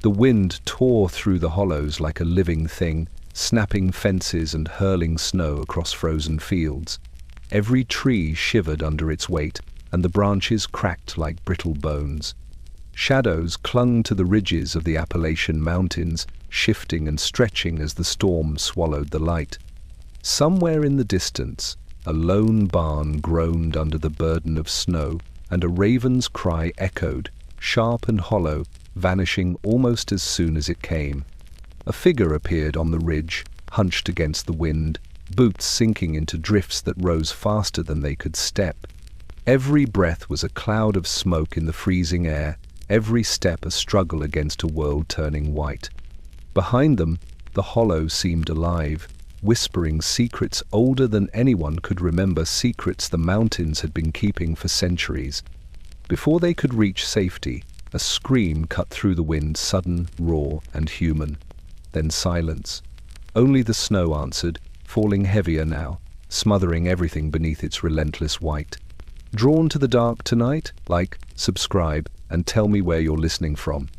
The wind tore through the hollows like a living thing, snapping fences and hurling snow across frozen fields. Every tree shivered under its weight, and the branches cracked like brittle bones. Shadows clung to the ridges of the Appalachian Mountains, shifting and stretching as the storm swallowed the light. Somewhere in the distance, a lone barn groaned under the burden of snow, and a raven's cry echoed, sharp and hollow, vanishing almost as soon as it came. A figure appeared on the ridge, hunched against the wind, boots sinking into drifts that rose faster than they could step. Every breath was a cloud of smoke in the freezing air, every step a struggle against a world turning white. Behind them, the hollow seemed alive, whispering secrets older than anyone could remember, secrets the mountains had been keeping for centuries. Before they could reach safety, a scream cut through the wind, sudden, raw, and human. Then silence. Only the snow answered, falling heavier now, smothering everything beneath its relentless white. Drawn to the dark tonight? Like, subscribe, and tell me where you're listening from.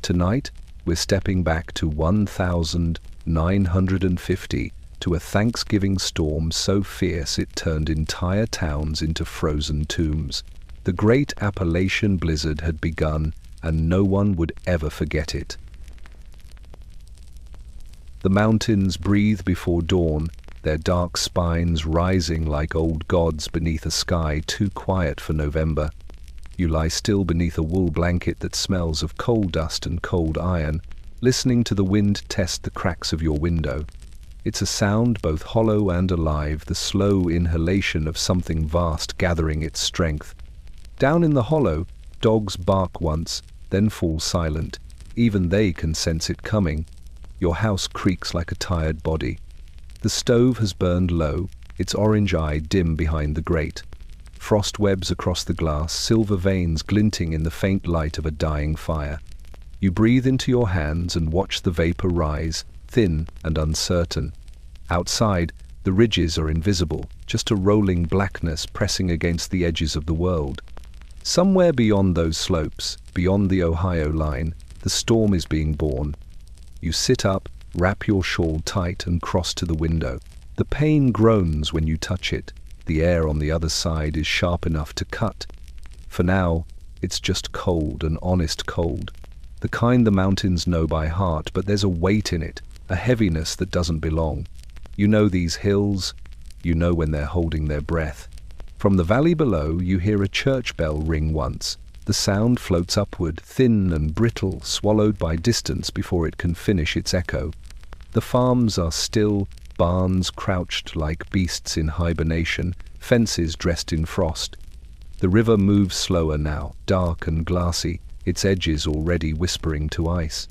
Tonight, we're stepping back to 1950, to a Thanksgiving storm so fierce it turned entire towns into frozen tombs. The Great Appalachian Blizzard had begun, and no one would ever forget it. The mountains breathe before dawn, their dark spines rising like old gods beneath a sky too quiet for November. You lie still beneath a wool blanket that smells of coal dust and cold iron, listening to the wind test the cracks of your window. It's a sound both hollow and alive, the slow inhalation of something vast gathering its strength. Down in the hollow, dogs bark once, then fall silent. Even they can sense it coming. Your house creaks like a tired body. The stove has burned low, its orange eye dim behind the grate. Frost webs across the glass, silver veins glinting in the faint light of a dying fire. You breathe into your hands and watch the vapor rise, thin and uncertain. Outside, the ridges are invisible, just a rolling blackness pressing against the edges of the world. Somewhere beyond those slopes, beyond the Ohio line, the storm is being born. You sit up, wrap your shawl tight, and cross to the window. The pane groans when you touch it. The air on the other side is sharp enough to cut. For now, it's just cold, an honest cold. The kind the mountains know by heart, but there's a weight in it, a heaviness that doesn't belong. You know these hills, you know when they're holding their breath. From the valley below, you hear a church bell ring once. The sound floats upward, thin and brittle, swallowed by distance before it can finish its echo. The farms are still, barns crouched like beasts in hibernation, fences dressed in frost. The river moves slower now, dark and glassy, its edges already whispering to ice.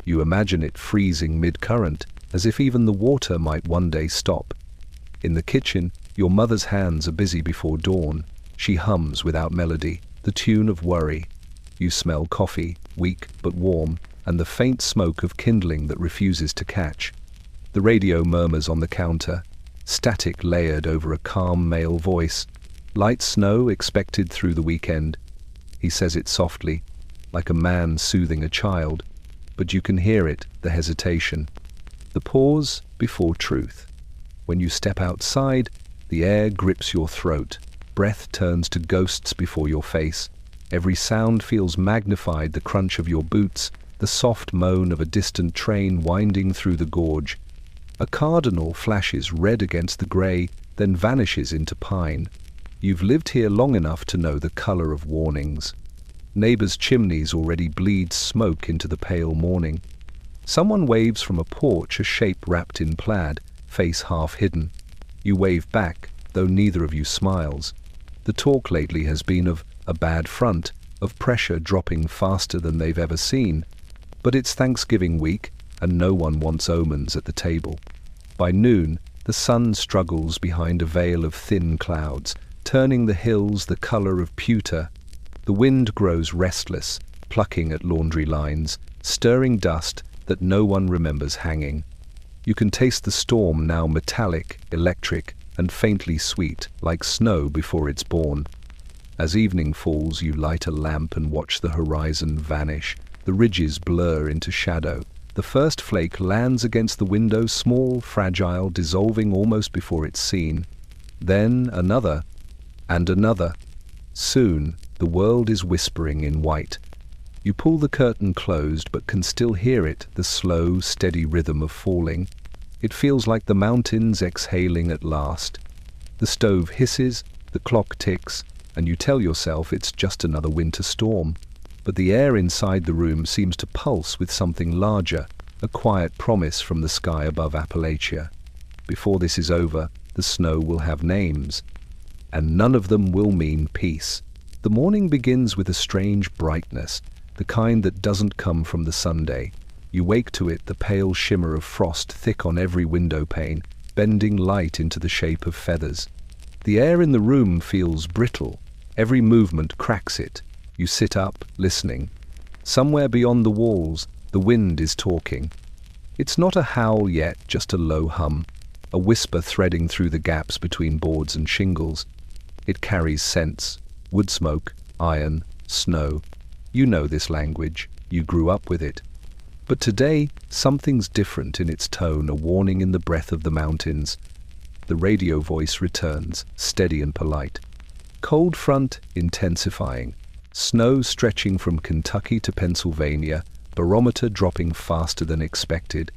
You imagine it freezing mid-current, as if even the water might one day stop. In the kitchen, your mother's hands are busy before dawn. She hums without melody, the tune of worry. You smell coffee, weak but warm, and the faint smoke of kindling that refuses to catch. The radio murmurs on the counter, static layered over a calm male voice. Light snow expected through the weekend. He says it softly, like a man soothing a child, but you can hear it, the hesitation. The pause before truth. When you step outside, the air grips your throat. Breath turns to ghosts before your face. Every sound feels magnified, the crunch of your boots, the soft moan of a distant train winding through the gorge. A cardinal flashes red against the grey, then vanishes into pine. You've lived here long enough to know the color of warnings. Neighbors' chimneys already bleed smoke into the pale morning. Someone waves from a porch, a shape wrapped in plaid, face half hidden. You wave back, though neither of you smiles. The talk lately has been of a bad front, of pressure dropping faster than they've ever seen. But it's Thanksgiving week, and no one wants omens at the table. By noon, the sun struggles behind a veil of thin clouds, turning the hills the color of pewter. The wind grows restless, plucking at laundry lines, stirring dust that no one remembers hanging. You can taste the storm now, metallic, electric, and faintly sweet, like snow before it's born. As evening falls, you light a lamp and watch the horizon vanish. The ridges blur into shadow. The first flake lands against the window, small, fragile, dissolving almost before it's seen. Then another, and another. Soon, the world is whispering in white. You pull the curtain closed, but can still hear it, the slow, steady rhythm of falling. It feels like the mountains exhaling at last. The stove hisses, the clock ticks, and you tell yourself it's just another winter storm. But the air inside the room seems to pulse with something larger, a quiet promise from the sky above Appalachia. Before this is over, the snow will have names, and none of them will mean peace. The morning begins with a strange brightness, the kind that doesn't come from the Sunday. You wake to it, the pale shimmer of frost thick on every window pane, bending light into the shape of feathers. The air in the room feels brittle. Every movement cracks it. You sit up, listening. Somewhere beyond the walls, the wind is talking. It's not a howl yet, just a low hum, a whisper threading through the gaps between boards and shingles. It carries scents, wood smoke, iron, snow. You know this language. You grew up with it. But today, something's different in its tone, a warning in the breath of the mountains. The radio voice returns, steady and polite. Cold front intensifying. Snow stretching from Kentucky to Pennsylvania, barometer dropping faster than expected.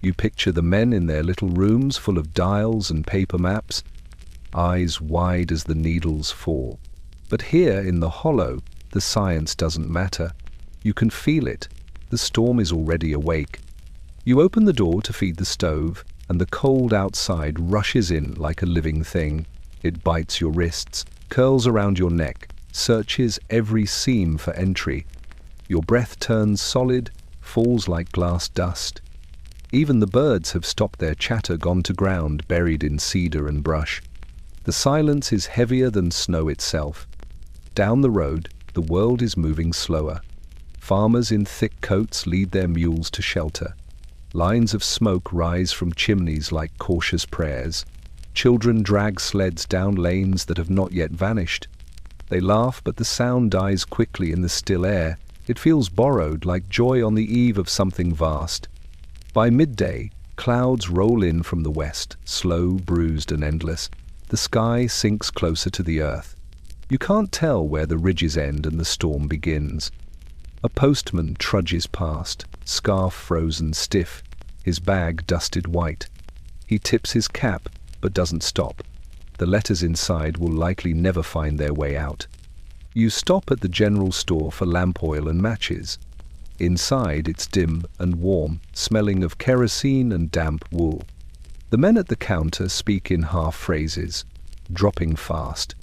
You picture the men in their little rooms full of dials and paper maps, eyes wide as the needles fall. But here in the hollow, the science doesn't matter. You can feel it. The storm is already awake. You open the door to feed the stove, and the cold outside rushes in like a living thing. It bites your wrists, curls around your neck, searches every seam for entry. Your breath turns solid, falls like glass dust. Even the birds have stopped their chatter, gone to ground, buried in cedar and brush. The silence is heavier than snow itself. Down the road, the world is moving slower. Farmers in thick coats lead their mules to shelter. Lines of smoke rise from chimneys like cautious prayers. Children drag sleds down lanes that have not yet vanished. They laugh, but the sound dies quickly in the still air. It feels borrowed, like joy on the eve of something vast. By midday, clouds roll in from the west, slow, bruised, and endless. The sky sinks closer to the earth. You can't tell where the ridges end and the storm begins. A postman trudges past, scarf frozen stiff, his bag dusted white. He tips his cap, but doesn't stop. The letters inside will likely never find their way out. You stop at the general store for lamp oil and matches. Inside it's dim and warm, smelling of kerosene and damp wool. The men at the counter speak in half phrases, dropping fast.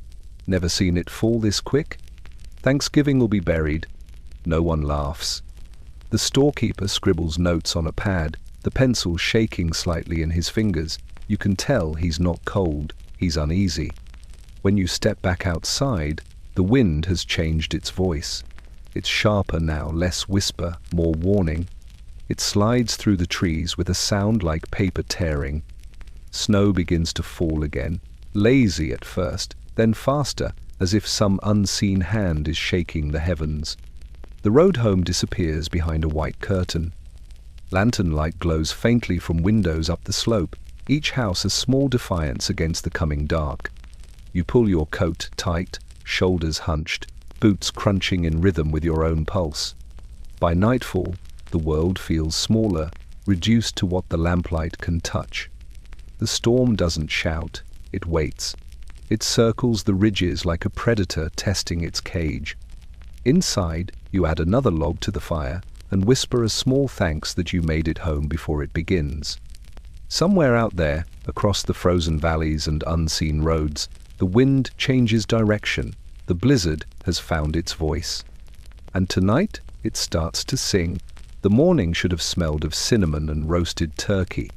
Never seen it fall this quick? Thanksgiving will be buried. No one laughs. The storekeeper scribbles notes on a pad, the pencil shaking slightly in his fingers. You can tell he's not cold, he's uneasy. When you step back outside, the wind has changed its voice. It's sharper now, less whisper, more warning. It slides through the trees with a sound like paper tearing. Snow begins to fall again, lazy at first, then faster, as if some unseen hand is shaking the heavens. The road home disappears behind a white curtain. Lantern light glows faintly from windows up the slope, each house a small defiance against the coming dark. You pull your coat tight, shoulders hunched, boots crunching in rhythm with your own pulse. By nightfall, the world feels smaller, reduced to what the lamplight can touch. The storm doesn't shout, it waits. It circles the ridges like a predator testing its cage. Inside, you add another log to the fire and whisper a small thanks that you made it home before it begins. Somewhere out there, across the frozen valleys and unseen roads, the wind changes direction. The blizzard has found its voice. And tonight, it starts to sing. The morning should have smelled of cinnamon and roasted turkey.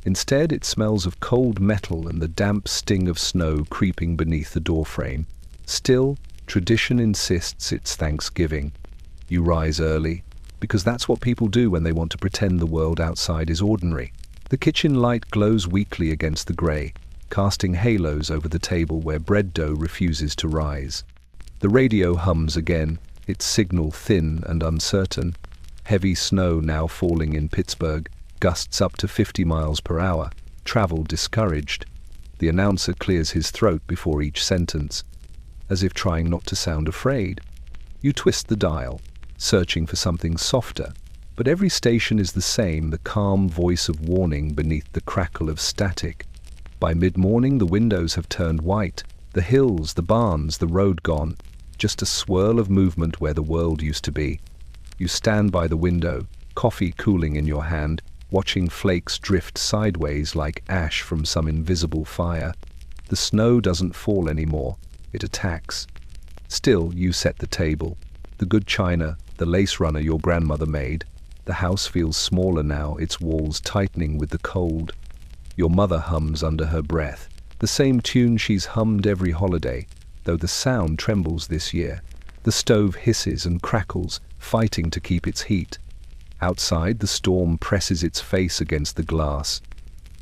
Instead, it smells of cold metal and the damp sting of snow creeping beneath the doorframe. Still, tradition insists it's Thanksgiving. You rise early, because that's what people do when they want to pretend the world outside is ordinary. The kitchen light glows weakly against the grey, casting halos over the table where bread dough refuses to rise. The radio hums again, its signal thin and uncertain. Heavy snow now falling in Pittsburgh, gusts up to 50 miles per hour, travel discouraged. The announcer clears his throat before each sentence, as if trying not to sound afraid. You twist the dial, searching for something softer, but every station is the same, the calm voice of warning beneath the crackle of static. By mid-morning the windows have turned white, the hills, the barns, the road gone, just a swirl of movement where the world used to be. You stand by the window, coffee cooling in your hand, watching flakes drift sideways like ash from some invisible fire. The snow doesn't fall anymore, it attacks. Still, you set the table. The good china, the lace runner your grandmother made. The house feels smaller now, its walls tightening with the cold. Your mother hums under her breath, the same tune she's hummed every holiday, though the sound trembles this year. The stove hisses and crackles, fighting to keep its heat. Outside, the storm presses its face against the glass.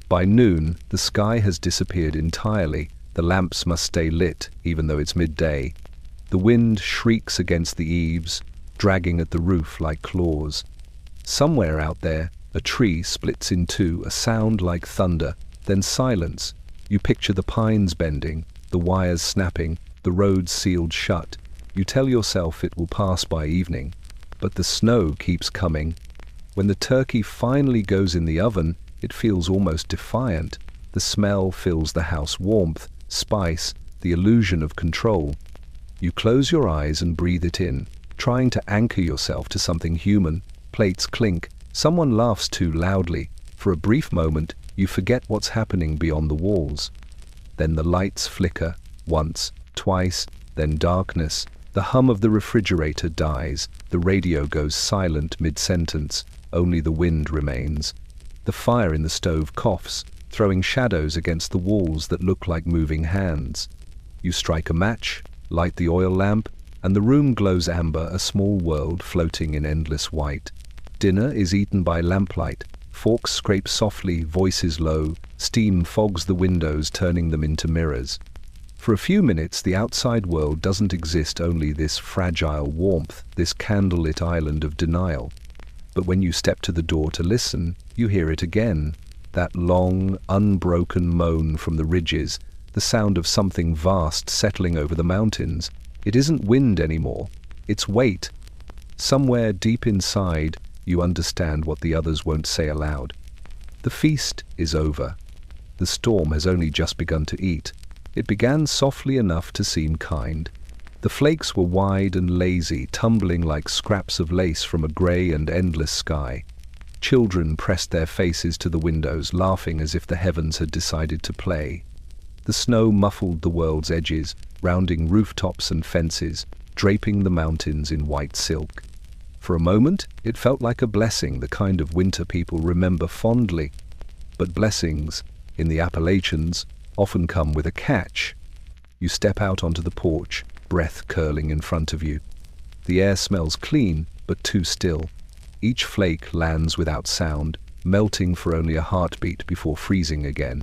By noon, the sky has disappeared entirely. The lamps must stay lit, even though it's midday. The wind shrieks against the eaves, dragging at the roof like claws. Somewhere out there, a tree splits in two, a sound like thunder, then silence. You picture the pines bending, the wires snapping, the roads sealed shut. You tell yourself it will pass by evening, but the snow keeps coming. When the turkey finally goes in the oven, it feels almost defiant. The smell fills the house, warmth, spice, the illusion of control. You close your eyes and breathe it in, trying to anchor yourself to something human. Plates clink, someone laughs too loudly. For a brief moment, you forget what's happening beyond the walls. Then the lights flicker, once, twice, then darkness. The hum of the refrigerator dies, the radio goes silent mid-sentence, only the wind remains. The fire in the stove coughs, throwing shadows against the walls that look like moving hands. You strike a match, light the oil lamp, and the room glows amber, a small world floating in endless white. Dinner is eaten by lamplight, forks scrape softly, voices low, steam fogs the windows, turning them into mirrors. For a few minutes, the outside world doesn't exist, only this fragile warmth, this candlelit island of denial. But when you step to the door to listen, you hear it again, that long, unbroken moan from the ridges, the sound of something vast settling over the mountains. It isn't wind anymore, it's weight. Somewhere deep inside, you understand what the others won't say aloud. The feast is over. The storm has only just begun to eat. It began softly enough to seem kind. The flakes were wide and lazy, tumbling like scraps of lace from a grey and endless sky. Children pressed their faces to the windows, laughing as if the heavens had decided to play. The snow muffled the world's edges, rounding rooftops and fences, draping the mountains in white silk. For a moment, it felt like a blessing, the kind of winter people remember fondly. But blessings, in the Appalachians, often come with a catch. You step out onto the porch, breath curling in front of you. The air smells clean, but too still. Each flake lands without sound, melting for only a heartbeat before freezing again.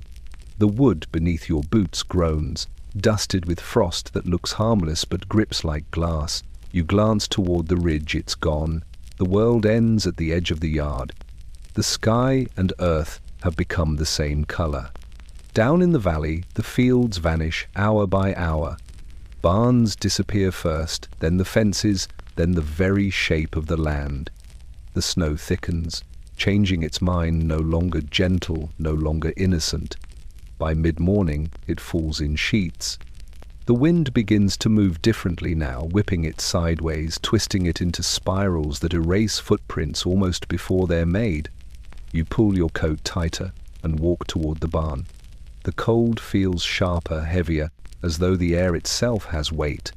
The wood beneath your boots groans, dusted with frost that looks harmless but grips like glass. You glance toward the ridge, it's gone. The world ends at the edge of the yard. The sky and earth have become the same color. Down in the valley, the fields vanish hour by hour. Barns disappear first, then the fences, then the very shape of the land. The snow thickens, changing its mind, no longer gentle, no longer innocent. By mid-morning, it falls in sheets. The wind begins to move differently now, whipping it sideways, twisting it into spirals that erase footprints almost before they're made. You pull your coat tighter and walk toward the barn. The cold feels sharper, heavier, as though the air itself has weight.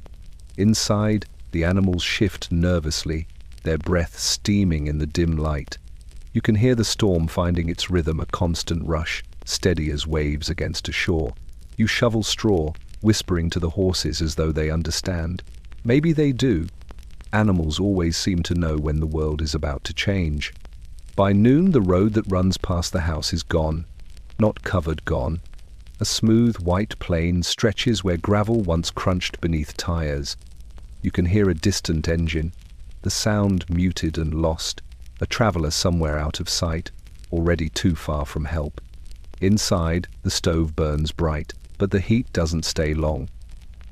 Inside, the animals shift nervously, their breath steaming in the dim light. You can hear the storm finding its rhythm, a constant rush, steady as waves against a shore. You shovel straw, whispering to the horses as though they understand. Maybe they do. Animals always seem to know when the world is about to change. By noon, the road that runs past the house is gone. Not covered, gone. A smooth white plain stretches where gravel once crunched beneath tires. You can hear a distant engine, the sound muted and lost. a traveler somewhere out of sight, already too far from help. Inside, the stove burns bright, but the heat doesn't stay long.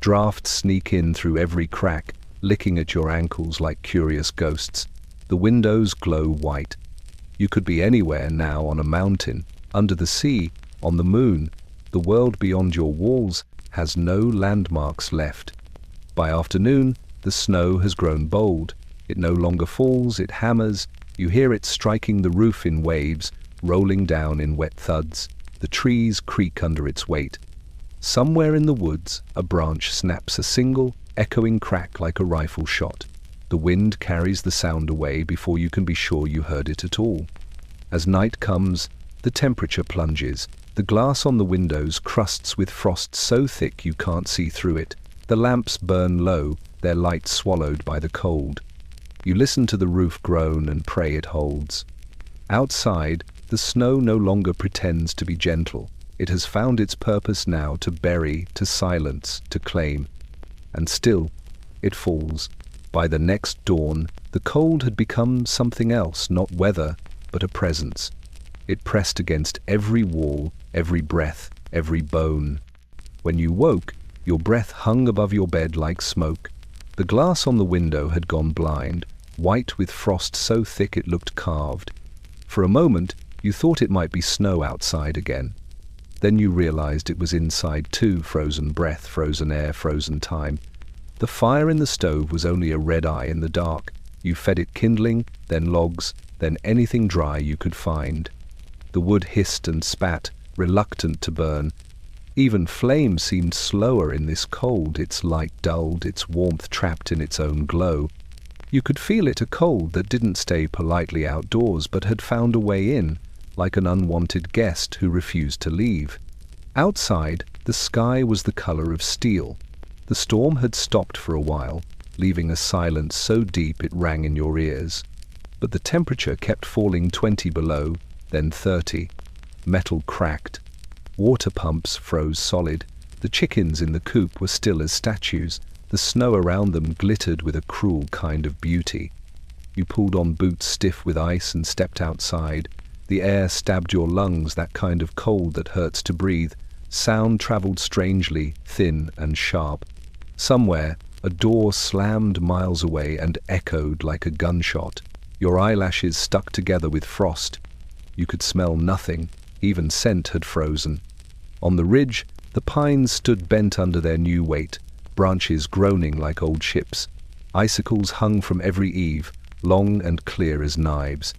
Drafts sneak in through every crack, licking at your ankles like curious ghosts. The windows glow white. You could be anywhere now, on a mountain, under the sea, on the moon. The world beyond your walls has no landmarks left. By afternoon, the snow has grown bold. It no longer falls, it hammers. You hear it striking the roof in waves, rolling down in wet thuds. The trees creak under its weight. Somewhere in the woods, a branch snaps a single, echoing crack like a rifle shot. The wind carries the sound away before you can be sure you heard it at all. As night comes, the temperature plunges. The glass on the windows crusts with frost so thick you can't see through it. The lamps burn low, their light swallowed by the cold. You listen to the roof groan and pray it holds. Outside, the snow no longer pretends to be gentle. It has found its purpose now, to bury, to silence, to claim. And still, it falls. By the next dawn, the cold had become something else, not weather, but a presence. It pressed against every wall, every breath, every bone. When you woke, your breath hung above your bed like smoke. The glass on the window had gone blind, white with frost so thick it looked carved. For a moment, you thought it might be snow outside again. Then you realized it was inside too, frozen breath, frozen air, frozen time. The fire in the stove was only a red eye in the dark. You fed it kindling, then logs, then anything dry you could find. The wood hissed and spat, reluctant to burn. Even flame seemed slower in this cold, its light dulled, its warmth trapped in its own glow. You could feel it, a cold that didn't stay politely outdoors but had found a way in, like an unwanted guest who refused to leave. Outside, the sky was the color of steel. The storm had stopped for a while, leaving a silence so deep it rang in your ears. But the temperature kept falling 20 below, then 30. Metal cracked. Water pumps froze solid. The chickens in the coop were still as statues. The snow around them glittered with a cruel kind of beauty. You pulled on boots stiff with ice and stepped outside. The air stabbed your lungs, that kind of cold that hurts to breathe. Sound traveled strangely, thin and sharp. Somewhere, a door slammed miles away and echoed like a gunshot. Your eyelashes stuck together with frost. You could smell nothing, even scent had frozen. On the ridge, the pines stood bent under their new weight, branches groaning like old ships. Icicles hung from every eave, long and clear as knives.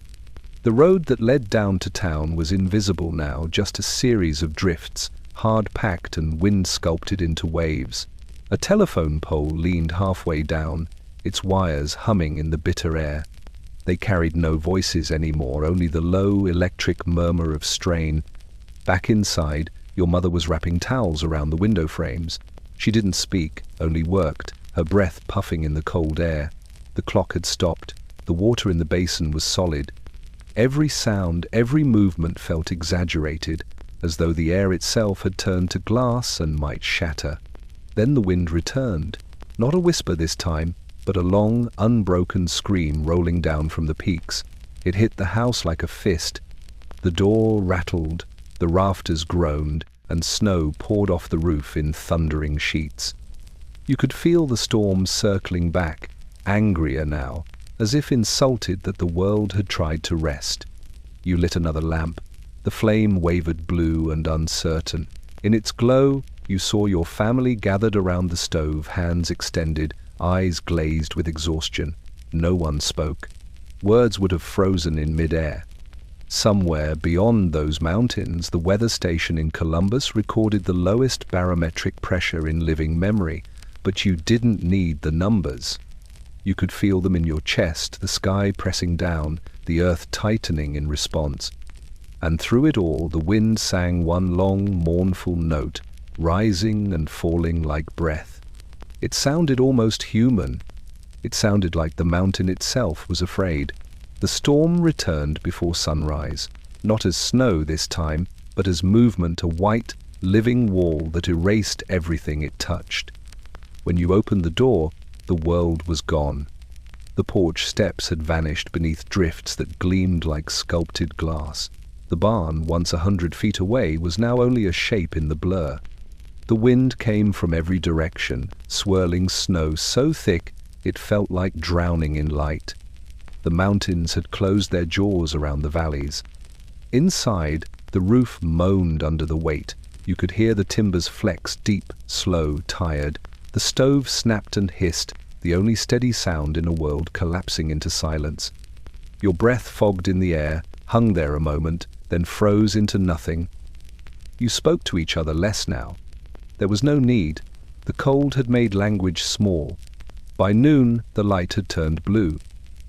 The road that led down to town was invisible now, just a series of drifts, hard-packed and wind-sculpted into waves. A telephone pole leaned halfway down, its wires humming in the bitter air. They carried no voices anymore, only the low electric murmur of strain. Back inside, your mother was wrapping towels around the window frames. She didn't speak, only worked, her breath puffing in the cold air. The clock had stopped. The water in the basin was solid. Every sound, every movement felt exaggerated, as though the air itself had turned to glass and might shatter. Then the wind returned. Not a whisper this time, but a long, unbroken scream rolling down from the peaks. It hit the house like a fist. The door rattled, the rafters groaned, and snow poured off the roof in thundering sheets. You could feel the storm circling back, angrier now, as if insulted that the world had tried to rest. You lit another lamp. The flame wavered blue and uncertain. In its glow, you saw your family gathered around the stove, hands extended, eyes glazed with exhaustion. No one spoke. Words would have frozen in mid-air. Somewhere beyond those mountains, the weather station in Columbus recorded the lowest barometric pressure in living memory, but you didn't need the numbers. You could feel them in your chest, the sky pressing down, the earth tightening in response. And through it all, the wind sang one long, mournful note, rising and falling like breath. It sounded almost human. It sounded like the mountain itself was afraid. The storm returned before sunrise, not as snow this time, but as movement, a white, living wall that erased everything it touched. When you opened the door, the world was gone. The The porch steps had vanished beneath drifts that gleamed like sculpted glass. The barn, once 100 feet away, was now only a shape in the blur. The wind came from every direction, swirling snow so thick it felt like drowning in light. The mountains had closed their jaws around the valleys. Inside, the roof moaned under the weight. You could hear the timbers flex, deep, slow, tired. The stove snapped and hissed, the only steady sound in a world collapsing into silence. Your breath fogged in the air, hung there a moment, then froze into nothing. You spoke to each other less now. There was no need. The cold had made language small. By noon, the light had turned blue.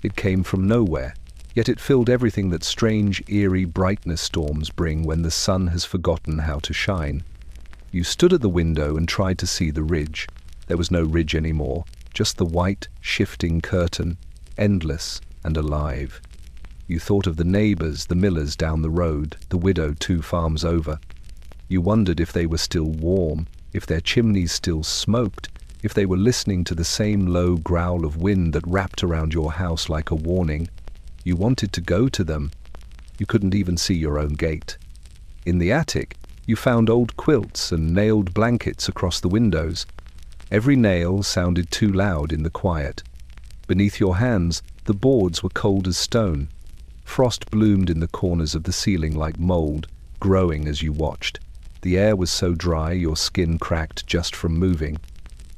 It came from nowhere, yet it filled everything that strange, eerie brightness storms bring when the sun has forgotten how to shine. You stood at the window and tried to see the ridge. There was no ridge anymore, just the white, shifting curtain, endless and alive. You thought of the neighbors, the millers down the road, the widow 2 farms over. You wondered if they were still warm, if their chimneys still smoked, if they were listening to the same low growl of wind that wrapped around your house like a warning. You wanted to go to them. You couldn't even see your own gate. In the attic, you found old quilts and nailed blankets across the windows. Every nail sounded too loud in the quiet. Beneath your hands, the boards were cold as stone. Frost bloomed in the corners of the ceiling like mold, growing as you watched. The air was so dry your skin cracked just from moving.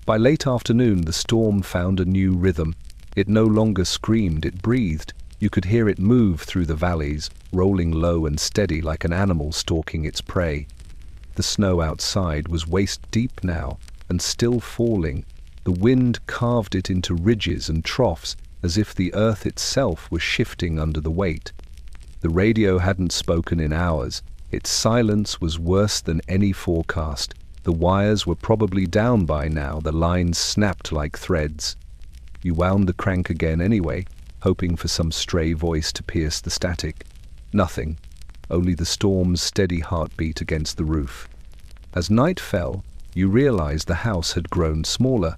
By late afternoon, the storm found a new rhythm. It no longer screamed, it breathed. You could hear it move through the valleys, rolling low and steady like an animal stalking its prey. The snow outside was waist-deep now, and still falling. The wind carved it into ridges and troughs, as if the earth itself was shifting under the weight. The radio hadn't spoken in hours. Its silence was worse than any forecast. The wires were probably down by now, the lines snapped like threads. You wound the crank again anyway, hoping for some stray voice to pierce the static. Nothing, only the storm's steady heartbeat against the roof. As night fell, you realized the house had grown smaller.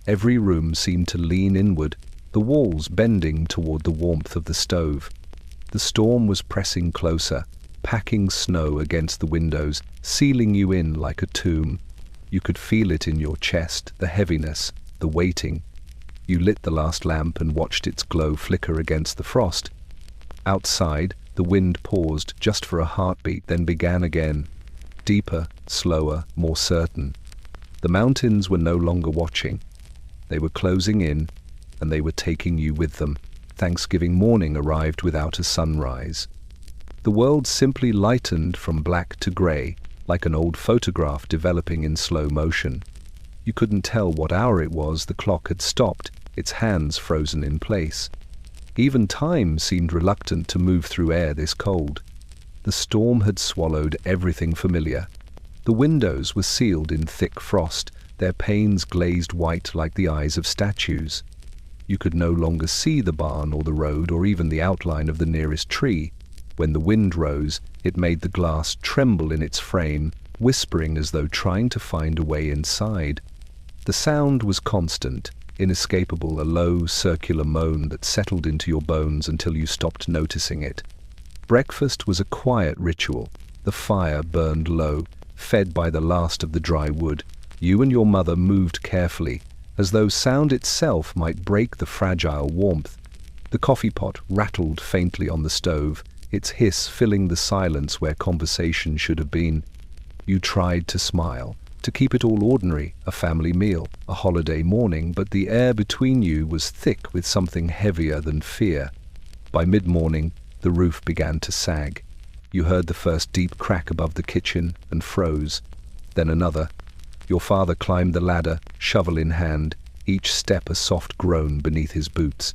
Every room seemed to lean inward, the walls bending toward the warmth of the stove. The storm was pressing closer, packing snow against the windows, sealing you in like a tomb. You could feel it in your chest, the heaviness, the waiting. You lit the last lamp and watched its glow flicker against the frost. Outside, the wind paused just for a heartbeat, then began again. Deeper, slower, more certain. The mountains were no longer watching. They were closing in, and they were taking you with them. Thanksgiving morning arrived without a sunrise. The world simply lightened from black to gray, like an old photograph developing in slow motion. You couldn't tell what hour it was. The clock had stopped, its hands frozen in place. Even time seemed reluctant to move through air this cold. The storm had swallowed everything familiar. The windows were sealed in thick frost, their panes glazed white like the eyes of statues. You could no longer see the barn or the road or even the outline of the nearest tree. When the wind rose, it made the glass tremble in its frame, whispering as though trying to find a way inside. The sound was constant, inescapable, a low, circular moan that settled into your bones until you stopped noticing it. Breakfast was a quiet ritual. The fire burned low, fed by the last of the dry wood. You and your mother moved carefully, as though sound itself might break the fragile warmth. The coffee pot rattled faintly on the stove, its hiss filling the silence where conversation should have been. You tried to smile, to keep it all ordinary, a family meal, a holiday morning, but the air between you was thick with something heavier than fear. By mid-morning, the roof began to sag. You heard the first deep crack above the kitchen and froze. Then another. Your father climbed the ladder, shovel in hand, each step a soft groan beneath his boots.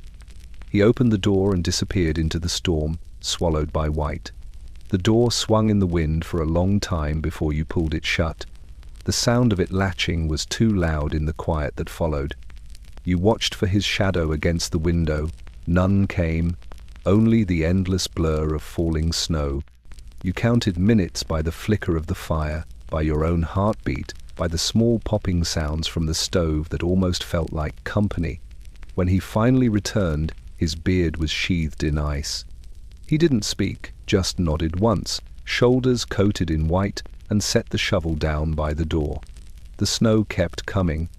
He opened the door and disappeared into the storm, swallowed by white. The door swung in the wind for a long time before you pulled it shut. The sound of it latching was too loud in the quiet that followed. You watched for his shadow against the window. None came, only the endless blur of falling snow. You counted minutes by the flicker of the fire, by your own heartbeat, by the small popping sounds from the stove that almost felt like company. When he finally returned, his beard was sheathed in ice. He didn't speak, just nodded once, shoulders coated in white, and set the shovel down by the door. The snow kept coming.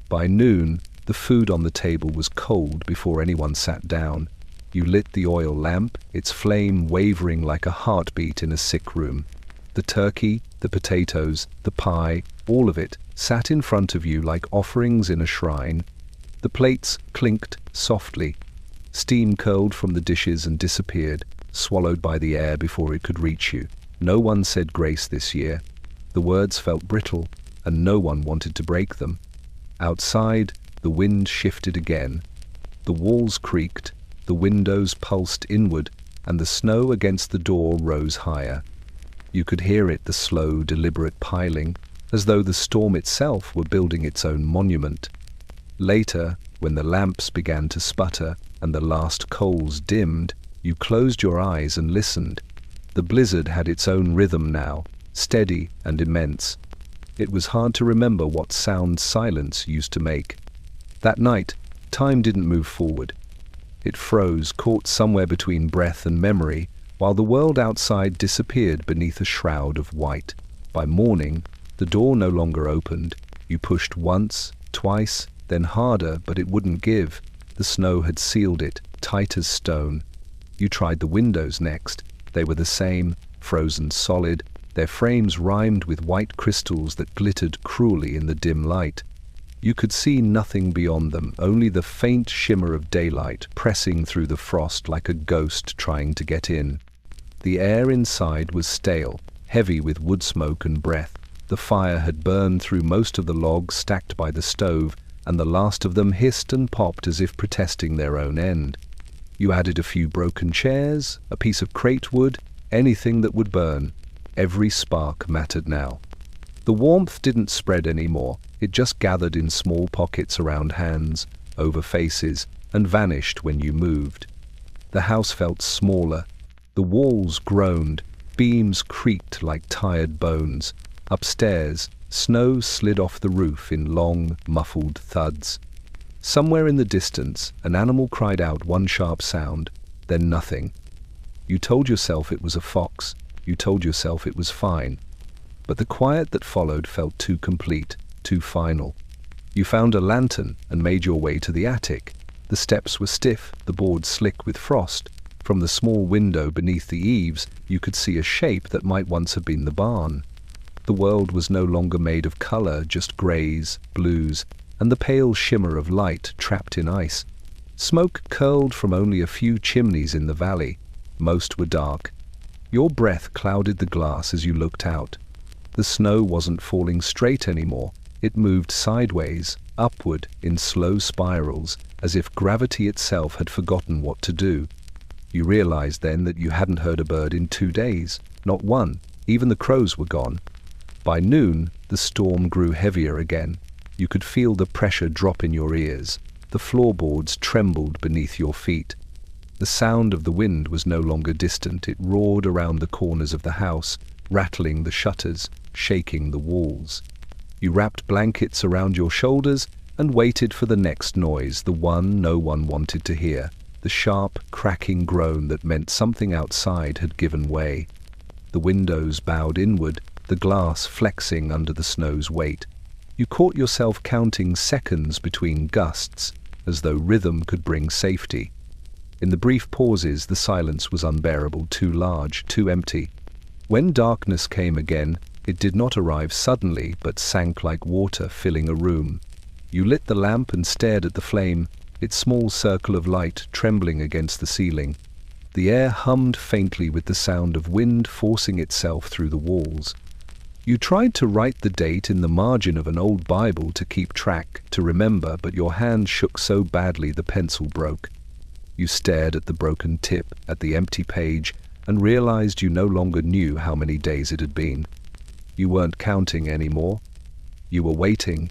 By noon, the food on the table was cold before anyone sat down. You lit the oil lamp, its flame wavering like a heartbeat in a sick room. The turkey, the potatoes, the pie, all of it, sat in front of you like offerings in a shrine. The plates clinked softly. Steam curled from the dishes and disappeared, swallowed by the air before it could reach you. No one said grace this year. The words felt brittle, and no one wanted to break them. Outside, the wind shifted again. The walls creaked, the windows pulsed inward, and the snow against the door rose higher. You could hear it, the slow, deliberate piling, as though the storm itself were building its own monument. Later, when the lamps began to sputter and the last coals dimmed, you closed your eyes and listened. The blizzard had its own rhythm now, steady and immense. It was hard to remember what sound silence used to make. That night, time didn't move forward. It froze, caught somewhere between breath and memory, while the world outside disappeared beneath a shroud of white. By morning, the door no longer opened. You pushed once, twice, then harder, but it wouldn't give. The snow had sealed it, tight as stone. You tried the windows next. They were the same, frozen solid, their frames rimed with white crystals that glittered cruelly in the dim light. You could see nothing beyond them, only the faint shimmer of daylight pressing through the frost like a ghost trying to get in. The air inside was stale, heavy with wood smoke and breath. The fire had burned through most of the logs stacked by the stove, and the last of them hissed and popped as if protesting their own end. You added a few broken chairs, a piece of crate wood, anything that would burn. Every spark mattered now. The warmth didn't spread anymore. It just gathered in small pockets around hands, over faces, and vanished when you moved. The house felt smaller. The walls groaned, beams creaked like tired bones. Upstairs, snow slid off the roof in long, muffled thuds. Somewhere in the distance, an animal cried out one sharp sound, then nothing. You told yourself it was a fox. You told yourself it was fine. But the quiet that followed felt too complete, too final. You found a lantern and made your way to the attic. The steps were stiff, the boards slick with frost. From the small window beneath the eaves, you could see a shape that might once have been the barn. The world was no longer made of color, just grays, blues, and the pale shimmer of light trapped in ice. Smoke curled from only a few chimneys in the valley. Most were dark. Your breath clouded the glass as you looked out. The snow wasn't falling straight anymore. It moved sideways, upward, in slow spirals, as if gravity itself had forgotten what to do. You realized then that you hadn't heard a bird in 2 days. Not one. Even the crows were gone. By noon, the storm grew heavier again. You could feel the pressure drop in your ears. The floorboards trembled beneath your feet. The sound of the wind was no longer distant. It roared around the corners of the house, rattling the shutters, shaking the walls. You wrapped blankets around your shoulders and waited for the next noise, the one no one wanted to hear, the sharp, cracking groan that meant something outside had given way. The windows bowed inward, the glass flexing under the snow's weight. You caught yourself counting seconds between gusts, as though rhythm could bring safety. In the brief pauses, the silence was unbearable, too large, too empty. When darkness came again, it did not arrive suddenly, but sank like water, filling a room. You lit the lamp and stared at the flame, its small circle of light trembling against the ceiling. The air hummed faintly with the sound of wind forcing itself through the walls. You tried to write the date in the margin of an old Bible to keep track, to remember, but your hand shook so badly the pencil broke. You stared at the broken tip, at the empty page, and realized you no longer knew how many days it had been. You weren't counting anymore. You were waiting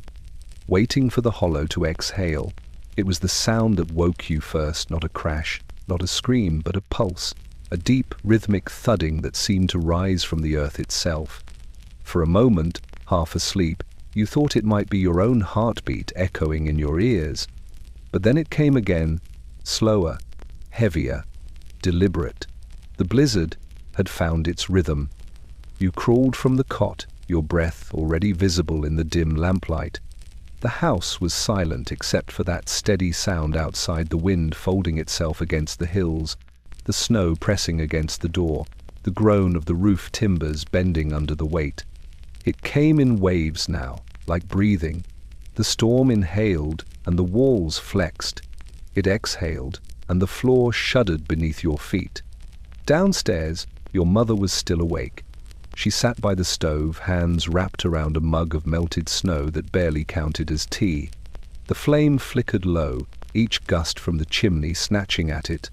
for the hollow to exhale. It was the sound that woke you first, not a crash, not a scream, but a pulse, a deep, rhythmic thudding that seemed to rise from the earth itself. For a moment, half asleep, you thought it might be your own heartbeat echoing in your ears. But then it came again, slower, heavier, deliberate. The blizzard had found its rhythm. You crawled from the cot, your breath already visible in the dim lamplight. The house was silent except for that steady sound outside, the wind folding itself against the hills, the snow pressing against the door, the groan of the roof timbers bending under the weight. It came in waves now, like breathing. The storm inhaled, and the walls flexed. It exhaled, and the floor shuddered beneath your feet. Downstairs, your mother was still awake. She sat by the stove, hands wrapped around a mug of melted snow that barely counted as tea. The flame flickered low, each gust from the chimney snatching at it.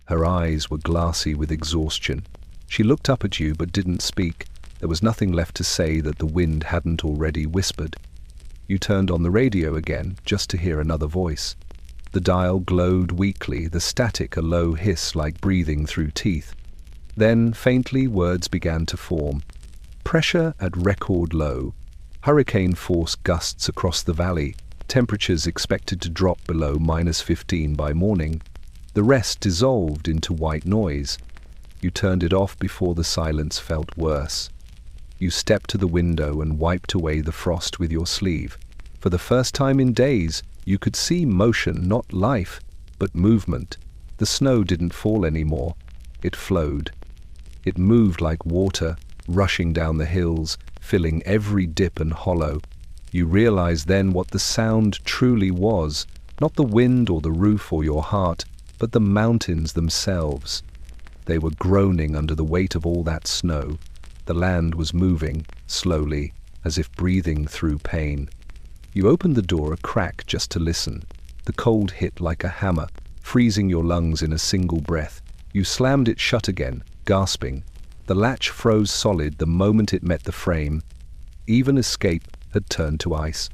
Her eyes were glassy with exhaustion. She looked up at you but didn't speak. There was nothing left to say that the wind hadn't already whispered. You turned on the radio again, just to hear another voice. The dial glowed weakly, the static a low hiss like breathing through teeth. Then, faintly, words began to form. Pressure at record low. Hurricane force gusts across the valley. Temperatures expected to drop below -15 by morning. The rest dissolved into white noise. You turned it off before the silence felt worse. You stepped to the window and wiped away the frost with your sleeve. For the first time in days, you could see motion, not life, but movement. The snow didn't fall anymore. It flowed. It moved like water, rushing down the hills, filling every dip and hollow. You realized then what the sound truly was, not the wind or the roof or your heart, but the mountains themselves. They were groaning under the weight of all that snow. The land was moving, slowly, as if breathing through pain. You opened the door a crack just to listen. The cold hit like a hammer, freezing your lungs in a single breath. You slammed it shut again, gasping. The latch froze solid the moment it met the frame. Even escape had turned to ice.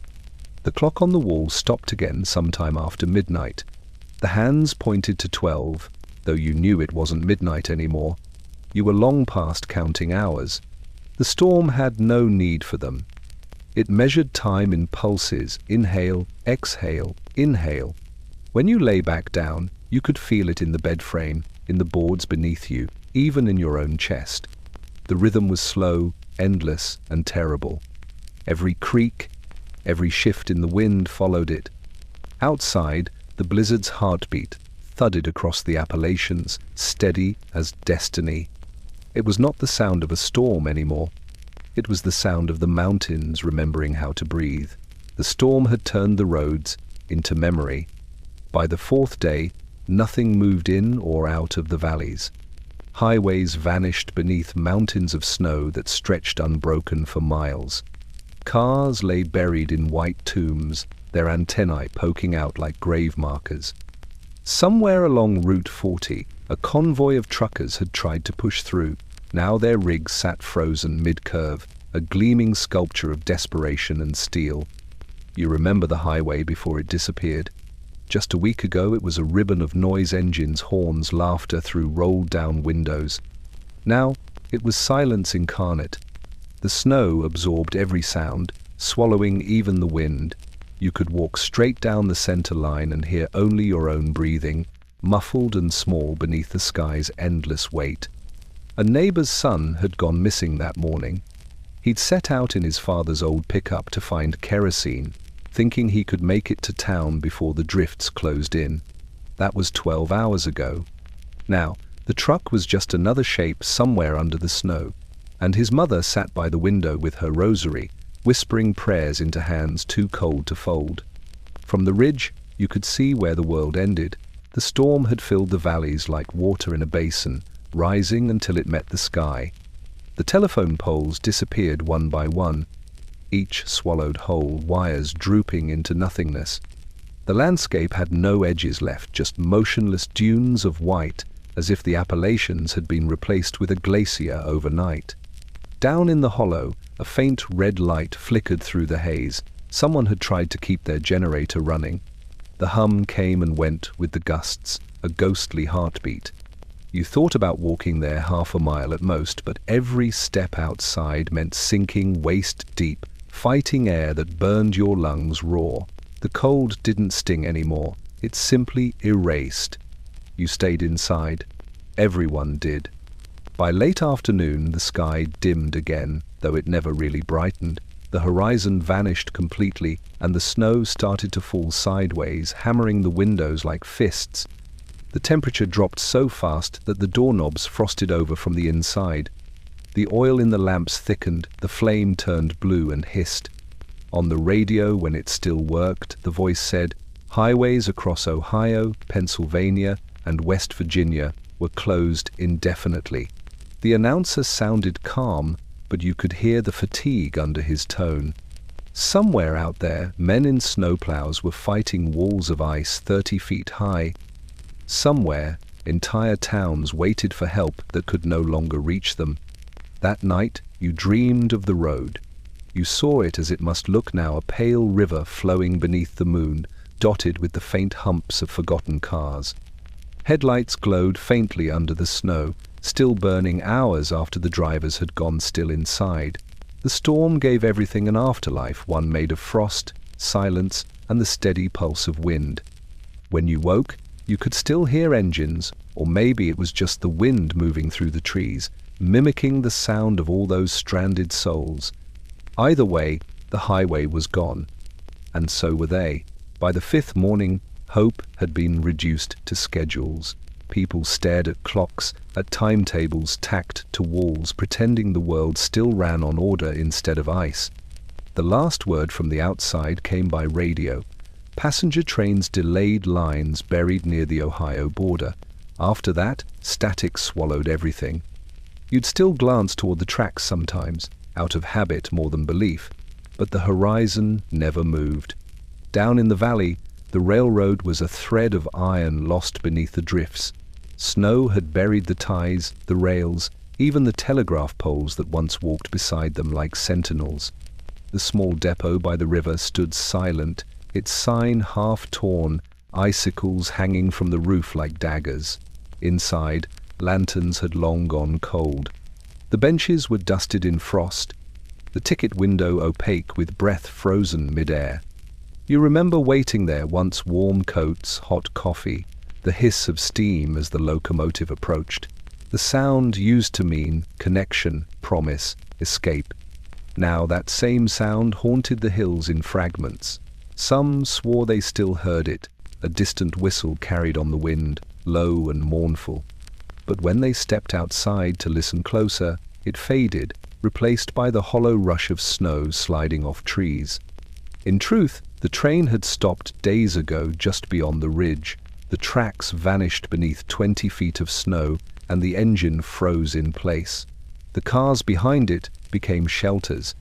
The clock on the wall stopped again sometime after midnight. The hands pointed to 12, though you knew it wasn't midnight anymore. You were long past counting hours. The storm had no need for them. It measured time in pulses, inhale, exhale, inhale. When you lay back down, you could feel it in the bed frame, in the boards beneath you, even in your own chest. The rhythm was slow, endless, and terrible. Every creak, every shift in the wind followed it. Outside, the blizzard's heartbeat thudded across the Appalachians, steady as destiny. It was not the sound of a storm anymore. It was the sound of the mountains remembering how to breathe. The storm had turned the roads into memory. By the fourth day, nothing moved in or out of the valleys. Highways vanished beneath mountains of snow that stretched unbroken for miles. Cars lay buried in white tombs, their antennae poking out like grave markers. Somewhere along Route 40, a convoy of truckers had tried to push through. Now their rigs sat frozen mid-curve, a gleaming sculpture of desperation and steel. You remember the highway before it disappeared. Just a week ago it was a ribbon of noise engines, horns, laughter through rolled-down windows. Now it was silence incarnate. The snow absorbed every sound, swallowing even the wind. You could walk straight down the center line and hear only your own breathing, muffled and small beneath the sky's endless weight. A neighbor's son had gone missing that morning. He'd set out in his father's old pickup to find kerosene, thinking he could make it to town before the drifts closed in. That was 12 hours ago. Now, the truck was just another shape somewhere under the snow, and his mother sat by the window with her rosary, whispering prayers into hands too cold to fold. From the ridge, you could see where the world ended. The storm had filled the valleys like water in a basin, rising until it met the sky. The telephone poles disappeared one by one, each swallowed whole, wires drooping into nothingness. The landscape had no edges left, just motionless dunes of white, as if the Appalachians had been replaced with a glacier overnight. Down in the hollow, a faint red light flickered through the haze. Someone had tried to keep their generator running. The hum came and went with the gusts, a ghostly heartbeat. You thought about walking there half a mile at most, but every step outside meant sinking waist-deep, fighting air that burned your lungs raw. The cold didn't sting anymore. It simply erased. You stayed inside. Everyone did. By late afternoon, the sky dimmed again, though it never really brightened. The horizon vanished completely, and the snow started to fall sideways, hammering the windows like fists. The temperature dropped so fast that the doorknobs frosted over from the inside. The oil in the lamps thickened, the flame turned blue and hissed. On the radio, when it still worked, the voice said, "Highways across Ohio, Pennsylvania, and West Virginia were closed indefinitely." The announcer sounded calm, but you could hear the fatigue under his tone. Somewhere out there, men in snowplows were fighting walls of ice 30 feet high. Somewhere, entire towns waited for help that could no longer reach them. That night, you dreamed of the road. You saw it as it must look now, a pale river flowing beneath the moon, dotted with the faint humps of forgotten cars. Headlights glowed faintly under the snow, still burning hours after the drivers had gone still inside. The storm gave everything an afterlife, one made of frost, silence, and the steady pulse of wind. When you woke, you could still hear engines, or maybe it was just the wind moving through the trees, mimicking the sound of all those stranded souls. Either way, the highway was gone, and so were they. By the fifth morning, hope had been reduced to schedules. People stared at clocks, at timetables tacked to walls, pretending the world still ran on order instead of ice. The last word from the outside came by radio. Passenger trains' delayed lines buried near the Ohio border. After that, static swallowed everything. You'd still glance toward the tracks sometimes, out of habit more than belief, but the horizon never moved. Down in the valley, the railroad was a thread of iron lost beneath the drifts. Snow had buried the ties, the rails, even the telegraph poles that once walked beside them like sentinels. The small depot by the river stood silent, its sign half torn, icicles hanging from the roof like daggers. Inside, lanterns had long gone cold. The benches were dusted in frost, the ticket window opaque with breath frozen mid-air. You remember waiting there once, warm coats, hot coffee, the hiss of steam as the locomotive approached. The sound used to mean connection, promise, escape. Now that same sound haunted the hills in fragments. Some swore they still heard it, a distant whistle carried on the wind, low and mournful. But when they stepped outside to listen closer, it faded, replaced by the hollow rush of snow sliding off trees. In truth, the train had stopped days ago just beyond the ridge. The tracks vanished beneath 20 feet of snow, and the engine froze in place. The cars behind it became shelters.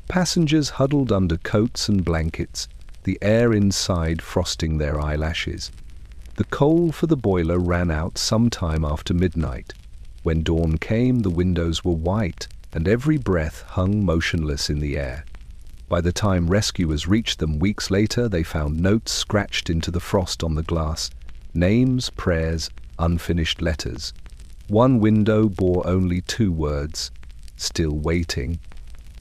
Passengers huddled under coats and blankets, the air inside frosting their eyelashes. The coal for the boiler ran out sometime after midnight. When dawn came, the windows were white, and every breath hung motionless in the air. By the time rescuers reached them weeks later, they found notes scratched into the frost on the glass. Names, prayers, unfinished letters. One window bore only 2 words, "Still waiting."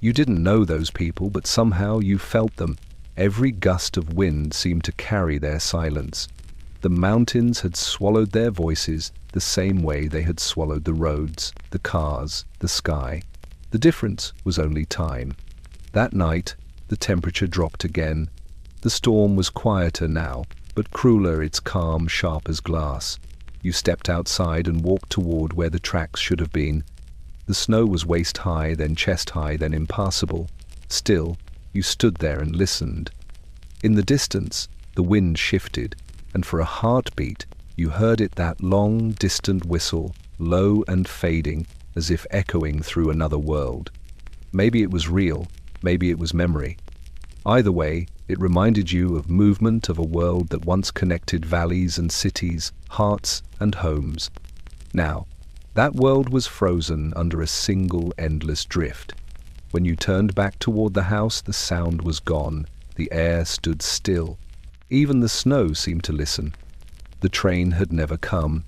You didn't know those people, but somehow you felt them. Every gust of wind seemed to carry their silence. The mountains had swallowed their voices the same way they had swallowed the roads, the cars, the sky. The difference was only time. That night, the temperature dropped again. The storm was quieter now, but crueler, its calm sharp as glass. You stepped outside and walked toward where the tracks should have been. The snow was waist-high, then chest-high, then impassable. Still, you stood there and listened. In the distance, the wind shifted, and for a heartbeat, you heard it, that long, distant whistle, low and fading, as if echoing through another world. Maybe it was real, maybe it was memory. Either way, it reminded you of movement, of a world that once connected valleys and cities, hearts and homes. Now, that world was frozen under a single endless drift. When you turned back toward the house, the sound was gone. The air stood still. Even the snow seemed to listen. The train had never come.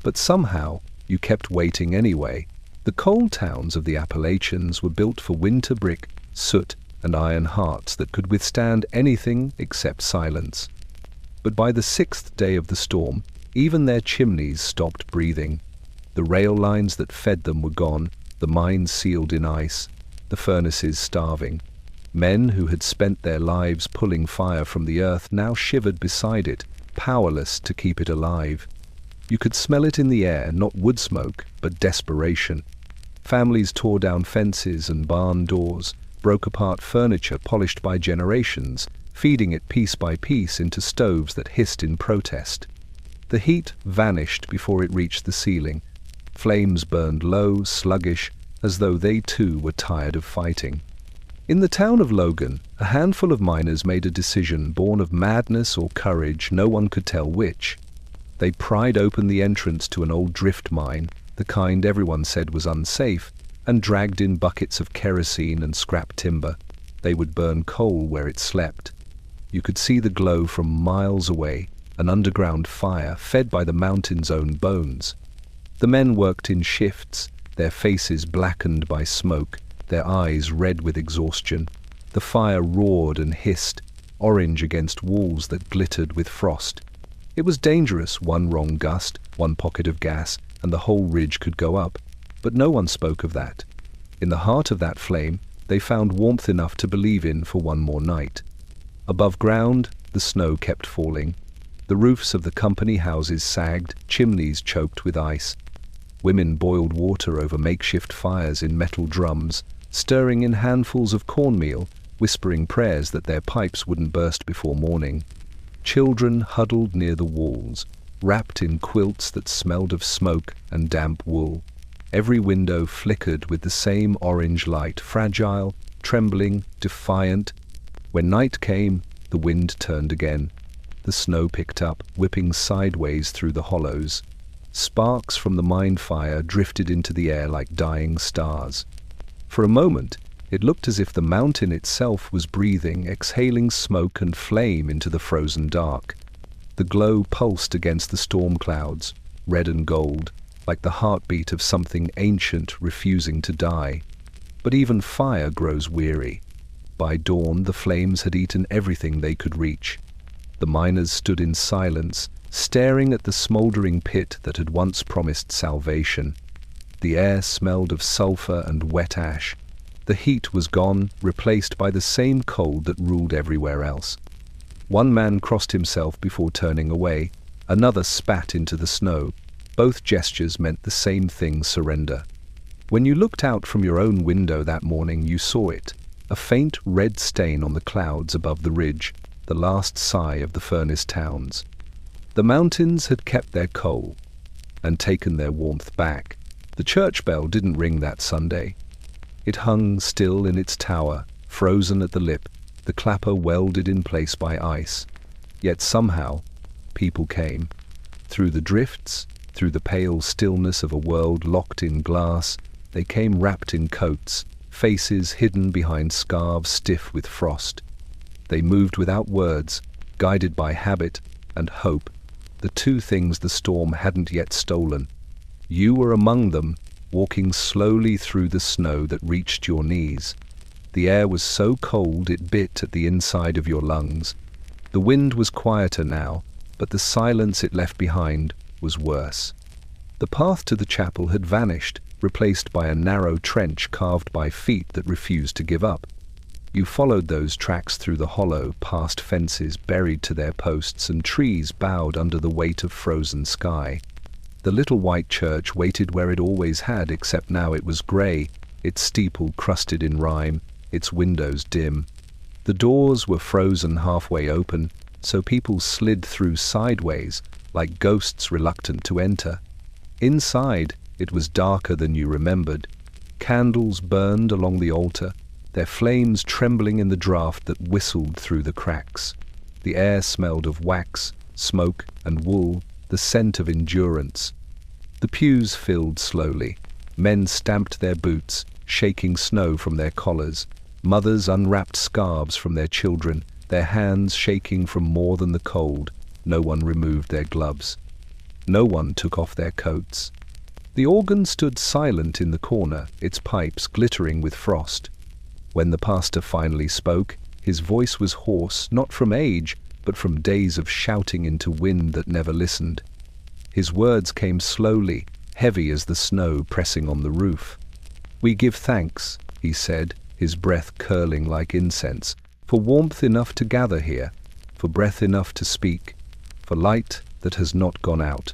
But somehow, you kept waiting anyway. The coal towns of the Appalachians were built for winter brick, soot, and iron hearts that could withstand anything except silence. But by the 6th day of the storm, even their chimneys stopped breathing. The rail lines that fed them were gone, the mines sealed in ice, the furnaces starving. Men who had spent their lives pulling fire from the earth now shivered beside it, powerless to keep it alive. You could smell it in the air, not wood smoke, but desperation. Families tore down fences and barn doors, broke apart furniture polished by generations, feeding it piece by piece into stoves that hissed in protest. The heat vanished before it reached the ceiling. Flames burned low, sluggish, as though they too were tired of fighting. In the town of Logan, a handful of miners made a decision born of madness or courage, no one could tell which. They pried open the entrance to an old drift mine, the kind everyone said was unsafe, and dragged in buckets of kerosene and scrap timber. They would burn coal where it slept. You could see the glow from miles away, an underground fire fed by the mountain's own bones. The men worked in shifts, their faces blackened by smoke, their eyes red with exhaustion. The fire roared and hissed, orange against walls that glittered with frost. It was dangerous. One wrong gust, one pocket of gas, and the whole ridge could go up. But no one spoke of that. In the heart of that flame, they found warmth enough to believe in for one more night. Above ground, the snow kept falling. The roofs of the company houses sagged, chimneys choked with ice. Women boiled water over makeshift fires in metal drums, stirring in handfuls of cornmeal, whispering prayers that their pipes wouldn't burst before morning. Children huddled near the walls, wrapped in quilts that smelled of smoke and damp wool. Every window flickered with the same orange light, fragile, trembling, defiant. When night came, the wind turned again. The snow picked up, whipping sideways through the hollows. Sparks from the mine fire drifted into the air like dying stars. For a moment, it looked as if the mountain itself was breathing, exhaling smoke and flame into the frozen dark. The glow pulsed against the storm clouds, red and gold, like the heartbeat of something ancient refusing to die. But even fire grows weary. By dawn, the flames had eaten everything they could reach. The miners stood in silence, staring at the smoldering pit that had once promised salvation. The air smelled of sulfur and wet ash. The heat was gone, replaced by the same cold that ruled everywhere else. One man crossed himself before turning away. Another spat into the snow. Both gestures meant the same thing: surrender. When you looked out from your own window that morning, you saw it, a faint red stain on the clouds above the ridge, the last sigh of the furnace towns. The mountains had kept their coal and taken their warmth back. The church bell didn't ring that Sunday. It hung still in its tower, frozen at the lip, the clapper welded in place by ice. Yet somehow, people came. Through the drifts, through the pale stillness of a world locked in glass, they came wrapped in coats, faces hidden behind scarves stiff with frost. They moved without words, guided by habit and hope, the two things the storm hadn't yet stolen. You were among them, walking slowly through the snow that reached your knees. The air was so cold it bit at the inside of your lungs. The wind was quieter now, but the silence it left behind was worse. The path to the chapel had vanished, replaced by a narrow trench carved by feet that refused to give up. You followed those tracks through the hollow, past fences buried to their posts and trees bowed under the weight of frozen sky. The little white church waited where it always had, except now it was grey, its steeple crusted in rime, its windows dim. The doors were frozen halfway open, so people slid through sideways, like ghosts reluctant to enter. Inside, it was darker than you remembered. Candles burned along the altar, their flames trembling in the draught that whistled through the cracks. The air smelled of wax, smoke, and wool, the scent of endurance. The pews filled slowly. Men stamped their boots, shaking snow from their collars. Mothers unwrapped scarves from their children, their hands shaking from more than the cold. No one removed their gloves. No one took off their coats. The organ stood silent in the corner, its pipes glittering with frost. When the pastor finally spoke, his voice was hoarse, not from age, but from days of shouting into wind that never listened. His words came slowly, heavy as the snow pressing on the roof. "We give thanks," he said, his breath curling like incense, "for warmth enough to gather here, for breath enough to speak, for light that has not gone out."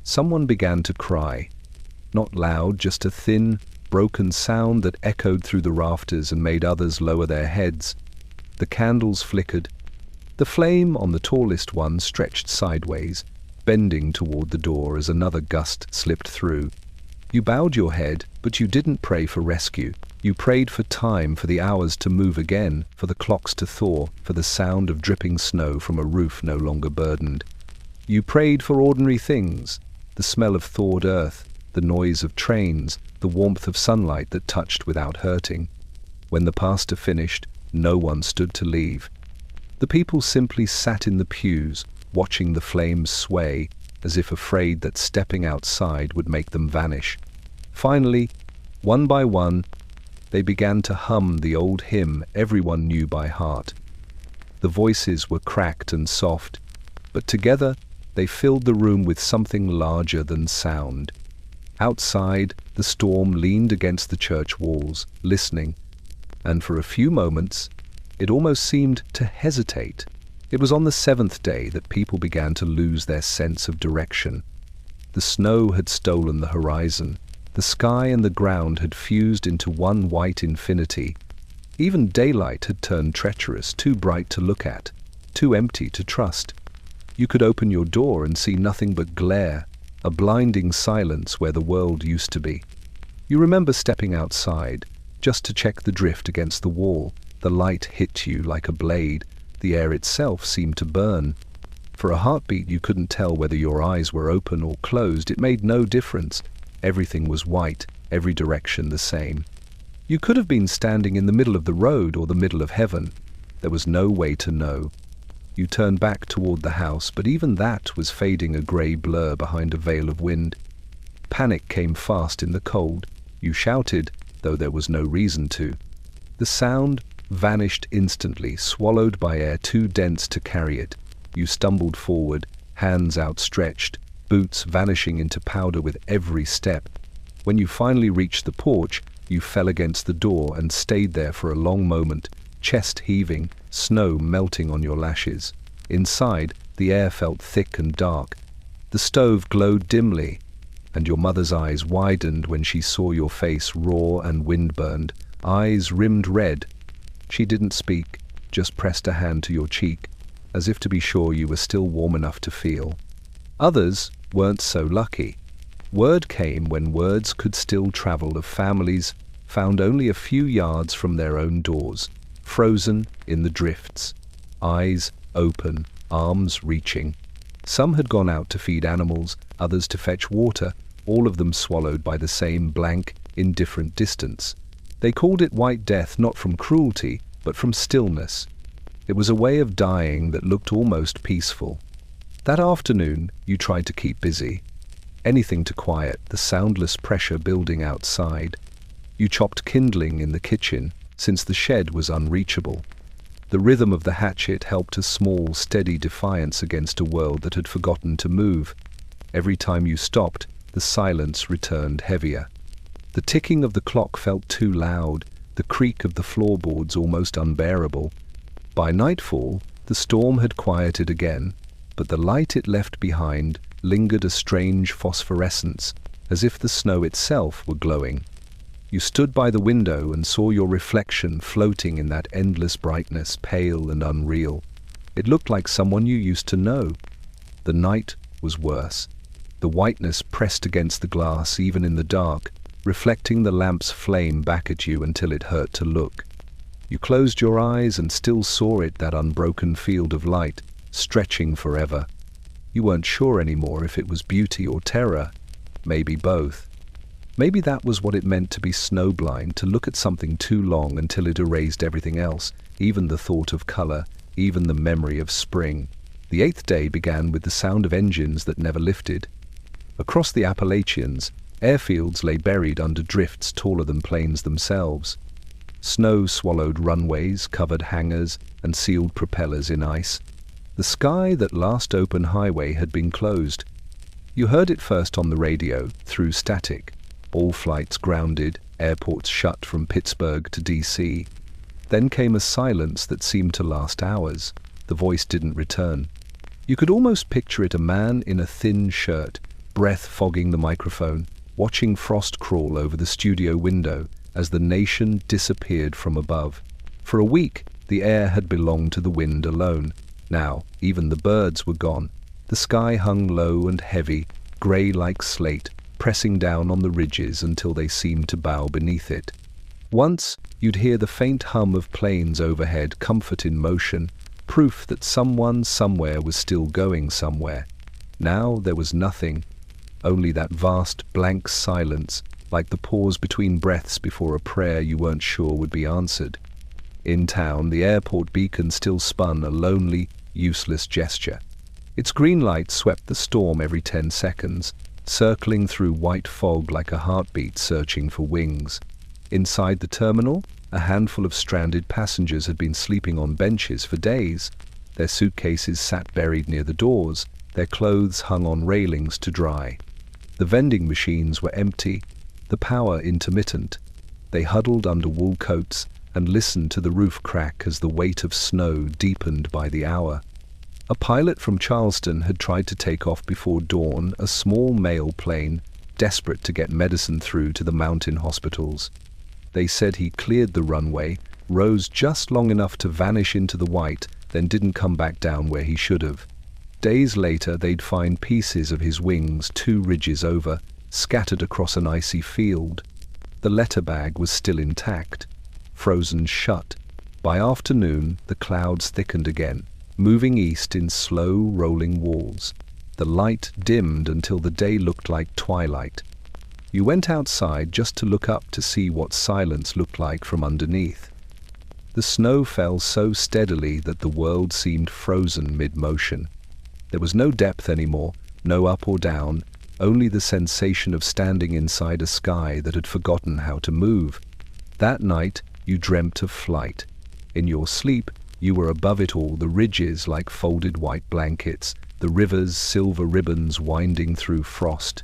Someone began to cry. Not loud, just a thin, broken sound that echoed through the rafters and made others lower their heads. The candles flickered. The flame on the tallest one stretched sideways, bending toward the door as another gust slipped through. You bowed your head, but you didn't pray for rescue. You prayed for time, for the hours to move again, for the clocks to thaw, for the sound of dripping snow from a roof no longer burdened. You prayed for ordinary things, the smell of thawed earth, the noise of trains, the warmth of sunlight that touched without hurting. When the pastor finished, no one stood to leave. The people simply sat in the pews, watching the flames sway, as if afraid that stepping outside would make them vanish. Finally, one by one, they began to hum the old hymn everyone knew by heart. The voices were cracked and soft, but together they filled the room with something larger than sound. Outside, the storm leaned against the church walls, listening, and for a few moments, it almost seemed to hesitate. It was on the seventh day that people began to lose their sense of direction. The snow had stolen the horizon. The sky and the ground had fused into one white infinity. Even daylight had turned treacherous, too bright to look at, too empty to trust. You could open your door and see nothing but glare, a blinding silence where the world used to be. You remember stepping outside, just to check the drift against the wall. The light hit you like a blade. The air itself seemed to burn. For a heartbeat you couldn't tell whether your eyes were open or closed. It made no difference. Everything was white, every direction the same. You could have been standing in the middle of the road or the middle of heaven. There was no way to know. You turned back toward the house, but even that was fading a grey blur behind a veil of wind. Panic came fast in the cold. You shouted, though there was no reason to. The sound vanished instantly, swallowed by air too dense to carry it. You stumbled forward, hands outstretched, boots vanishing into powder with every step. When you finally reached the porch, you fell against the door and stayed there for a long moment, chest heaving, snow melting on your lashes. Inside, the air felt thick and dark. The stove glowed dimly, and your mother's eyes widened when she saw your face raw and wind-burned, eyes rimmed red. She didn't speak, just pressed a hand to your cheek, as if to be sure you were still warm enough to feel. Others weren't so lucky. Word came when words could still travel, of families found only a few yards from their own doors, frozen in the drifts, eyes open, arms reaching. Some had gone out to feed animals, others to fetch water, all of them swallowed by the same blank, indifferent distance. They called it White Death not from cruelty, but from stillness. It was a way of dying that looked almost peaceful. That afternoon, you tried to keep busy. Anything to quiet the soundless pressure building outside. You chopped kindling in the kitchen, since the shed was unreachable. The rhythm of the hatchet helped a small, steady defiance against a world that had forgotten to move. Every time you stopped, the silence returned heavier. The ticking of the clock felt too loud, the creak of the floorboards almost unbearable. By nightfall, the storm had quieted again, but the light it left behind lingered a strange phosphorescence, as if the snow itself were glowing. You stood by the window and saw your reflection floating in that endless brightness, pale and unreal. It looked like someone you used to know. The night was worse. The whiteness pressed against the glass even in the dark, reflecting the lamp's flame back at you until it hurt to look. You closed your eyes and still saw it, that unbroken field of light, stretching forever. You weren't sure anymore if it was beauty or terror, maybe both. Maybe that was what it meant to be snowblind, to look at something too long until it erased everything else, even the thought of color, even the memory of spring. The eighth day began with the sound of engines that never lifted. Across the Appalachians, airfields lay buried under drifts taller than planes themselves. Snow swallowed runways, covered hangars, and sealed propellers in ice. The sky, that last open highway, had been closed. You heard it first on the radio, through static. All flights grounded, airports shut from Pittsburgh to D.C. Then came a silence that seemed to last hours. The voice didn't return. You could almost picture it, a man in a thin shirt, breath fogging the microphone, watching frost crawl over the studio window as the nation disappeared from above. For a week, the air had belonged to the wind alone. Now, even the birds were gone. The sky hung low and heavy, grey like slate, pressing down on the ridges until they seemed to bow beneath it. Once, you'd hear the faint hum of planes overhead, comfort in motion, proof that someone somewhere was still going somewhere. Now there was nothing, only that vast blank silence, like the pause between breaths before a prayer you weren't sure would be answered. In town, the airport beacon still spun, a lonely, useless gesture. Its green light swept the storm every 10 seconds, circling through white fog like a heartbeat searching for wings. Inside the terminal, a handful of stranded passengers had been sleeping on benches for days. Their suitcases sat buried near the doors, their clothes hung on railings to dry. The vending machines were empty, the power intermittent. They huddled under wool coats and listened to the roof crack as the weight of snow deepened by the hour. A pilot from Charleston had tried to take off before dawn, a small mail plane, desperate to get medicine through to the mountain hospitals. They said he cleared the runway, rose just long enough to vanish into the white, then didn't come back down where he should have. Days later, they'd find pieces of his wings 2 ridges over, scattered across an icy field. The letter bag was still intact, frozen shut. By afternoon, the clouds thickened again, moving east in slow, rolling walls. The light dimmed until the day looked like twilight. You went outside just to look up to see what silence looked like from underneath. The snow fell so steadily that the world seemed frozen mid-motion. There was no depth anymore, no up or down, only the sensation of standing inside a sky that had forgotten how to move. That night, you dreamt of flight. In your sleep, you were above it all, the ridges like folded white blankets, the rivers silver ribbons winding through frost.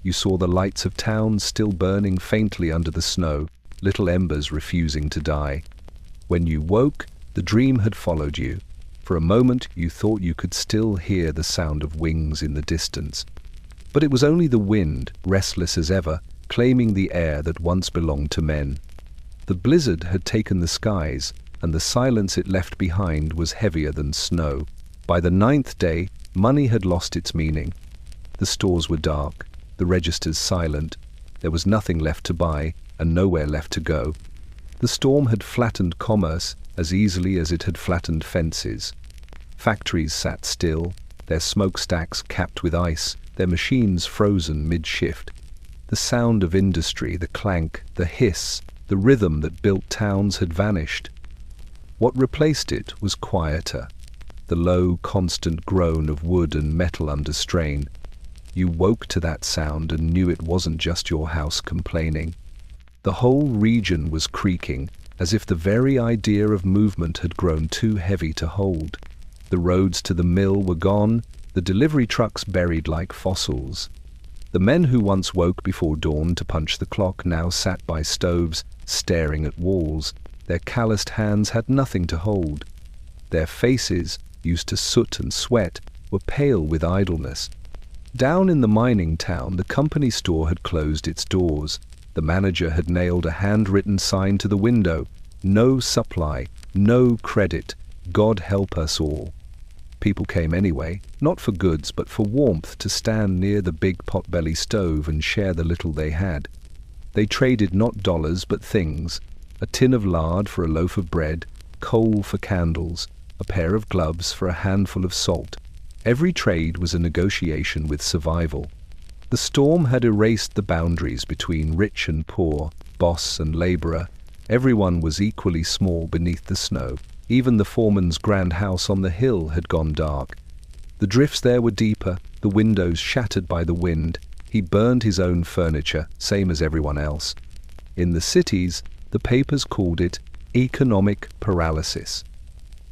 You saw the lights of towns still burning faintly under the snow, little embers refusing to die. When you woke, the dream had followed you. For a moment, you thought you could still hear the sound of wings in the distance. But it was only the wind, restless as ever, claiming the air that once belonged to men. The blizzard had taken the skies, and the silence it left behind was heavier than snow. By the 9th day, money had lost its meaning. The stores were dark, the registers silent. There was nothing left to buy, and nowhere left to go. The storm had flattened commerce as easily as it had flattened fences. Factories sat still, their smokestacks capped with ice, their machines frozen mid-shift. The sound of industry, the clank, the hiss, the rhythm that built towns had vanished. What replaced it was quieter, the low, constant groan of wood and metal under strain. You woke to that sound and knew it wasn't just your house complaining. The whole region was creaking, as if the very idea of movement had grown too heavy to hold. The roads to the mill were gone, the delivery trucks buried like fossils. The men who once woke before dawn to punch the clock now sat by stoves, staring at walls. Their calloused hands had nothing to hold. Their faces, used to soot and sweat, were pale with idleness. Down in the mining town, the company store had closed its doors. The manager had nailed a handwritten sign to the window: "No supply, no credit, God help us all." People came anyway, not for goods but for warmth, to stand near the big potbelly stove and share the little they had. They traded not dollars but things: a tin of lard for a loaf of bread, coal for candles, a pair of gloves for a handful of salt. Every trade was a negotiation with survival. The storm had erased the boundaries between rich and poor, boss and laborer. Everyone was equally small beneath the snow. Even the foreman's grand house on the hill had gone dark. The drifts there were deeper, the windows shattered by the wind. He burned his own furniture, same as everyone else. In the cities, the papers called it economic paralysis.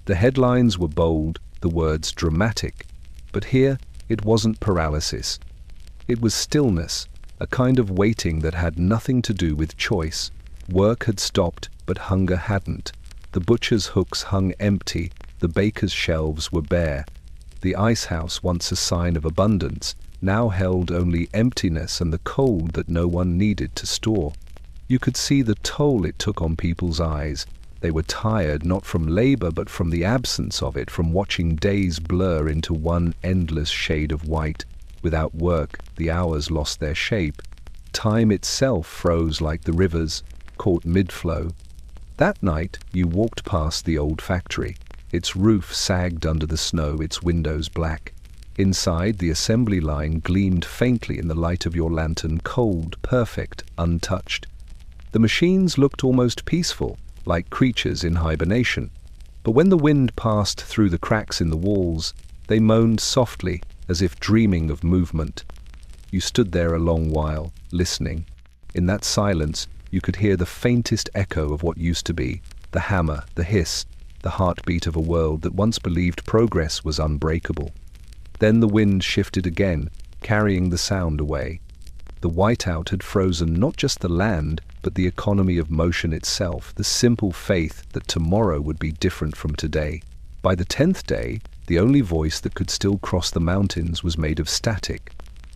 The headlines were bold, the words dramatic. But here, it wasn't paralysis. It was stillness, a kind of waiting that had nothing to do with choice. Work had stopped, but hunger hadn't. The butcher's hooks hung empty, the baker's shelves were bare. The ice house, once a sign of abundance, now held only emptiness and the cold that no one needed to store. You could see the toll it took on people's eyes. They were tired not from labor but from the absence of it, from watching days blur into one endless shade of white. Without work, the hours lost their shape. Time itself froze like the rivers, caught mid-flow. That night, you walked past the old factory. Its roof sagged under the snow, its windows black. Inside, the assembly line gleamed faintly in the light of your lantern, cold, perfect, untouched. The machines looked almost peaceful, like creatures in hibernation. But when the wind passed through the cracks in the walls, they moaned softly, as if dreaming of movement. You stood there a long while, listening. In that silence, you could hear the faintest echo of what used to be, the hammer, the hiss, the heartbeat of a world that once believed progress was unbreakable. Then the wind shifted again, carrying the sound away. The whiteout had frozen not just the land, but the economy of motion itself, the simple faith that tomorrow would be different from today. By the 10th day, the only voice that could still cross the mountains was made of static.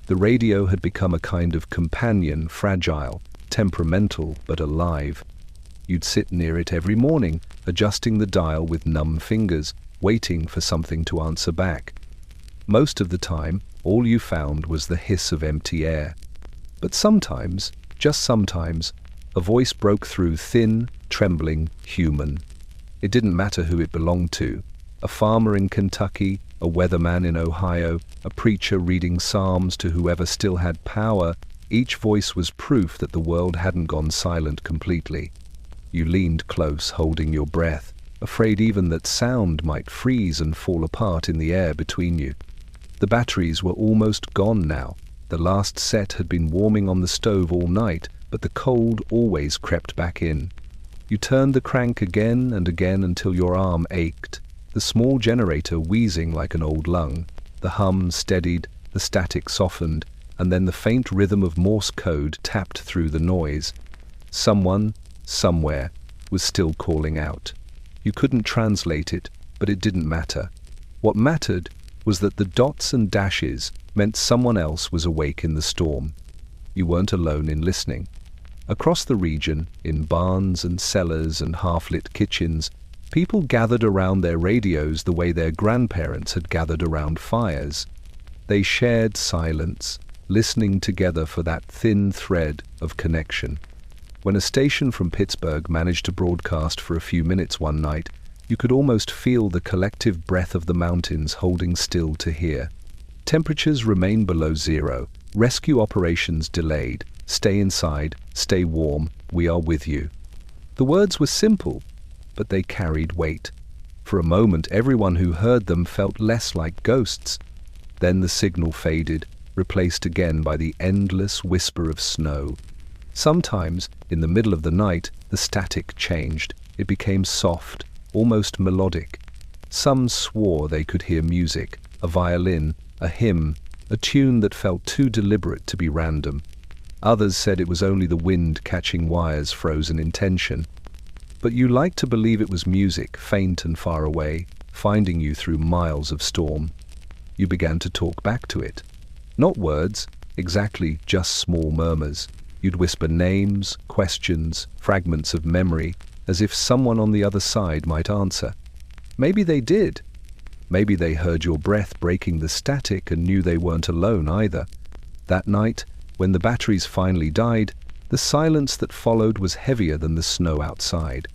The radio had become a kind of companion, fragile, temperamental, but alive. You'd sit near it every morning, adjusting the dial with numb fingers, waiting for something to answer back. Most of the time, all you found was the hiss of empty air. But sometimes, just sometimes, a voice broke through, thin, trembling, human. It didn't matter who it belonged to. A farmer in Kentucky, a weatherman in Ohio, a preacher reading psalms to whoever still had power. Each voice was proof that the world hadn't gone silent completely. You leaned close, holding your breath, afraid even that sound might freeze and fall apart in the air between you. The batteries were almost gone now. The last set had been warming on the stove all night, but the cold always crept back in. You turned the crank again and again until your arm ached, the small generator wheezing like an old lung. The hum steadied, the static softened, and then the faint rhythm of Morse code tapped through the noise. Someone, somewhere, was still calling out. You couldn't translate it, but it didn't matter. What mattered was that the dots and dashes meant someone else was awake in the storm. You weren't alone in listening. Across the region, in barns and cellars and half-lit kitchens, people gathered around their radios the way their grandparents had gathered around fires. They shared silence, listening together for that thin thread of connection. When a station from Pittsburgh managed to broadcast for a few minutes one night, you could almost feel the collective breath of the mountains holding still to hear. Temperatures remain below zero, rescue operations delayed, stay inside, stay warm, we are with you. The words were simple, but they carried weight. For a moment, everyone who heard them felt less like ghosts. Then the signal faded, replaced again by the endless whisper of snow. Sometimes, in the middle of the night, the static changed. It became soft, almost melodic. Some swore they could hear music, a violin, a hymn, a tune that felt too deliberate to be random. Others said it was only the wind catching wires frozen in tension. But you liked to believe it was music, faint and far away, finding you through miles of storm. You began to talk back to it. Not words, exactly, just small murmurs. You'd whisper names, questions, fragments of memory, as if someone on the other side might answer. Maybe they did. Maybe they heard your breath breaking the static and knew they weren't alone either. That night, when the batteries finally died, the silence that followed was heavier than the snow outside.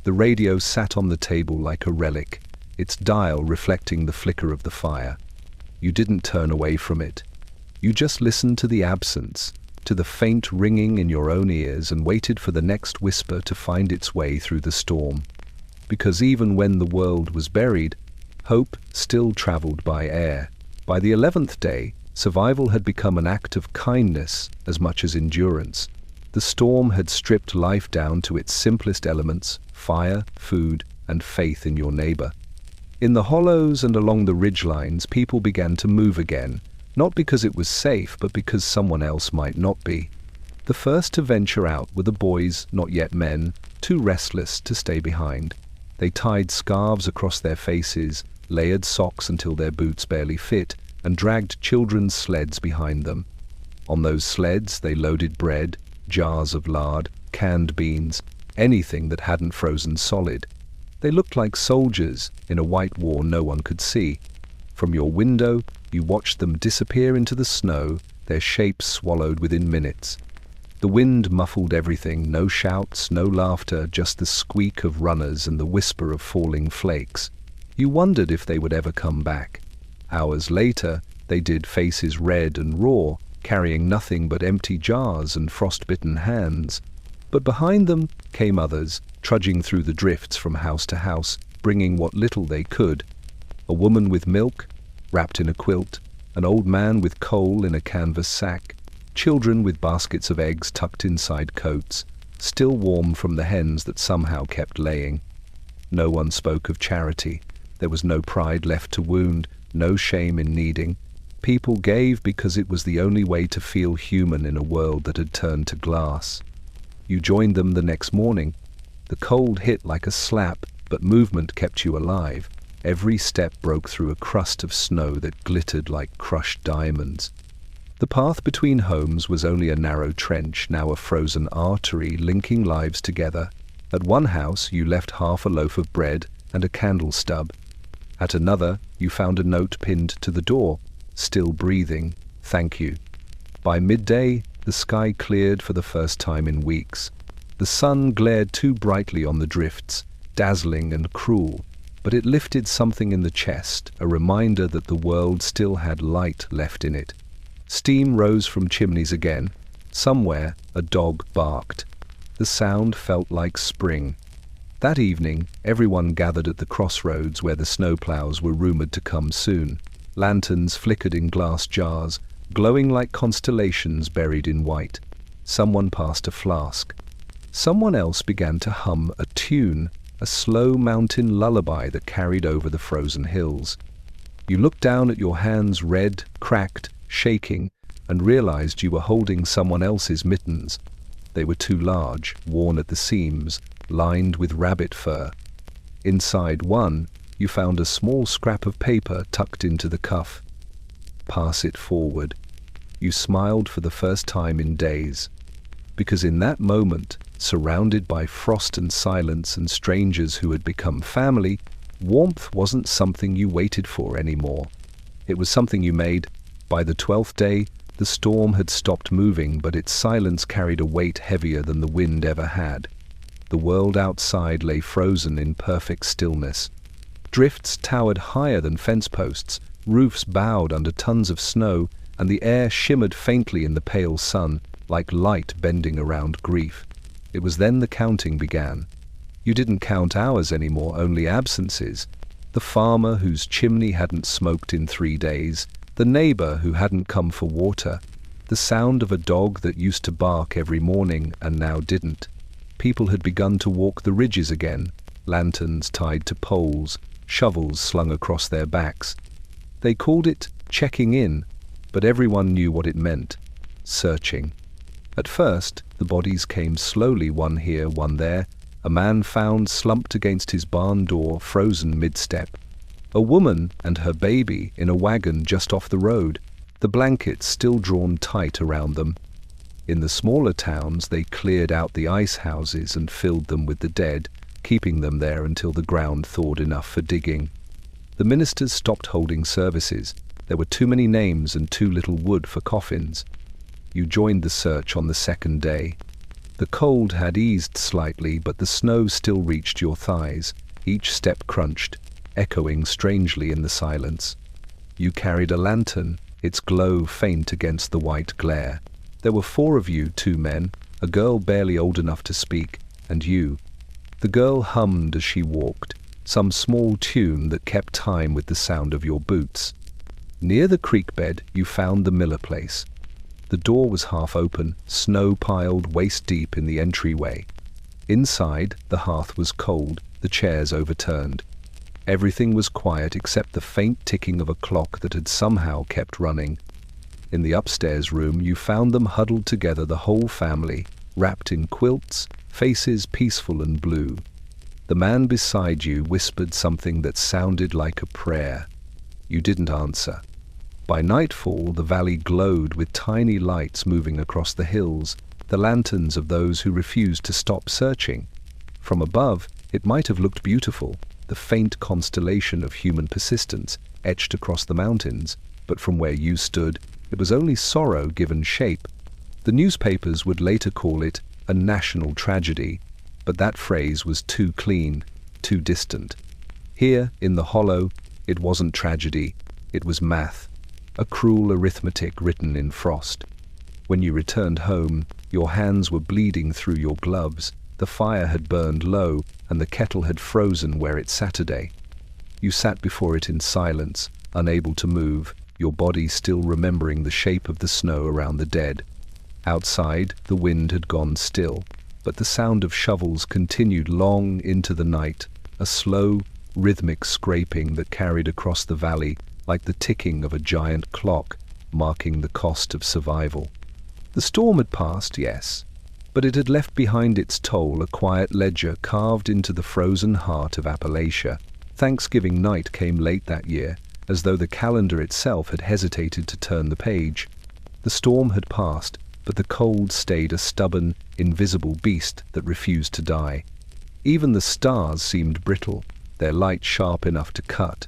The radio sat on the table like a relic, its dial reflecting the flicker of the fire. You didn't turn away from it. You just listened to the absence, to the faint ringing in your own ears, and waited for the next whisper to find its way through the storm. Because even when the world was buried, hope still traveled by air. By the 11th day, survival had become an act of kindness as much as endurance. The storm had stripped life down to its simplest elements: fire, food, and faith in your neighbor. In the hollows and along the ridgelines, people began to move again, not because it was safe, but because someone else might not be. The first to venture out were the boys, not yet men, too restless to stay behind. They tied scarves across their faces, layered socks until their boots barely fit, and dragged children's sleds behind them. On those sleds they loaded bread, jars of lard, canned beans, anything that hadn't frozen solid. They looked like soldiers in a white war no one could see. From your window, you watched them disappear into the snow, their shapes swallowed within minutes. The wind muffled everything, no shouts, no laughter, just the squeak of runners and the whisper of falling flakes. You wondered if they would ever come back. Hours later, they did, faces red and raw, carrying nothing but empty jars and frostbitten hands. But behind them came others, trudging through the drifts from house to house, bringing what little they could. A woman with milk, wrapped in a quilt, an old man with coal in a canvas sack, children with baskets of eggs tucked inside coats, still warm from the hens that somehow kept laying. No one spoke of charity. There was no pride left to wound, no shame in needing. People gave because it was the only way to feel human in a world that had turned to glass. You joined them the next morning. The cold hit like a slap, but movement kept you alive. Every step broke through a crust of snow that glittered like crushed diamonds. The path between homes was only a narrow trench, now a frozen artery linking lives together. At one house you left half a loaf of bread and a candle stub. At another you found a note pinned to the door, still breathing, "Thank you." By midday the sky cleared for the first time in weeks. The sun glared too brightly on the drifts, dazzling and cruel, but it lifted something in the chest, a reminder that the world still had light left in it. Steam rose from chimneys again. Somewhere a dog barked. The sound felt like spring. That evening, everyone gathered at the crossroads where the snowplows were rumored to come soon. Lanterns flickered in glass jars, glowing like constellations buried in white. Someone passed a flask. Someone else began to hum a tune, a slow mountain lullaby that carried over the frozen hills. You looked down at your hands, red, cracked, shaking, and realized you were holding someone else's mittens. They were too large, worn at the seams, lined with rabbit fur. Inside one, you found a small scrap of paper tucked into the cuff. Pass it forward. You smiled for the first time in days. Because in that moment, surrounded by frost and silence and strangers who had become family, warmth wasn't something you waited for anymore. It was something you made. By the 12th day, the storm had stopped moving, but its silence carried a weight heavier than the wind ever had. The world outside lay frozen in perfect stillness. Drifts towered higher than fence posts, roofs bowed under tons of snow, and the air shimmered faintly in the pale sun, like light bending around grief. It was then the counting began. You didn't count hours anymore, only absences. The farmer whose chimney hadn't smoked in 3 days, the neighbor who hadn't come for water, the sound of a dog that used to bark every morning and now didn't. People had begun to walk the ridges again, lanterns tied to poles, shovels slung across their backs. They called it checking in, but everyone knew what it meant: searching. At first, the bodies came slowly, one here, one there. A man found slumped against his barn door, frozen mid-step. A woman and her baby in a wagon just off the road, the blankets still drawn tight around them. In the smaller towns, they cleared out the ice houses and filled them with the dead, keeping them there until the ground thawed enough for digging. The ministers stopped holding services. There were too many names and too little wood for coffins. You joined the search on the second day. The cold had eased slightly, but the snow still reached your thighs. Each step crunched, echoing strangely in the silence. You carried a lantern, its glow faint against the white glare. There were 4 of you, 2 men, a girl barely old enough to speak, and you. The girl hummed as she walked, some small tune that kept time with the sound of your boots. Near the creek bed, you found the Miller place. The door was half open, snow piled waist-deep in the entryway. Inside, the hearth was cold, the chairs overturned. Everything was quiet except the faint ticking of a clock that had somehow kept running. In the upstairs room, you found them huddled together, the whole family, wrapped in quilts, faces peaceful and blue. The man beside you whispered something that sounded like a prayer. You didn't answer. By nightfall, the valley glowed with tiny lights moving across the hills, the lanterns of those who refused to stop searching. From above, it might have looked beautiful, the faint constellation of human persistence etched across the mountains, but from where you stood, it was only sorrow given shape. The newspapers would later call it a national tragedy, but that phrase was too clean, too distant. Here, in the hollow, it wasn't tragedy, it was math, a cruel arithmetic written in frost. When you returned home, your hands were bleeding through your gloves, the fire had burned low, and the kettle had frozen where it Saturday. You sat before it in silence, unable to move, your body still remembering the shape of the snow around the dead. Outside, the wind had gone still, but the sound of shovels continued long into the night, a slow, rhythmic scraping that carried across the valley like the ticking of a giant clock, marking the cost of survival. The storm had passed, yes, but it had left behind its toll a quiet ledger carved into the frozen heart of Appalachia. Thanksgiving night came late that year, as though the calendar itself had hesitated to turn the page. The storm had passed, but the cold stayed a stubborn, invisible beast that refused to die. Even the stars seemed brittle, their light sharp enough to cut.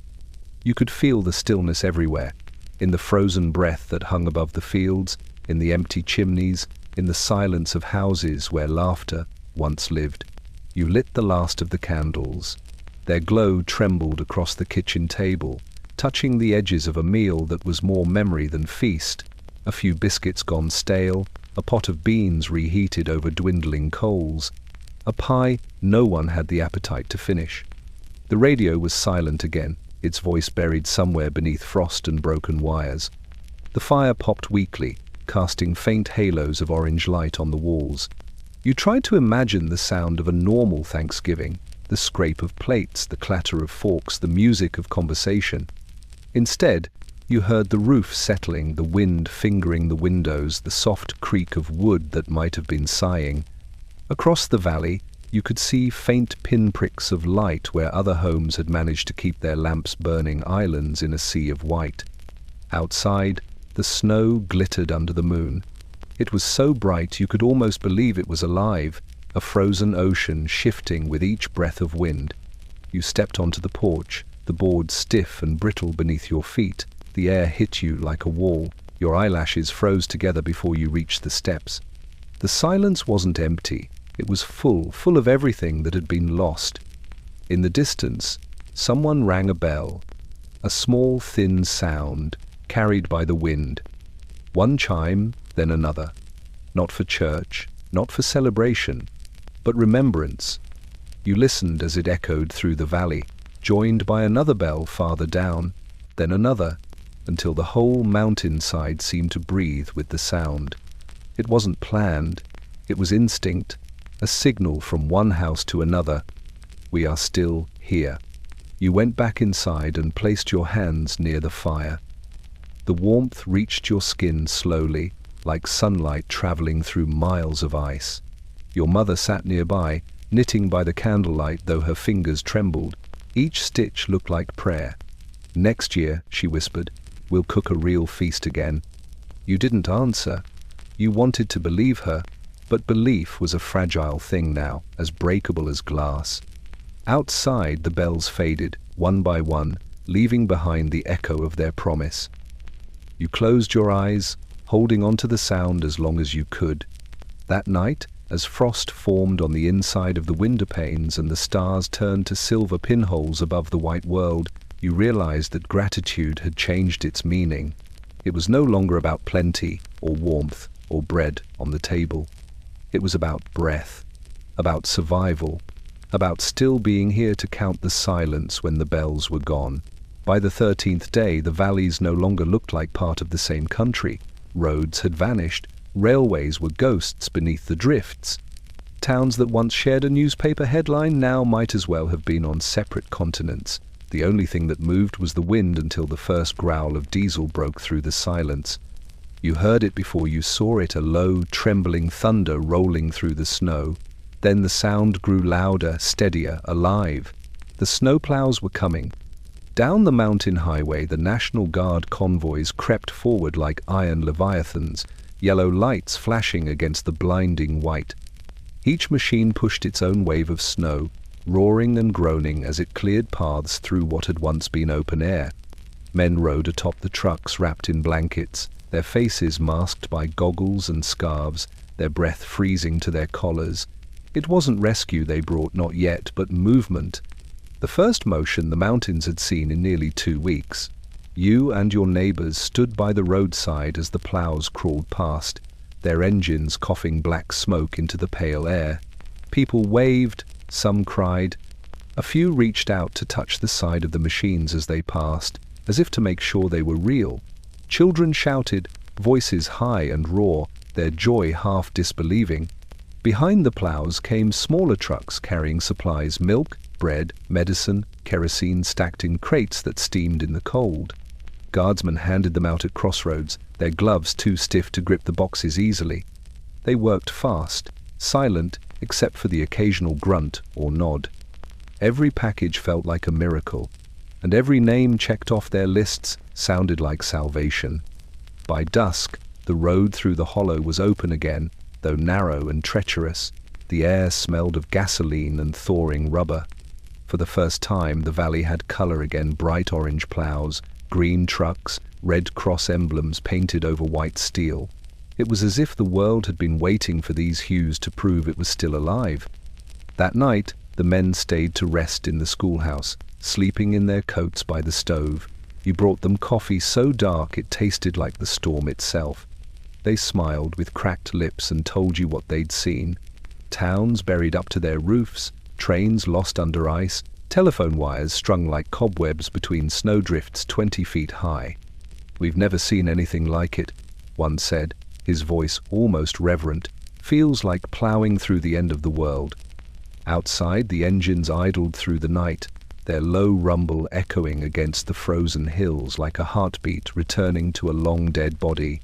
You could feel the stillness everywhere, in the frozen breath that hung above the fields, in the empty chimneys, in the silence of houses where laughter once lived. You lit the last of the candles. Their glow trembled across the kitchen table, touching the edges of a meal that was more memory than feast. A few biscuits gone stale, a pot of beans reheated over dwindling coals, a pie no one had the appetite to finish. The radio was silent again, its voice buried somewhere beneath frost and broken wires. The fire popped weakly, casting faint halos of orange light on the walls. You tried to imagine the sound of a normal Thanksgiving, the scrape of plates, the clatter of forks, the music of conversation. Instead, you heard the roof settling, the wind fingering the windows, the soft creak of wood that might have been sighing. Across the valley, you could see faint pinpricks of light where other homes had managed to keep their lamps burning, islands in a sea of white. Outside, the snow glittered under the moon. It was so bright you could almost believe it was alive, a frozen ocean shifting with each breath of wind. You stepped onto the porch, the boards stiff and brittle beneath your feet. The air hit you like a wall. Your eyelashes froze together before you reached the steps. The silence wasn't empty. It was full of everything that had been lost. In the distance, someone rang a bell, a small, thin sound, carried by the wind. One chime, then another. Not for church, not for celebration, but remembrance. You listened as it echoed through the valley, joined by another bell farther down, then another, until the whole mountainside seemed to breathe with the sound. It wasn't planned, it was instinct, a signal from one house to another. We are still here. You went back inside and placed your hands near the fire. The warmth reached your skin slowly, like sunlight traveling through miles of ice. Your mother sat nearby, knitting by the candlelight though her fingers trembled. Each stitch looked like prayer. "Next year," she whispered, "we'll cook a real feast again." You didn't answer. You wanted to believe her, but belief was a fragile thing now, as breakable as glass. Outside, the bells faded, one by one, leaving behind the echo of their promise. You closed your eyes, holding on to the sound as long as you could. That night, as frost formed on the inside of the window panes and the stars turned to silver pinholes above the white world, you realized that gratitude had changed its meaning. It was no longer about plenty, or warmth, or bread on the table. It was about breath, about survival, about still being here to count the silence when the bells were gone. By the 13th day, the valleys no longer looked like part of the same country. Roads had vanished. Railways were ghosts beneath the drifts. Towns that once shared a newspaper headline now might as well have been on separate continents. The only thing that moved was the wind until the first growl of diesel broke through the silence. You heard it before you saw it, a low, trembling thunder rolling through the snow. Then the sound grew louder, steadier, alive. The snowplows were coming. Down the mountain highway, the National Guard convoys crept forward like iron leviathans, yellow lights flashing against the blinding white. Each machine pushed its own wave of snow, roaring and groaning as it cleared paths through what had once been open air. Men rode atop the trucks wrapped in blankets, their faces masked by goggles and scarves, their breath freezing to their collars. It wasn't rescue they brought, not yet, but movement. The first motion the mountains had seen in nearly 2 weeks. You and your neighbors stood by the roadside as the plows crawled past, their engines coughing black smoke into the pale air. People waved, some cried. A few reached out to touch the side of the machines as they passed, as if to make sure they were real. Children shouted, voices high and raw, their joy half disbelieving. Behind the plows came smaller trucks carrying supplies: milk, bread, medicine, kerosene stacked in crates that steamed in the cold. Guardsmen handed them out at crossroads, their gloves too stiff to grip the boxes easily. They worked fast, silent except for the occasional grunt or nod. Every package felt like a miracle, and every name checked off their lists sounded like salvation. By dusk, the road through the hollow was open again, though narrow and treacherous. The air smelled of gasoline and thawing rubber. For the first time, the valley had color again: bright orange plows, green trucks, Red Cross emblems painted over white steel. It was as if the world had been waiting for these hues to prove it was still alive. That night, the men stayed to rest in the schoolhouse, sleeping in their coats by the stove. You brought them coffee so dark it tasted like the storm itself. They smiled with cracked lips and told you what they'd seen. Towns buried up to their roofs, trains lost under ice, telephone wires strung like cobwebs between snowdrifts 20 feet high. "We've never seen anything like it," one said, his voice almost reverent. "Feels like plowing through the end of the world." Outside, the engines idled through the night, their low rumble echoing against the frozen hills like a heartbeat returning to a long-dead body.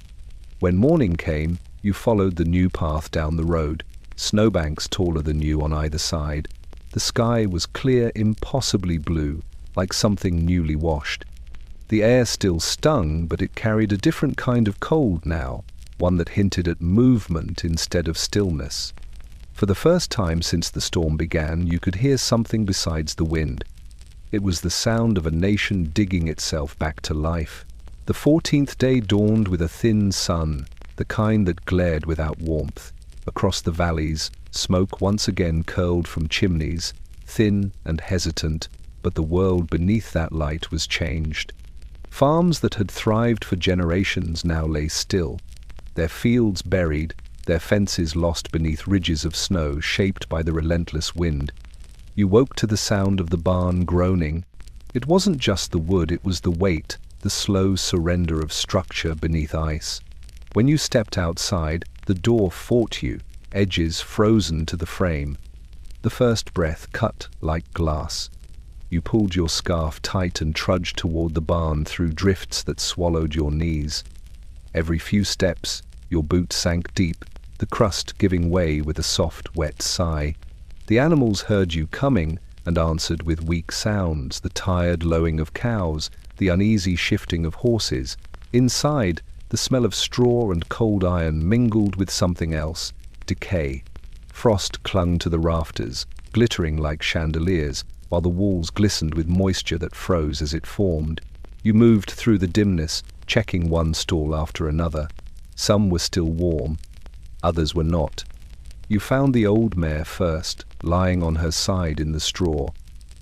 When morning came, you followed the new path down the road, snowbanks taller than you on either side. The sky was clear, impossibly blue, like something newly washed. The air still stung, but it carried a different kind of cold now, one that hinted at movement instead of stillness. For the first time since the storm began, you could hear something besides the wind. It was the sound of a nation digging itself back to life. The 14th day dawned with a thin sun, the kind that glared without warmth. Across the valleys, smoke once again curled from chimneys, thin and hesitant, but the world beneath that light was changed. Farms that had thrived for generations now lay still, their fields buried, their fences lost beneath ridges of snow shaped by the relentless wind. You woke to the sound of the barn groaning. It wasn't just the wood, it was the weight, the slow surrender of structure beneath ice. When you stepped outside, the door fought you, edges frozen to the frame. The first breath cut like glass. You pulled your scarf tight and trudged toward the barn through drifts that swallowed your knees. Every few steps, your boots sank deep, the crust giving way with a soft, wet sigh. The animals heard you coming and answered with weak sounds, the tired lowing of cows, the uneasy shifting of horses. Inside, the smell of straw and cold iron mingled with something else: decay. Frost clung to the rafters, glittering like chandeliers, while the walls glistened with moisture that froze as it formed. You moved through the dimness, checking one stall after another. Some were still warm, others were not. You found the old mare first, lying on her side in the straw.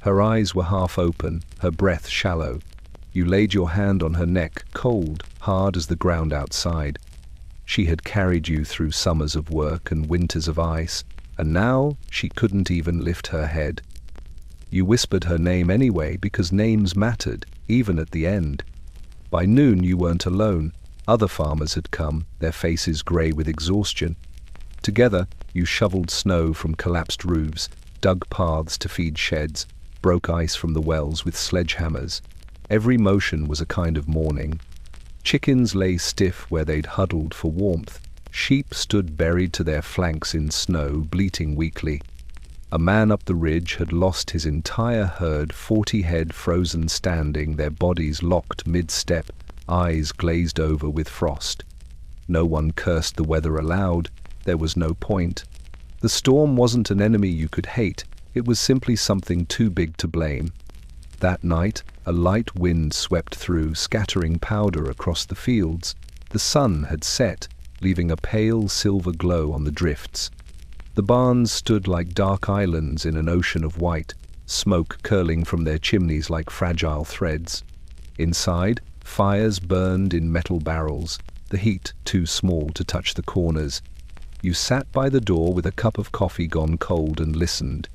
Her eyes were half open, her breath shallow. You laid your hand on her neck, cold, hard as the ground outside. She had carried you through summers of work and winters of ice, and now she couldn't even lift her head. You whispered her name anyway, because names mattered, even at the end. By noon you weren't alone. Other farmers had come, their faces grey with exhaustion. Together, you shoveled snow from collapsed roofs, dug paths to feed sheds. broke ice from the wells with sledgehammers. Every motion was a kind of mourning. Chickens lay stiff where they'd huddled for warmth. Sheep stood buried to their flanks in snow, bleating weakly. A man up the ridge had lost his entire herd, 40 head frozen standing, their bodies locked mid-step, eyes glazed over with frost. No one cursed the weather aloud. There was no point. The storm wasn't an enemy you could hate. It was simply something too big to blame. That night, a light wind swept through, scattering powder across the fields. The sun had set, leaving a pale silver glow on the drifts. The barns stood like dark islands in an ocean of white, smoke curling from their chimneys like fragile threads. Inside, fires burned in metal barrels, the heat too small to touch the corners. You sat by the door with a cup of coffee gone cold and listened.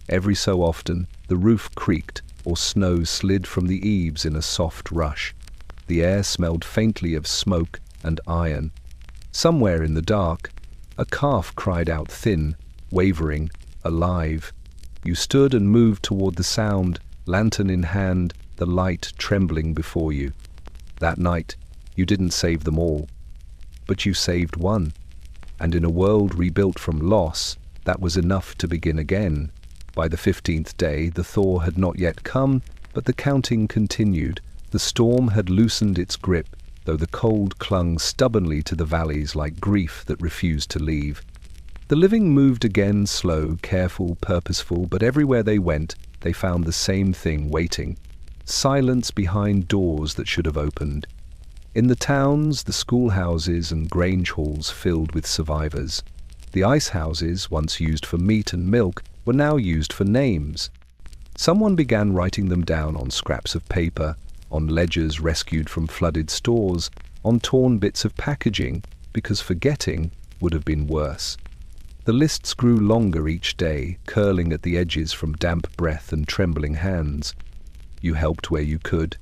Every so often, the roof creaked or snow slid from the eaves in a soft rush. The air smelled faintly of smoke and iron. Somewhere in the dark, a calf cried out thin, wavering, alive. You stood and moved toward the sound, lantern in hand, the light trembling before you. That night, you didn't save them all. But you saved one. And in a world rebuilt from loss, that was enough to begin again. By the 15th day, the thaw had not yet come, but the counting continued. The storm had loosened its grip, though the cold clung stubbornly to the valleys like grief that refused to leave. The living moved again, slow, careful, purposeful, but everywhere they went, they found the same thing waiting. Silence behind doors that should have opened. In the towns, the schoolhouses and grange halls filled with survivors. The ice houses, once used for meat and milk, were now used for names. Someone began writing them down on scraps of paper, on ledgers rescued from flooded stores, on torn bits of packaging, because forgetting would have been worse. The lists grew longer each day, curling at the edges from damp breath and trembling hands. You helped where you could.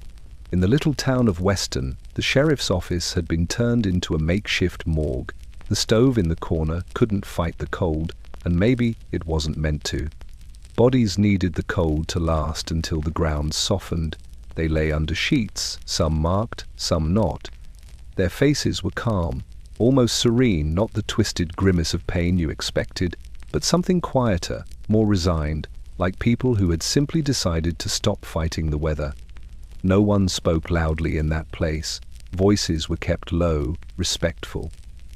In the little town of Weston, the sheriff's office had been turned into a makeshift morgue. The stove in the corner couldn't fight the cold, and maybe it wasn't meant to. Bodies needed the cold to last until the ground softened. They lay under sheets, some marked, some not. Their faces were calm, almost serene, not the twisted grimace of pain you expected, but something quieter, more resigned, like people who had simply decided to stop fighting the weather. No one spoke loudly in that place. Voices were kept low, respectful.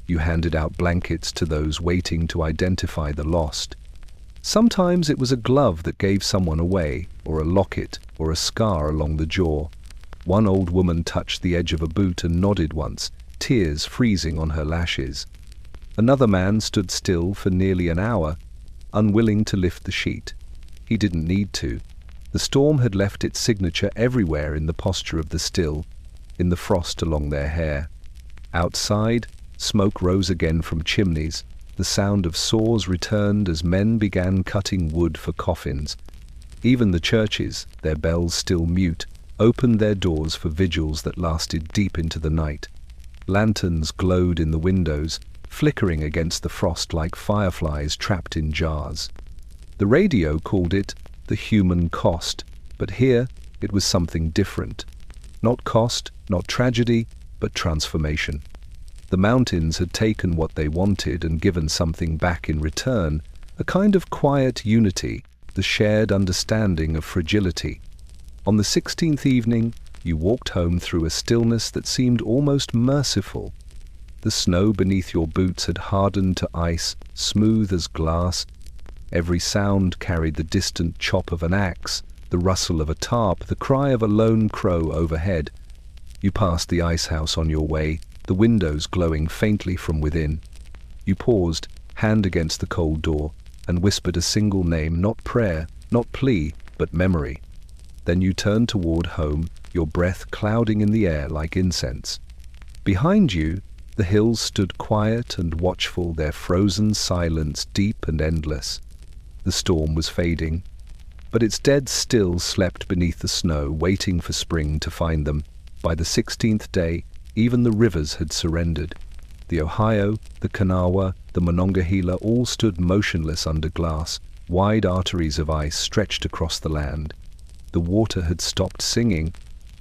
You handed out blankets to those waiting to identify the lost. Sometimes it was a glove that gave someone away, or a locket, or a scar along the jaw. One old woman touched the edge of a boot and nodded once, tears freezing on her lashes. Another man stood still for nearly an hour, unwilling to lift the sheet. He didn't need to. The storm had left its signature everywhere in the posture of the still, in the frost along their hair. Outside, smoke rose again from chimneys. The sound of saws returned as men began cutting wood for coffins. Even the churches, their bells still mute, opened their doors for vigils that lasted deep into the night. Lanterns glowed in the windows, flickering against the frost like fireflies trapped in jars. The radio called it the human cost, but here it was something different. Not cost, not tragedy, but transformation. The mountains had taken what they wanted and given something back in return, a kind of quiet unity, the shared understanding of fragility. On the 16th evening, you walked home through a stillness that seemed almost merciful. The snow beneath your boots had hardened to ice, smooth as glass. Every sound carried the distant chop of an axe, the rustle of a tarp, the cry of a lone crow overhead. You passed the ice house on your way, the windows glowing faintly from within. You paused, hand against the cold door, and whispered a single name, not prayer, not plea, but memory. Then you turned toward home, your breath clouding in the air like incense. Behind you, the hills stood quiet and watchful, their frozen silence deep and endless. The storm was fading, but its dead still slept beneath the snow, waiting for spring to find them. By the 16th day, even the rivers had surrendered. The Ohio, the Kanawha, the Monongahela all stood motionless under glass, Wide arteries of ice stretched across the land. The water had stopped singing.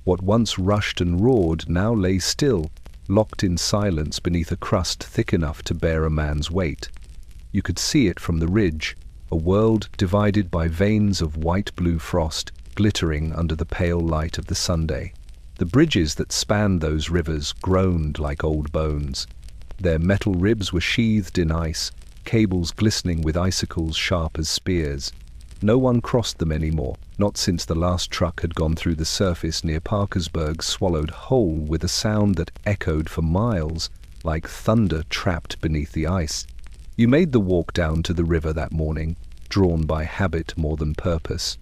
What once rushed and roared now lay still, locked in silence beneath a crust thick enough to bear a man's weight. You could see it from the ridge, a world divided by veins of white-blue frost glittering under the pale light of the Sunday. The bridges that spanned those rivers groaned like old bones. Their metal ribs were sheathed in ice, cables glistening with icicles sharp as spears. No one crossed them anymore, not since the last truck had gone through the surface near Parkersburg, swallowed whole with a sound that echoed for miles, like thunder trapped beneath the ice. You made the walk down to the river that morning, drawn by habit more than purpose.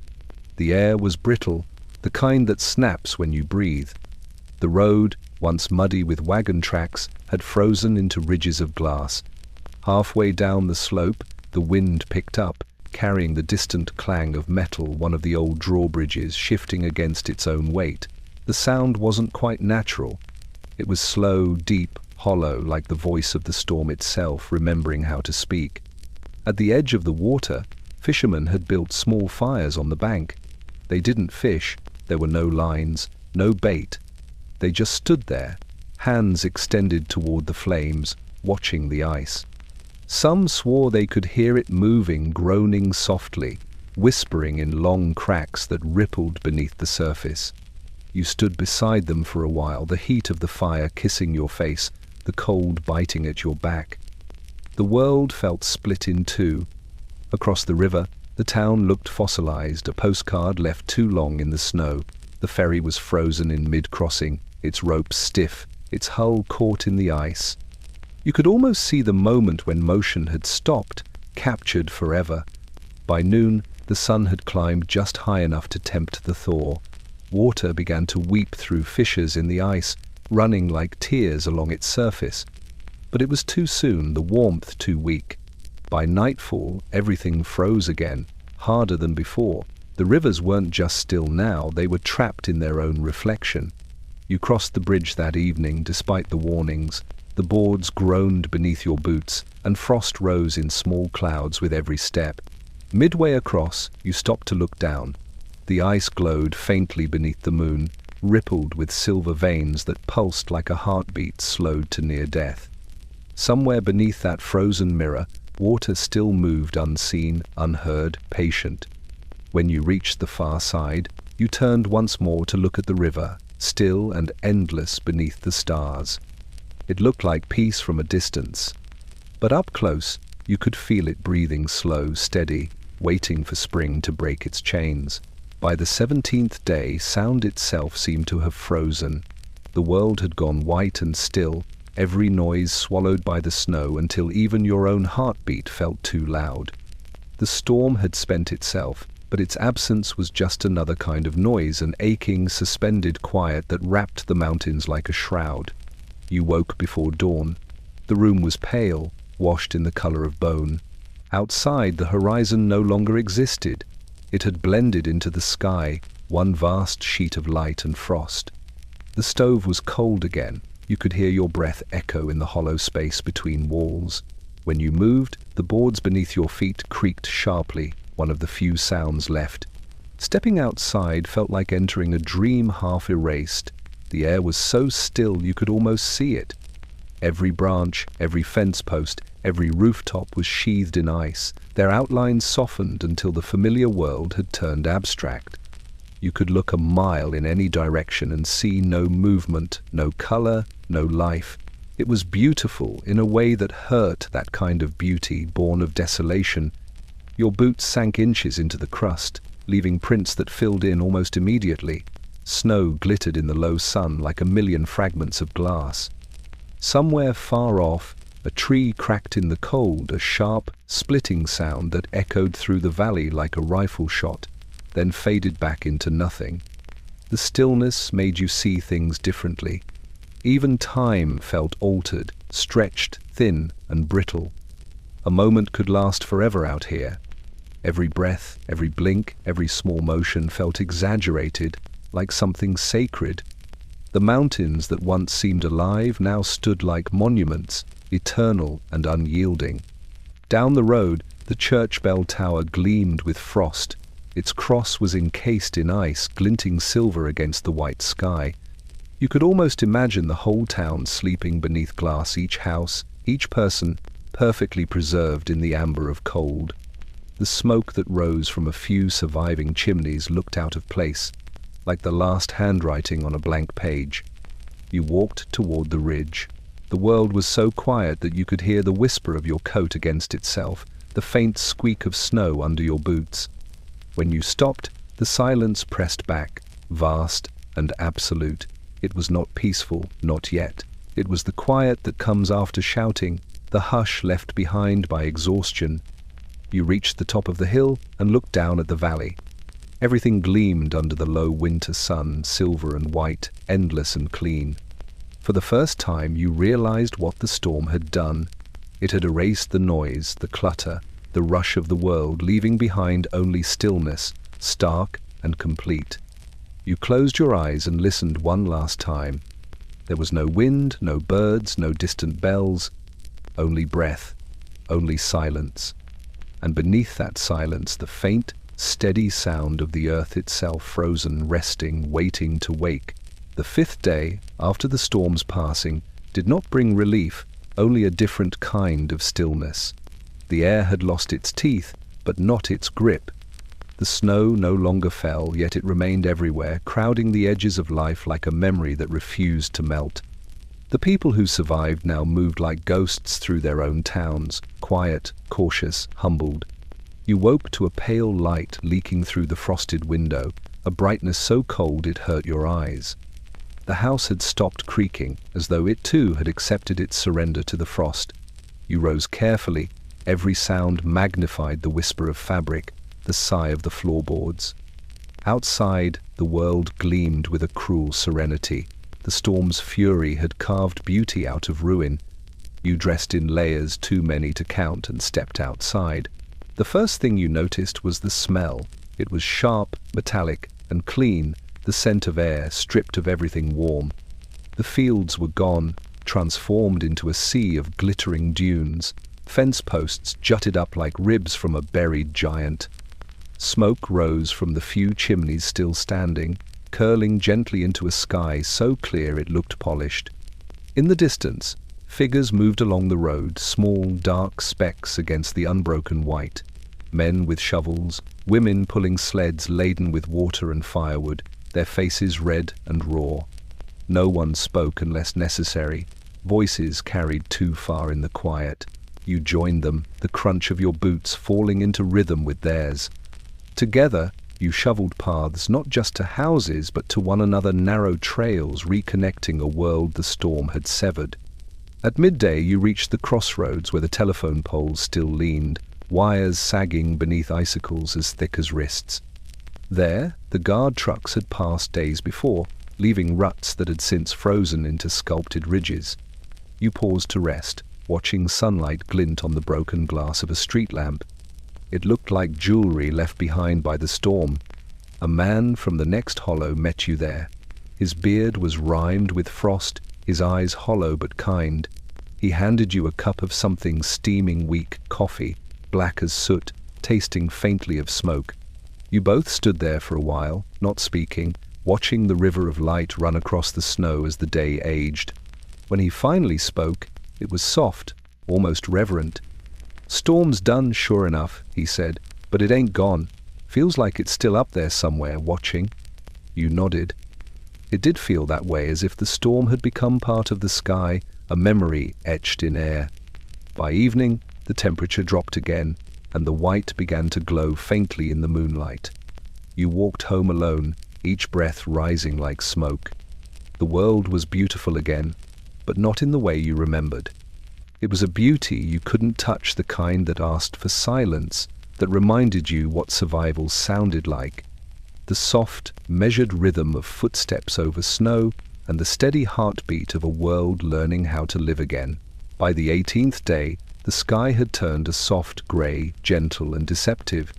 The air was brittle, the kind that snaps when you breathe. The road, once muddy with wagon tracks, had frozen into ridges of glass. Halfway down the slope, the wind picked up, carrying the distant clang of metal, one of the old drawbridges shifting against its own weight. The sound wasn't quite natural. It was slow, deep, hollow, like the voice of the storm itself remembering how to speak. At the edge of the water, fishermen had built small fires on the bank. They didn't fish. There were no lines, no bait. They just stood there, hands extended toward the flames, watching the ice. Some swore they could hear it moving, groaning softly, whispering in long cracks that rippled beneath the surface. You stood beside them for a while, the heat of the fire kissing your face, the cold biting at your back. The world felt split in two. Across the river, the town looked fossilized, a postcard left too long in the snow. The ferry was frozen in mid-crossing, its ropes stiff, its hull caught in the ice. You could almost see the moment when motion had stopped, captured forever. By noon, the sun had climbed just high enough to tempt the thaw. Water began to weep through fissures in the ice, running like tears along its surface. But it was too soon, the warmth too weak. By nightfall, everything froze again, harder than before. The rivers weren't just still now, they were trapped in their own reflection. You crossed the bridge that evening, despite the warnings. The boards groaned beneath your boots, and frost rose in small clouds with every step. Midway across, you stopped to look down. The ice glowed faintly beneath the moon, rippled with silver veins that pulsed like a heartbeat slowed to near death. Somewhere beneath that frozen mirror, water still moved unseen, unheard, patient. When you reached the far side, you turned once more to look at the river, still and endless beneath the stars. It looked like peace from a distance. But up close, you could feel it breathing slow, steady, waiting for spring to break its chains. By the 17th day, sound itself seemed to have frozen. The world had gone white and still, every noise swallowed by the snow until even your own heartbeat felt too loud. The storm had spent itself, but its absence was just another kind of noise, an aching, suspended quiet that wrapped the mountains like a shroud. You woke before dawn. The room was pale, washed in the color of bone. Outside, the horizon no longer existed. It had blended into the sky, one vast sheet of light and frost. The stove was cold again. You could hear your breath echo in the hollow space between walls. When you moved, the boards beneath your feet creaked sharply, one of the few sounds left. Stepping outside felt like entering a dream half erased. The air was so still you could almost see it. Every branch, every fence post, every rooftop was sheathed in ice, their outlines softened until the familiar world had turned abstract. You could look a mile in any direction and see no movement, no color, no life. It was beautiful in a way that hurt, that kind of beauty born of desolation. Your boots sank inches into the crust, leaving prints that filled in almost immediately. Snow glittered in the low sun like a million fragments of glass. Somewhere far off, a tree cracked in the cold, a sharp, splitting sound that echoed through the valley like a rifle shot, then faded back into nothing. The stillness made you see things differently. Even time felt altered, stretched, thin, and brittle. A moment could last forever out here. Every breath, every blink, every small motion felt exaggerated, like something sacred. The mountains that once seemed alive now stood like monuments, eternal and unyielding. Down the road, The church bell tower gleamed with frost. Its cross was encased in ice, glinting silver against the white sky. You could almost imagine the whole town sleeping beneath glass, each house, each person, perfectly preserved in the amber of cold. The smoke that rose from a few surviving chimneys looked out of place, like the last handwriting on a blank page. You walked toward the ridge. The world was so quiet that you could hear the whisper of your coat against itself, the faint squeak of snow under your boots. When you stopped, the silence pressed back, vast and absolute. It was not peaceful, not yet. It was the quiet that comes after shouting, the hush left behind by exhaustion. You reached the top of the hill and looked down at the valley. Everything gleamed under the low winter sun, silver and white, endless and clean. For the first time you realized what the storm had done. It had erased the noise, the clutter, the rush of the world, leaving behind only stillness, stark and complete. You closed your eyes and listened one last time. There was no wind, no birds, no distant bells, only breath, only silence. And beneath that silence, the faint, steady sound of the earth itself, frozen, resting, waiting to wake. The fifth day, after the storm's passing, did not bring relief, only a different kind of stillness. The air had lost its teeth, but not its grip. The snow no longer fell, yet it remained everywhere, crowding the edges of life like a memory that refused to melt. The people who survived now moved like ghosts through their own towns, quiet, cautious, humbled. You woke to a pale light leaking through the frosted window, a brightness so cold it hurt your eyes. The house had stopped creaking, as though it too had accepted its surrender to the frost. You rose carefully. Every sound magnified the whisper of fabric, the sigh of the floorboards. Outside, the world gleamed with a cruel serenity. The storm's fury had carved beauty out of ruin. You dressed in layers too many to count and stepped outside. The first thing you noticed was the smell. It was sharp, metallic, and clean, the scent of air stripped of everything warm. The fields were gone, transformed into a sea of glittering dunes. Fence posts jutted up like ribs from a buried giant. Smoke rose from the few chimneys still standing, curling gently into a sky so clear it looked polished. In the distance, figures moved along the road, small, dark specks against the unbroken white. Men with shovels, women pulling sleds laden with water and firewood, their faces red and raw. No one spoke unless necessary. Voices carried too far in the quiet. You joined them, the crunch of your boots falling into rhythm with theirs. Together, you shoveled paths not just to houses but to one another, narrow trails reconnecting a world the storm had severed. At midday you reached the crossroads where the telephone poles still leaned, wires sagging beneath icicles as thick as wrists. There, the guard trucks had passed days before, leaving ruts that had since frozen into sculpted ridges. You paused to rest, watching sunlight glint on the broken glass of a street lamp. It looked like jewelry left behind by the storm. A man from the next hollow met you there. His beard was rimed with frost, his eyes hollow but kind. He handed you a cup of something steaming weak, coffee, black as soot, tasting faintly of smoke. You both stood there for a while, not speaking, watching the river of light run across the snow as the day aged. When he finally spoke, it was soft, almost reverent. "Storm's done, sure enough," he said, "but it ain't gone. Feels like it's still up there somewhere, watching." You nodded. It did feel that way, as if the storm had become part of the sky, a memory etched in air. By evening, the temperature dropped again, and the white began to glow faintly in the moonlight. You walked home alone, each breath rising like smoke. The world was beautiful again, but not in the way you remembered. It was a beauty you couldn't touch, the kind that asked for silence, that reminded you what survival sounded like. The soft, measured rhythm of footsteps over snow, and the steady heartbeat of a world learning how to live again. By the 18th day, the sky had turned a soft grey, gentle and deceptive.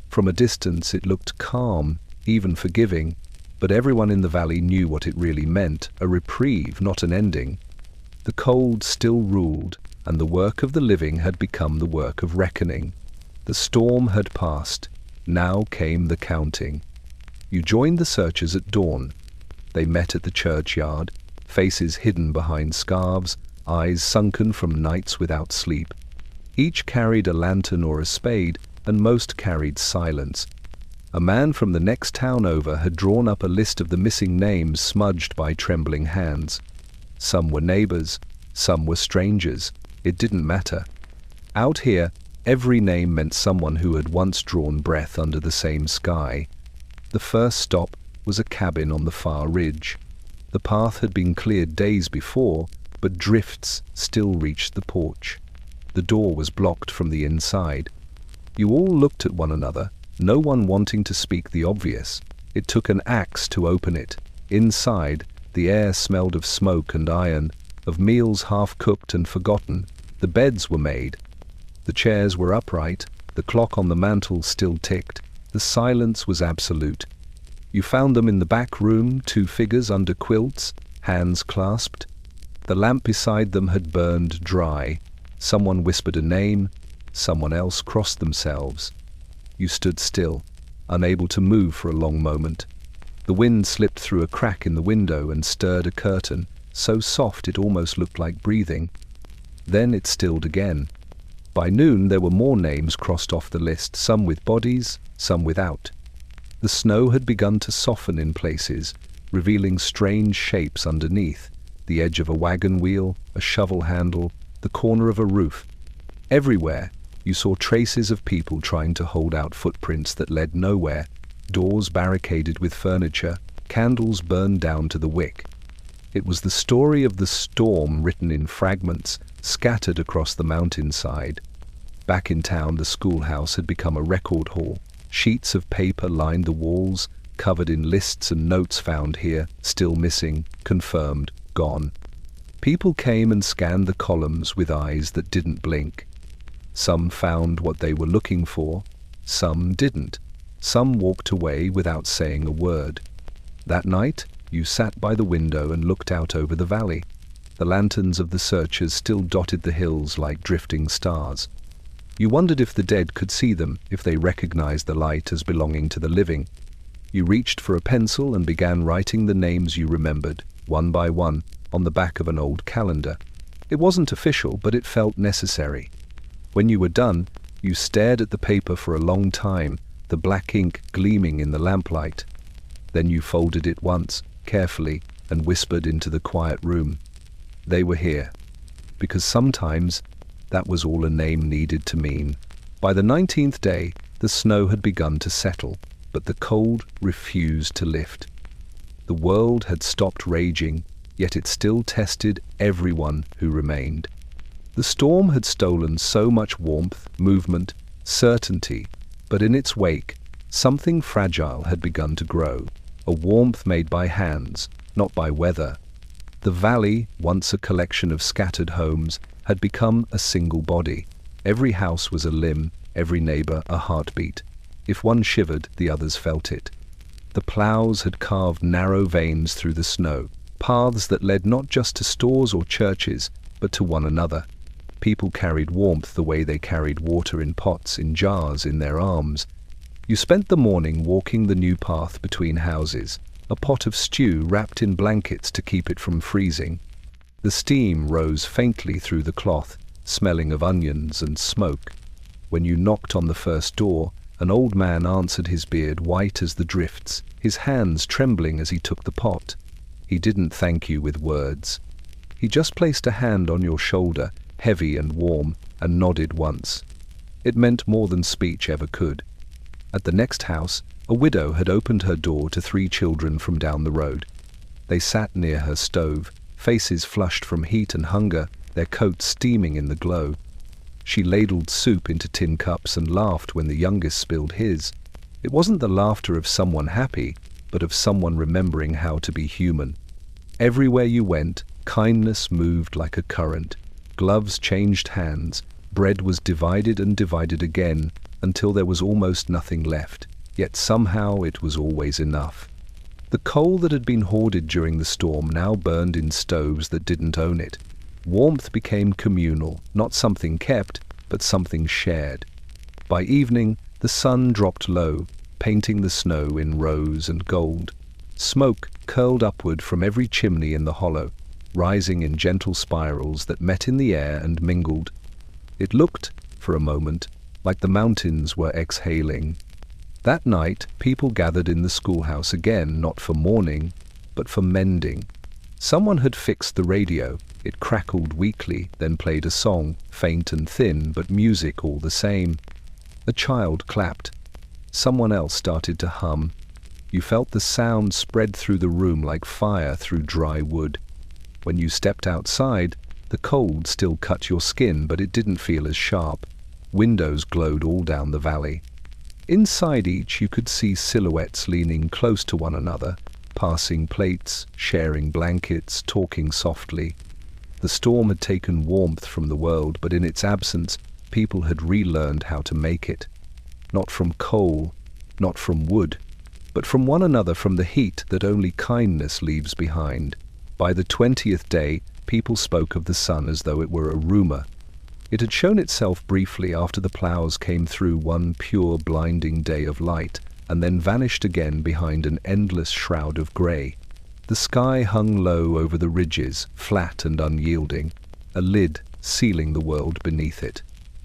From a distance it looked calm, even forgiving, but everyone in the valley knew what it really meant, a reprieve, not an ending. The cold still ruled, and the work of the living had become the work of reckoning. The storm had passed. Now came the counting. You joined the searchers at dawn. They met at the churchyard, faces hidden behind scarves, eyes sunken from nights without sleep. Each carried a lantern or a spade, and most carried silence. A man from the next town over had drawn up a list of the missing names smudged by trembling hands. Some were neighbors, some were strangers. It didn't matter. Out here, every name meant someone who had once drawn breath under the same sky. The first stop was a cabin on the far ridge. The path had been cleared days before, but drifts still reached the porch. The door was blocked from the inside. You all looked at one another, no one wanting to speak the obvious. It took an axe to open it. Inside, the air smelled of smoke and iron, of meals half-cooked and forgotten. The beds were made. The chairs were upright. The clock on the mantel still ticked. The silence was absolute. You found them in the back room, two figures under quilts, hands clasped. The lamp beside them had burned dry. Someone whispered a name. Someone else crossed themselves. You stood still, unable to move for a long moment. The wind slipped through a crack in the window and stirred a curtain, so soft it almost looked like breathing. Then it stilled again. By noon there were more names crossed off the list, some with bodies, some without. The snow had begun to soften in places, revealing strange shapes underneath, the edge of a wagon wheel, a shovel handle, the corner of a roof. Everywhere, you saw traces of people trying to hold out footprints that led nowhere, doors barricaded with furniture, candles burned down to the wick. It was the story of the storm written in fragments, scattered across the mountainside. Back in town, the schoolhouse had become a record hall. Sheets of paper lined the walls, covered in lists and notes found here, still missing, confirmed, gone. People came and scanned the columns with eyes that didn't blink. Some found what they were looking for, some didn't. Some walked away without saying a word. That night, you sat by the window and looked out over the valley. The lanterns of the searchers still dotted the hills like drifting stars. You wondered if the dead could see them, if they recognized the light as belonging to the living. You reached for a pencil and began writing the names you remembered, one by one, on the back of an old calendar. It wasn't official, but it felt necessary. When you were done, you stared at the paper for a long time, the black ink gleaming in the lamplight. Then you folded it once, carefully, and whispered into the quiet room. They were here. Because sometimes that was all a name needed to mean. By the 19th day, the snow had begun to settle, but the cold refused to lift. The world had stopped raging, yet it still tested everyone who remained. The storm had stolen so much warmth, movement, certainty, but in its wake, something fragile had begun to grow, a warmth made by hands, not by weather. The valley, once a collection of scattered homes, had become a single body. Every house was a limb, every neighbor a heartbeat. If one shivered, the others felt it. The plows had carved narrow veins through the snow, paths that led not just to stores or churches, but to one another. People carried warmth the way they carried water in pots, in jars, in their arms. You spent the morning walking the new path between houses, a pot of stew wrapped in blankets to keep it from freezing. The steam rose faintly through the cloth, smelling of onions and smoke. When you knocked on the first door, an old man answered, his beard white as the drifts, his hands trembling as he took the pot. He didn't thank you with words. He just placed a hand on your shoulder, heavy and warm, and nodded once. It meant more than speech ever could. At the next house, a widow had opened her door to 3 children from down the road. They sat near her stove, faces flushed from heat and hunger, their coats steaming in the glow. She ladled soup into tin cups and laughed when the youngest spilled his. It wasn't the laughter of someone happy, but of someone remembering how to be human. Everywhere you went, kindness moved like a current. Gloves changed hands, bread was divided and divided again, until there was almost nothing left, yet somehow it was always enough. The coal that had been hoarded during the storm now burned in stoves that didn't own it. Warmth became communal, not something kept, but something shared. By evening, the sun dropped low, painting the snow in rose and gold. Smoke curled upward from every chimney in the hollow, rising in gentle spirals that met in the air and mingled. It looked, for a moment, like the mountains were exhaling. That night, people gathered in the schoolhouse again, not for mourning, but for mending. Someone had fixed the radio. It crackled weakly, then played a song, faint and thin, but music all the same. A child clapped. Someone else started to hum. You felt the sound spread through the room like fire through dry wood. When you stepped outside, the cold still cut your skin, but it didn't feel as sharp. Windows glowed all down the valley. Inside each you could see silhouettes leaning close to one another, passing plates, sharing blankets, talking softly. The storm had taken warmth from the world, but in its absence, people had relearned how to make it. Not from coal, not from wood, but from one another, from the heat that only kindness leaves behind. By the 20th day, people spoke of the sun as though it were a rumor. It had shown itself briefly after the plows came through one pure, blinding day of light, and then vanished again behind an endless shroud of grey. The sky hung low over the ridges, flat and unyielding, a lid sealing the world beneath it.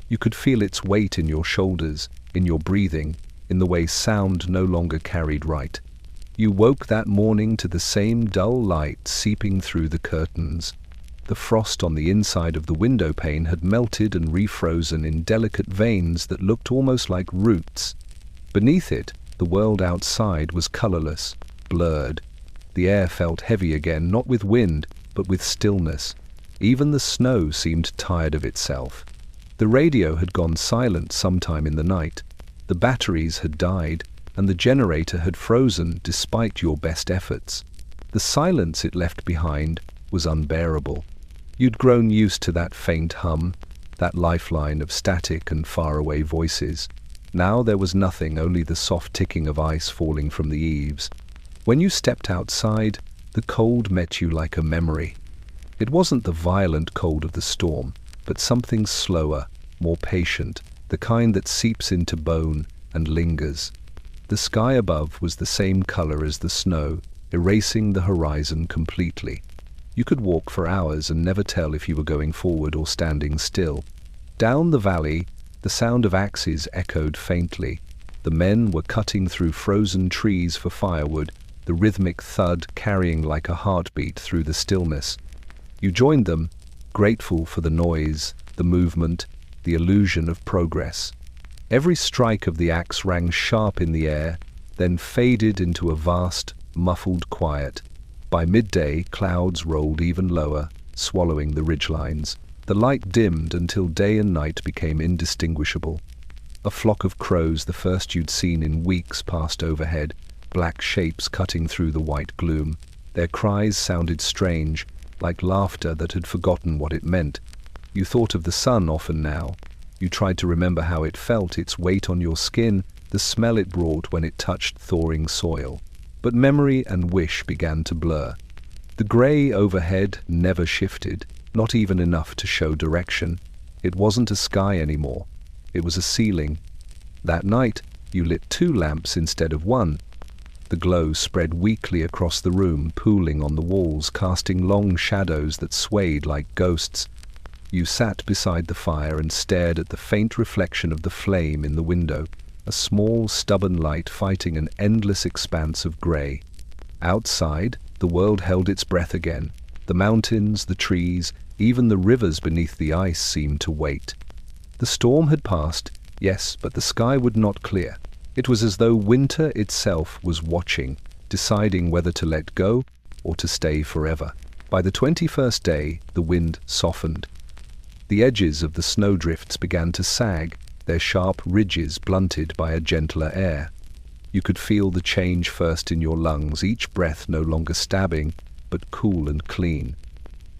You could feel its weight in your shoulders, in your breathing, in the way sound no longer carried right. You woke that morning to the same dull light seeping through the curtains. The frost on the inside of the window pane had melted and refrozen in delicate veins that looked almost like roots. Beneath it, the world outside was colorless, blurred. The air felt heavy again, not with wind, but with stillness. Even the snow seemed tired of itself. The radio had gone silent sometime in the night. The batteries had died, and the generator had frozen despite your best efforts. The silence it left behind was unbearable. You'd grown used to that faint hum, that lifeline of static and faraway voices. Now there was nothing, only the soft ticking of ice falling from the eaves. When you stepped outside, the cold met you like a memory. It wasn't the violent cold of the storm, but something slower, more patient, the kind that seeps into bone and lingers. The sky above was the same color as the snow, erasing the horizon completely. You could walk for hours and never tell if you were going forward or standing still. Down the valley, the sound of axes echoed faintly. The men were cutting through frozen trees for firewood, the rhythmic thud carrying like a heartbeat through the stillness. You joined them, grateful for the noise, the movement, the illusion of progress. Every strike of the axe rang sharp in the air, then faded into a vast, muffled quiet. By midday, clouds rolled even lower, swallowing the ridgelines. The light dimmed until day and night became indistinguishable. A flock of crows, the first you'd seen in weeks, passed overhead, black shapes cutting through the white gloom. Their cries sounded strange, like laughter that had forgotten what it meant. You thought of the sun often now. You tried to remember how it felt, its weight on your skin, the smell it brought when it touched thawing soil. But memory and wish began to blur. The grey overhead never shifted, not even enough to show direction. It wasn't a sky anymore. It was a ceiling. That night, you lit 2 lamps instead of 1. The glow spread weakly across the room, pooling on the walls, casting long shadows that swayed like ghosts. You sat beside the fire and stared at the faint reflection of the flame in the window, a small, stubborn light fighting an endless expanse of grey. Outside, the world held its breath again. The mountains, the trees, even the rivers beneath the ice seemed to wait. The storm had passed, yes, but the sky would not clear. It was as though winter itself was watching, deciding whether to let go or to stay forever. By the 21st day, the wind softened. The edges of the snowdrifts began to sag, their sharp ridges blunted by a gentler air. You could feel the change first in your lungs, each breath no longer stabbing, but cool and clean.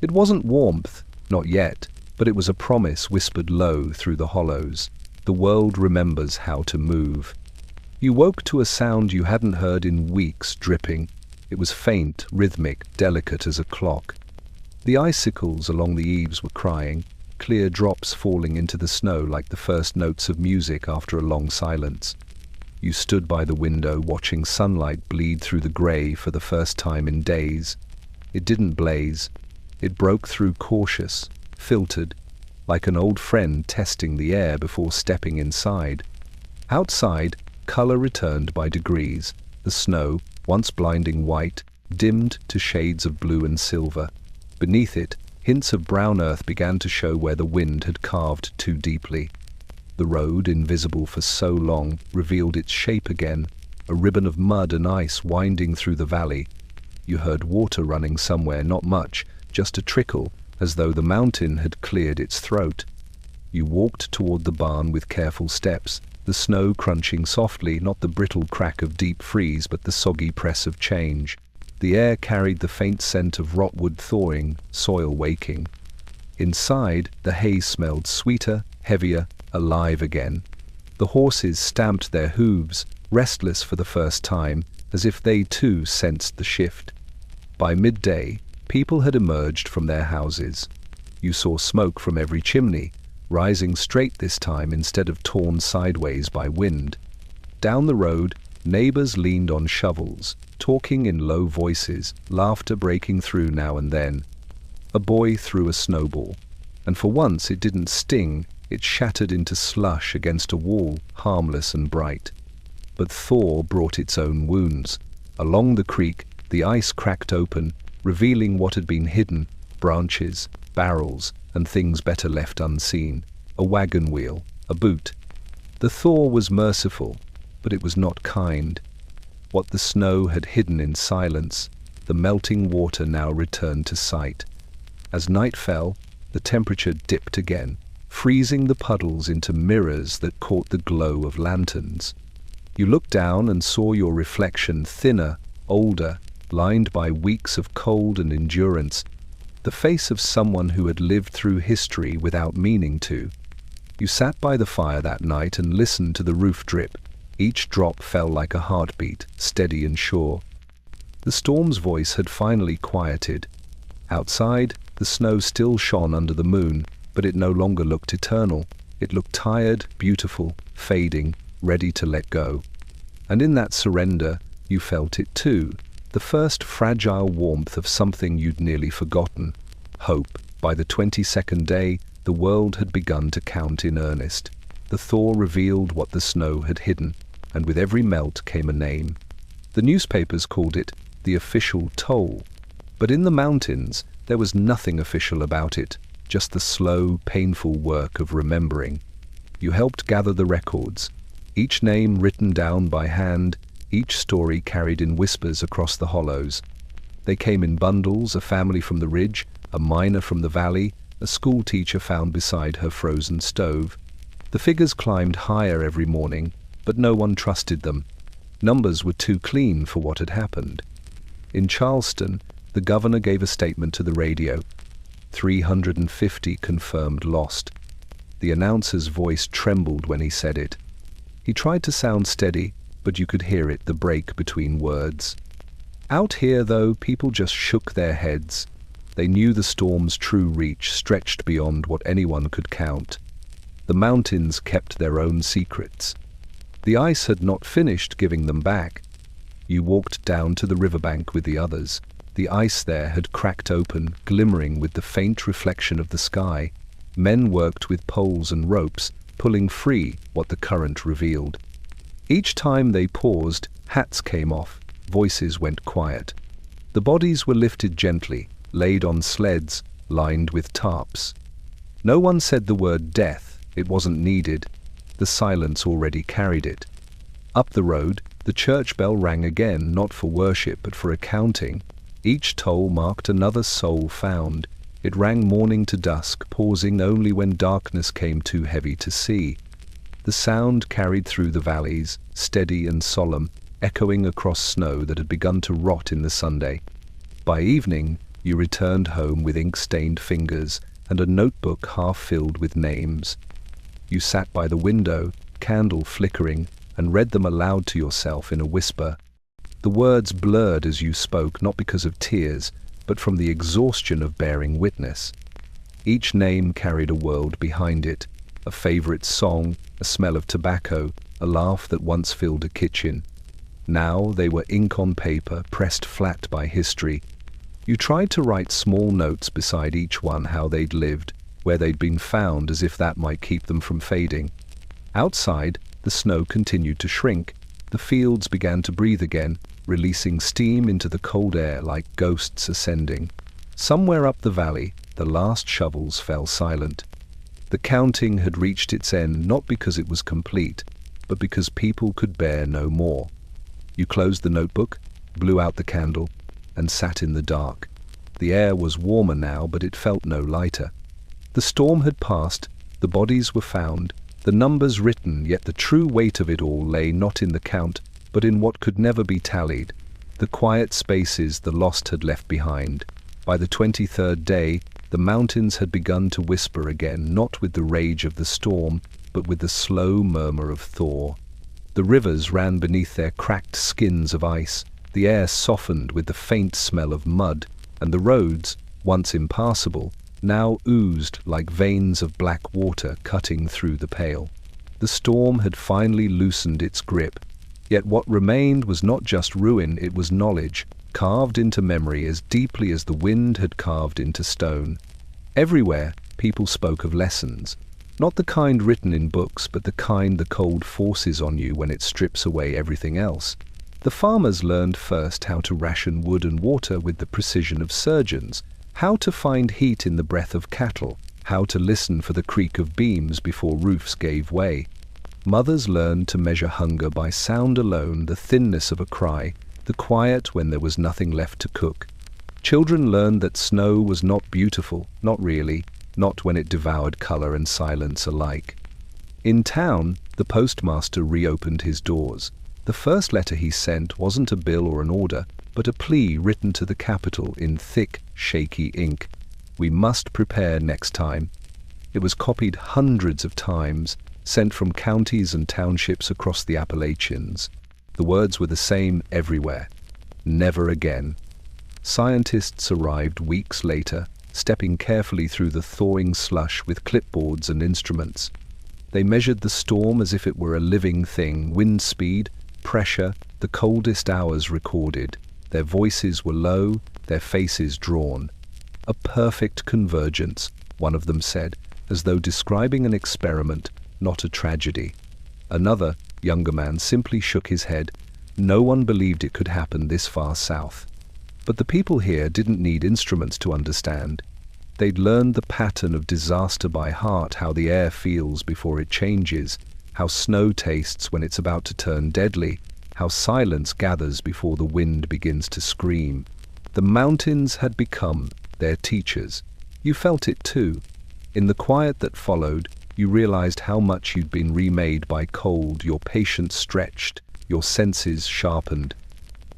It wasn't warmth, not yet, but it was a promise whispered low through the hollows. The world remembers how to move. You woke to a sound you hadn't heard in weeks, dripping. It was faint, rhythmic, delicate as a clock. The icicles along the eaves were crying. clear drops falling into the snow like the first notes of music after a long silence. You stood by the window watching sunlight bleed through the grey for the first time in days. It didn't blaze. It broke through cautious, filtered, like an old friend testing the air before stepping inside. Outside, colour returned by degrees. The snow, once blinding white, dimmed to shades of blue and silver. Beneath it, hints of brown earth began to show where the wind had carved too deeply. The road, invisible for so long, revealed its shape again, a ribbon of mud and ice winding through the valley. You heard water running somewhere, not much, just a trickle, as though the mountain had cleared its throat. You walked toward the barn with careful steps, the snow crunching softly, not the brittle crack of deep freeze, but the soggy press of change. The air carried the faint scent of rotwood thawing, soil waking. Inside, the hay smelled sweeter, heavier, alive again. The horses stamped their hooves, restless for the first time, as if they too sensed the shift. By midday, people had emerged from their houses. You saw smoke from every chimney, rising straight this time instead of torn sideways by wind. Down the road, neighbors leaned on shovels, talking in low voices, laughter breaking through now and then. A boy threw a snowball, and for once it didn't sting, it shattered into slush against a wall, harmless and bright. But thaw brought its own wounds. Along the creek, the ice cracked open, revealing what had been hidden, branches, barrels, and things better left unseen. A wagon wheel, a boot. The thaw was merciful, but it was not kind. What the snow had hidden in silence, the melting water now returned to sight. As night fell, the temperature dipped again, freezing the puddles into mirrors that caught the glow of lanterns. You looked down and saw your reflection thinner, older, lined by weeks of cold and endurance, the face of someone who had lived through history without meaning to. You sat by the fire that night and listened to the roof drip. Each drop fell like a heartbeat, steady and sure. The storm's voice had finally quieted. Outside, the snow still shone under the moon, but it no longer looked eternal. It looked tired, beautiful, fading, ready to let go. And in that surrender, you felt it too, the first fragile warmth of something you'd nearly forgotten, hope. By the 22nd day, the world had begun to count in earnest. The thaw revealed what the snow had hidden, and with every melt came a name. The newspapers called it the official toll, but in the mountains there was nothing official about it, just the slow, painful work of remembering. You helped gather the records, each name written down by hand, each story carried in whispers across the hollows. They came in bundles, a family from the ridge, a miner from the valley, a school teacher found beside her frozen stove. The figures climbed higher every morning, but no one trusted them. Numbers were too clean for what had happened. In Charleston, the governor gave a statement to the radio. 350 confirmed lost. The announcer's voice trembled when he said it. He tried to sound steady, but you could hear it, the break between words. Out here, though, people just shook their heads. They knew the storm's true reach stretched beyond what anyone could count. The mountains kept their own secrets. The ice had not finished giving them back. You walked down to the riverbank with the others. The ice there had cracked open, glimmering with the faint reflection of the sky. Men worked with poles and ropes, pulling free what the current revealed. Each time they paused, hats came off, voices went quiet. The bodies were lifted gently, laid on sleds, lined with tarps. No one said the word death, it wasn't needed. The silence already carried it. Up the road, the church bell rang again, not for worship but for accounting. Each toll marked another soul found. It rang morning to dusk, pausing only when darkness came too heavy to see. The sound carried through the valleys, steady and solemn, echoing across snow that had begun to rot in the Sunday. By evening, you returned home with ink-stained fingers and a notebook half filled with names. You sat by the window, candle flickering, and read them aloud to yourself in a whisper. The words blurred as you spoke, not because of tears, but from the exhaustion of bearing witness. Each name carried a world behind it, a favorite song, a smell of tobacco, a laugh that once filled a kitchen. Now they were ink on paper, pressed flat by history. You tried to write small notes beside each one, how they'd lived, where they'd been found, as if that might keep them from fading. Outside, the snow continued to shrink. The fields began to breathe again, releasing steam into the cold air like ghosts ascending. Somewhere up the valley, the last shovels fell silent. The counting had reached its end, not because it was complete, but because people could bear no more. You closed the notebook, blew out the candle, and sat in the dark. The air was warmer now, but it felt no lighter. The storm had passed, the bodies were found, the numbers written, yet the true weight of it all lay not in the count, but in what could never be tallied, the quiet spaces the lost had left behind. By the 23rd day, the mountains had begun to whisper again, not with the rage of the storm, but with the slow murmur of thaw. The rivers ran beneath their cracked skins of ice, the air softened with the faint smell of mud, and the roads, once impassable, now oozed like veins of black water cutting through the pale. The storm had finally loosened its grip, yet what remained was not just ruin, it was knowledge, carved into memory as deeply as the wind had carved into stone. Everywhere, people spoke of lessons, not the kind written in books, but the kind the cold forces on you when it strips away everything else. The farmers learned first how to ration wood and water with the precision of surgeons, how to find heat in the breath of cattle, how to listen for the creak of beams before roofs gave way. Mothers learned to measure hunger by sound alone, the thinness of a cry, the quiet when there was nothing left to cook. Children learned that snow was not beautiful, not really, not when it devoured color and silence alike. In town, the postmaster reopened his doors. The first letter he sent wasn't a bill or an order, but a plea written to the capital in thick, shaky ink. We must prepare next time. It was copied hundreds of times, sent from counties and townships across the Appalachians. The words were the same everywhere. Never again. Scientists arrived weeks later, stepping carefully through the thawing slush with clipboards and instruments. They measured the storm as if it were a living thing, wind speed, pressure, the coldest hours recorded. Their voices were low, their faces drawn. A perfect convergence, one of them said, as though describing an experiment, not a tragedy. Another, younger man, simply shook his head. No one believed it could happen this far south. But the people here didn't need instruments to understand. They'd learned the pattern of disaster by heart, how the air feels before it changes, how snow tastes when it's about to turn deadly, how silence gathers before the wind begins to scream. The mountains had become their teachers. You felt it too. In the quiet that followed, you realized how much you'd been remade by cold, your patience stretched, your senses sharpened.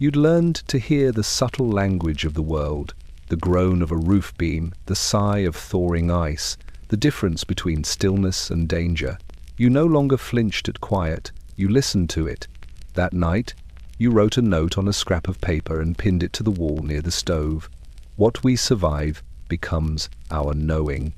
You'd learned to hear the subtle language of the world, the groan of a roof beam, the sigh of thawing ice, the difference between stillness and danger. You no longer flinched at quiet, you listened to it. That night, you wrote a note on a scrap of paper and pinned it to the wall near the stove. What we survive becomes our knowing.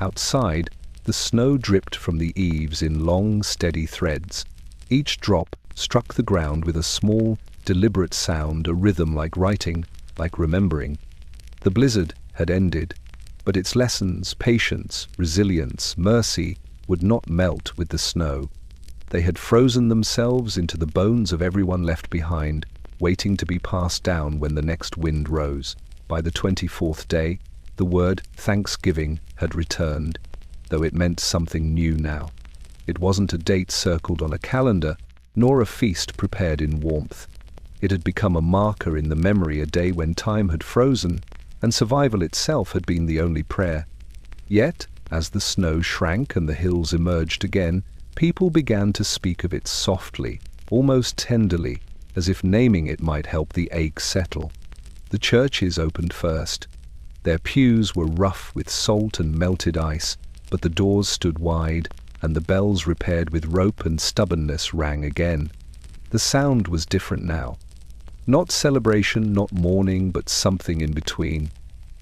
Outside, the snow dripped from the eaves in long, steady threads. Each drop struck the ground with a small, deliberate sound, a rhythm like writing, like remembering. The blizzard had ended, but its lessons, patience, resilience, mercy, would not melt with the snow. They had frozen themselves into the bones of everyone left behind, waiting to be passed down when the next wind rose. By the 24th day, the word Thanksgiving had returned, though it meant something new now. It wasn't a date circled on a calendar, nor a feast prepared in warmth. It had become a marker in the memory, a day when time had frozen, and survival itself had been the only prayer. Yet, as the snow shrank and the hills emerged again, people began to speak of it softly, almost tenderly, as if naming it might help the ache settle. The churches opened first. Their pews were rough with salt and melted ice, but the doors stood wide, and the bells repaired with rope and stubbornness rang again. The sound was different now. Not celebration, not mourning, but something in between.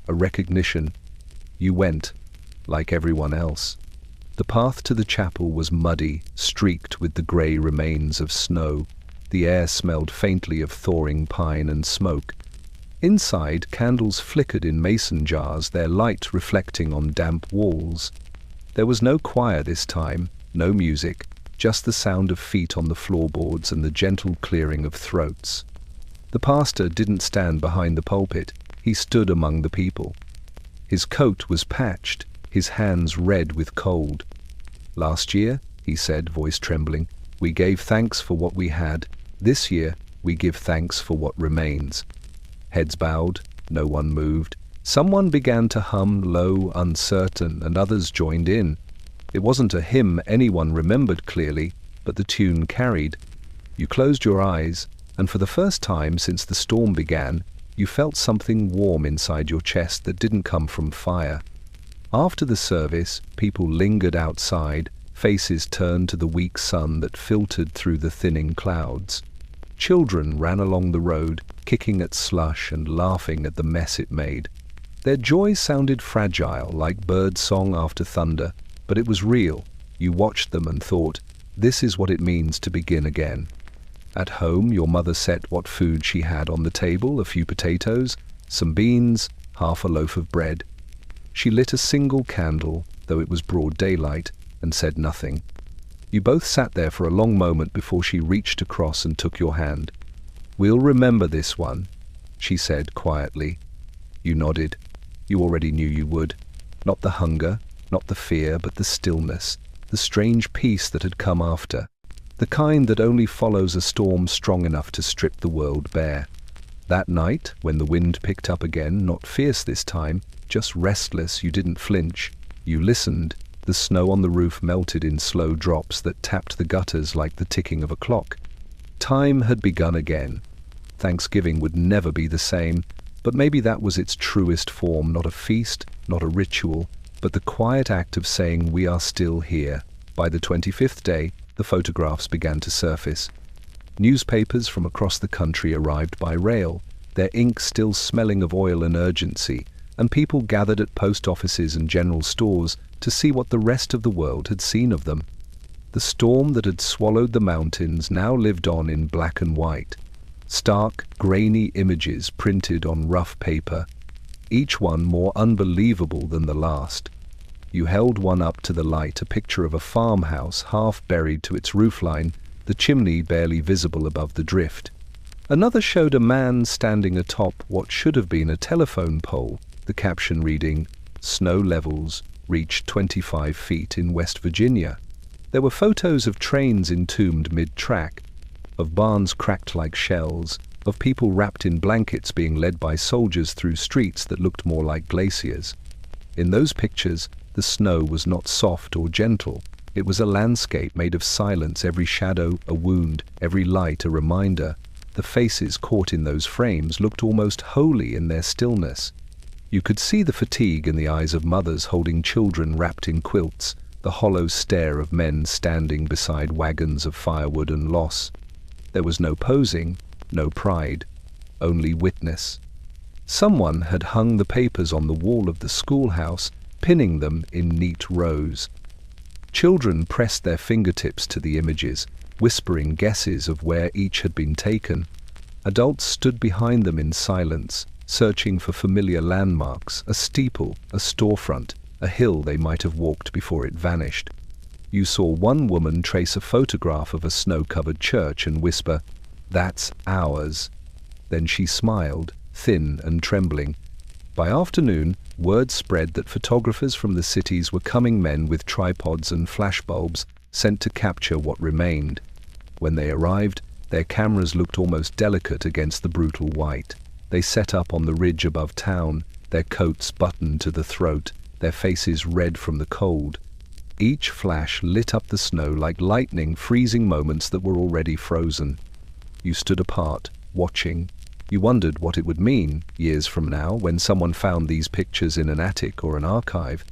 A recognition. You went, like everyone else. The path to the chapel was muddy, streaked with the grey remains of snow. The air smelled faintly of thawing pine and smoke. Inside, candles flickered in mason jars, their light reflecting on damp walls. There was no choir this time, no music, just the sound of feet on the floorboards and the gentle clearing of throats. The pastor didn't stand behind the pulpit, he stood among the people. His coat was patched, his hands red with cold. "Last year," he said, voice trembling, "we gave thanks for what we had. This year, we give thanks for what remains." Heads bowed, no one moved. Someone began to hum low, uncertain, and others joined in. It wasn't a hymn anyone remembered clearly, but the tune carried. You closed your eyes, and for the first time since the storm began, you felt something warm inside your chest that didn't come from fire. After the service, people lingered outside, faces turned to the weak sun that filtered through the thinning clouds. Children ran along the road, kicking at slush and laughing at the mess it made. Their joy sounded fragile, like bird song after thunder, but it was real. You watched them and thought, this is what it means to begin again. At home, your mother set what food she had on the table: a few potatoes, some beans, half a loaf of bread. She lit a single candle, though it was broad daylight, and said nothing. You both sat there for a long moment before she reached across and took your hand. "We'll remember this one," she said quietly. You nodded. You already knew you would. Not the hunger, not the fear, but the stillness, the strange peace that had come after. The kind that only follows a storm strong enough to strip the world bare. That night, when the wind picked up again, not fierce this time, just restless, you didn't flinch. You listened. The snow on the roof melted in slow drops that tapped the gutters like the ticking of a clock. Time had begun again. Thanksgiving would never be the same, but maybe that was its truest form, not a feast, not a ritual, but the quiet act of saying we are still here. By the 25th day, the photographs began to surface. Newspapers from across the country arrived by rail, their ink still smelling of oil and urgency, and people gathered at post offices and general stores to see what the rest of the world had seen of them. The storm that had swallowed the mountains now lived on in black and white. Stark, grainy images printed on rough paper, each one more unbelievable than the last. You held one up to the light, a picture of a farmhouse half buried to its roofline, the chimney barely visible above the drift. Another showed a man standing atop what should have been a telephone pole, the caption reading, "Snow levels reached 25 feet in West Virginia." There were photos of trains entombed mid-track, of barns cracked like shells, of people wrapped in blankets being led by soldiers through streets that looked more like glaciers. In those pictures, the snow was not soft or gentle. It was a landscape made of silence, every shadow a wound, every light a reminder. The faces caught in those frames looked almost holy in their stillness. You could see the fatigue in the eyes of mothers holding children wrapped in quilts, the hollow stare of men standing beside wagons of firewood and loss. There was no posing, no pride, only witness. Someone had hung the papers on the wall of the schoolhouse, pinning them in neat rows. Children pressed their fingertips to the images, whispering guesses of where each had been taken. Adults stood behind them in silence, searching for familiar landmarks, a steeple, a storefront, a hill they might have walked before it vanished. You saw one woman trace a photograph of a snow-covered church and whisper, "That's ours." Then she smiled, thin and trembling. By afternoon, word spread that photographers from the cities were coming, men with tripods and flashbulbs, sent to capture what remained. When they arrived, their cameras looked almost delicate against the brutal white. They set up on the ridge above town, their coats buttoned to the throat, their faces red from the cold. Each flash lit up the snow like lightning, freezing moments that were already frozen. You stood apart, watching. You wondered what it would mean, years from now, when someone found these pictures in an attic or an archive.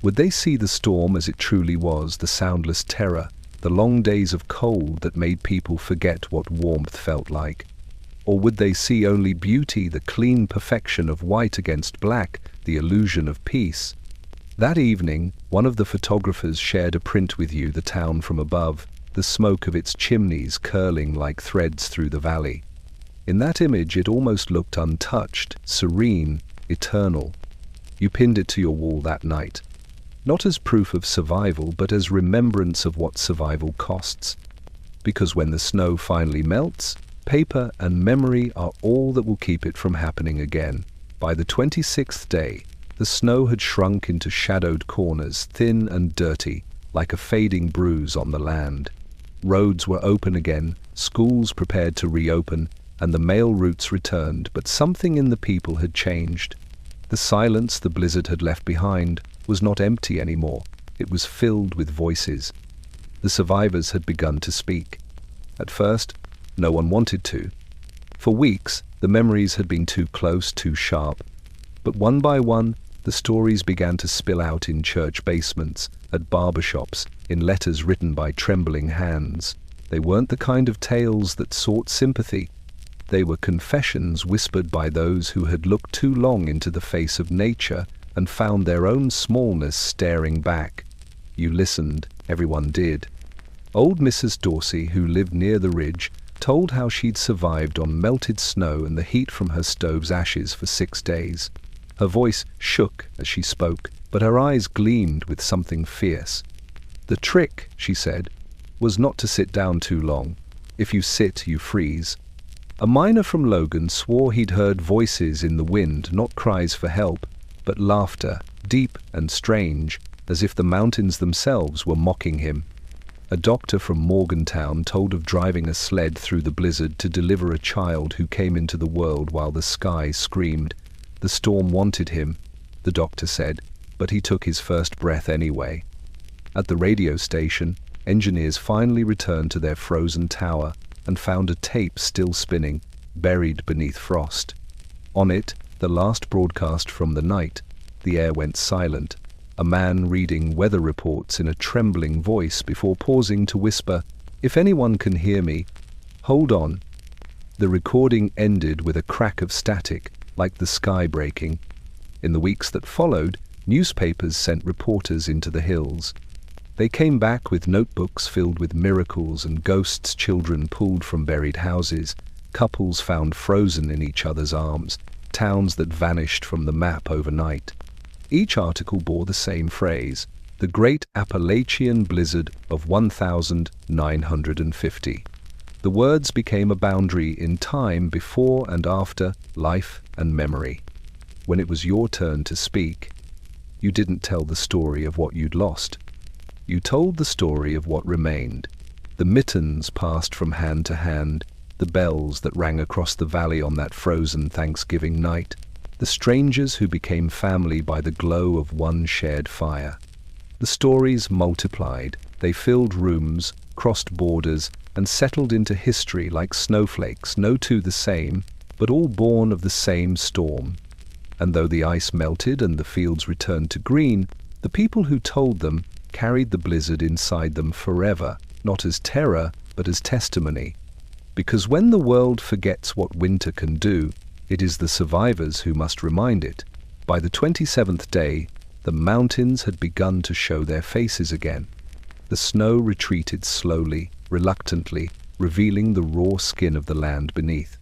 Would they see the storm as it truly was, the soundless terror, the long days of cold that made people forget what warmth felt like? Or would they see only beauty, the clean perfection of white against black, the illusion of peace? That evening, one of the photographers shared a print with you, the town from above, the smoke of its chimneys curling like threads through the valley. In that image, it almost looked untouched, serene, eternal. You pinned it to your wall that night, not as proof of survival, but as remembrance of what survival costs. Because when the snow finally melts, paper and memory are all that will keep it from happening again. By the 26th day, the snow had shrunk into shadowed corners, thin and dirty, like a fading bruise on the land. Roads were open again, schools prepared to reopen, and the mail routes returned, but something in the people had changed. The silence the blizzard had left behind was not empty anymore. It was filled with voices. The survivors had begun to speak. At first, no one wanted to. For weeks, the memories had been too close, too sharp. But one by one, the stories began to spill out in church basements, at barbershops, in letters written by trembling hands. They weren't the kind of tales that sought sympathy. They were confessions whispered by those who had looked too long into the face of nature and found their own smallness staring back. You listened, everyone did. Old Mrs. Dorsey, who lived near the ridge, told how she'd survived on melted snow and the heat from her stove's ashes for 6 days. Her voice shook as she spoke, but her eyes gleamed with something fierce. The trick, she said, was not to sit down too long. If you sit, you freeze. A miner from Logan swore he'd heard voices in the wind, not cries for help, but laughter, deep and strange, as if the mountains themselves were mocking him. A doctor from Morgantown told of driving a sled through the blizzard to deliver a child who came into the world while the sky screamed. The storm wanted him, the doctor said, but he took his first breath anyway. At the radio station, engineers finally returned to their frozen tower and found a tape still spinning, buried beneath frost. On it, the last broadcast from the night. The air went silent, a man reading weather reports in a trembling voice before pausing to whisper, "If anyone can hear me, hold on." The recording ended with a crack of static, like the sky breaking. In the weeks that followed, newspapers sent reporters into the hills. They came back with notebooks filled with miracles and ghosts, children pulled from buried houses, couples found frozen in each other's arms, towns that vanished from the map overnight. Each article bore the same phrase, the Great Appalachian Blizzard of 1950. The words became a boundary in time before and after, life and memory. When it was your turn to speak, you didn't tell the story of what you'd lost. You told the story of what remained. The mittens passed from hand to hand, the bells that rang across the valley on that frozen Thanksgiving night, the strangers who became family by the glow of one shared fire. The stories multiplied. They filled rooms, crossed borders, and settled into history like snowflakes, no two the same, but all born of the same storm. And though the ice melted and the fields returned to green, the people who told them carried the blizzard inside them forever, not as terror, but as testimony. Because when the world forgets what winter can do, it is the survivors who must remind it. By the 27th day, the mountains had begun to show their faces again. The snow retreated slowly, reluctantly, revealing the raw skin of the land beneath.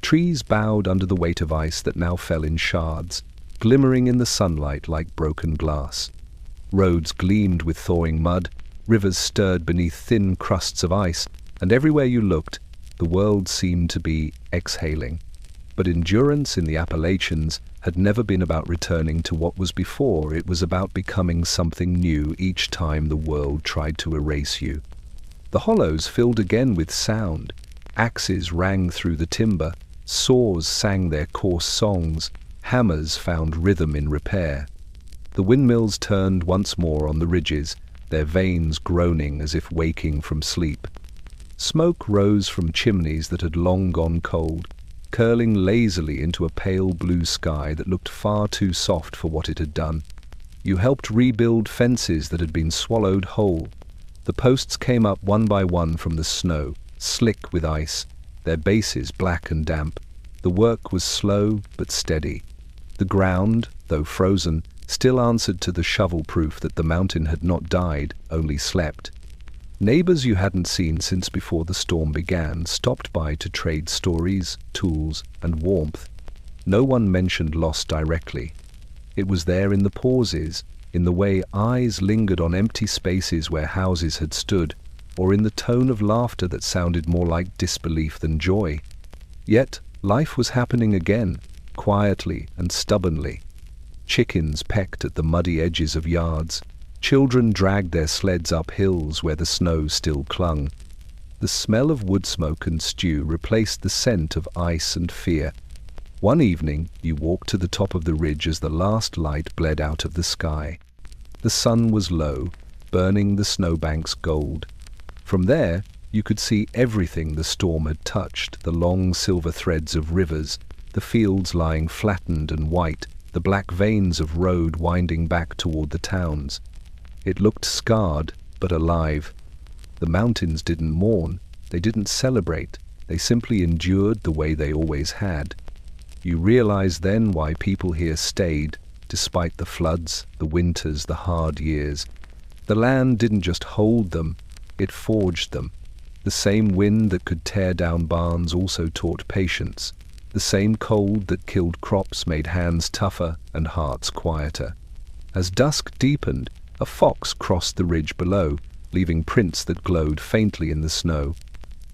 Trees bowed under the weight of ice that now fell in shards, glimmering in the sunlight like broken glass. Roads gleamed with thawing mud, rivers stirred beneath thin crusts of ice, and everywhere you looked, the world seemed to be exhaling. But endurance in the Appalachians had never been about returning to what was before. It was about becoming something new each time the world tried to erase you. The hollows filled again with sound. Axes rang through the timber, saws sang their coarse songs, hammers found rhythm in repair. The windmills turned once more on the ridges, their vanes groaning as if waking from sleep. Smoke rose from chimneys that had long gone cold, curling lazily into a pale blue sky that looked far too soft for what it had done. You helped rebuild fences that had been swallowed whole. The posts came up one by one from the snow, slick with ice, their bases black and damp. The work was slow but steady. The ground, though frozen, still answered to the shovel proof that the mountain had not died, only slept. Neighbors you hadn't seen since before the storm began stopped by to trade stories, tools, and warmth. No one mentioned loss directly. It was there in the pauses, in the way eyes lingered on empty spaces where houses had stood, or in the tone of laughter that sounded more like disbelief than joy. Yet life was happening again, quietly and stubbornly. Chickens pecked at the muddy edges of yards. Children dragged their sleds up hills where the snow still clung. The smell of wood smoke and stew replaced the scent of ice and fear. One evening, you walked to the top of the ridge as the last light bled out of the sky. The sun was low, burning the snowbanks gold. From there, you could see everything the storm had touched, the long silver threads of rivers, the fields lying flattened and white, the black veins of road winding back toward the towns. It looked scarred, but alive. The mountains didn't mourn, they didn't celebrate, they simply endured the way they always had. You realized then why people here stayed, despite the floods, the winters, the hard years. The land didn't just hold them, it forged them. The same wind that could tear down barns also taught patience. The same cold that killed crops made hands tougher and hearts quieter. As dusk deepened, a fox crossed the ridge below, leaving prints that glowed faintly in the snow.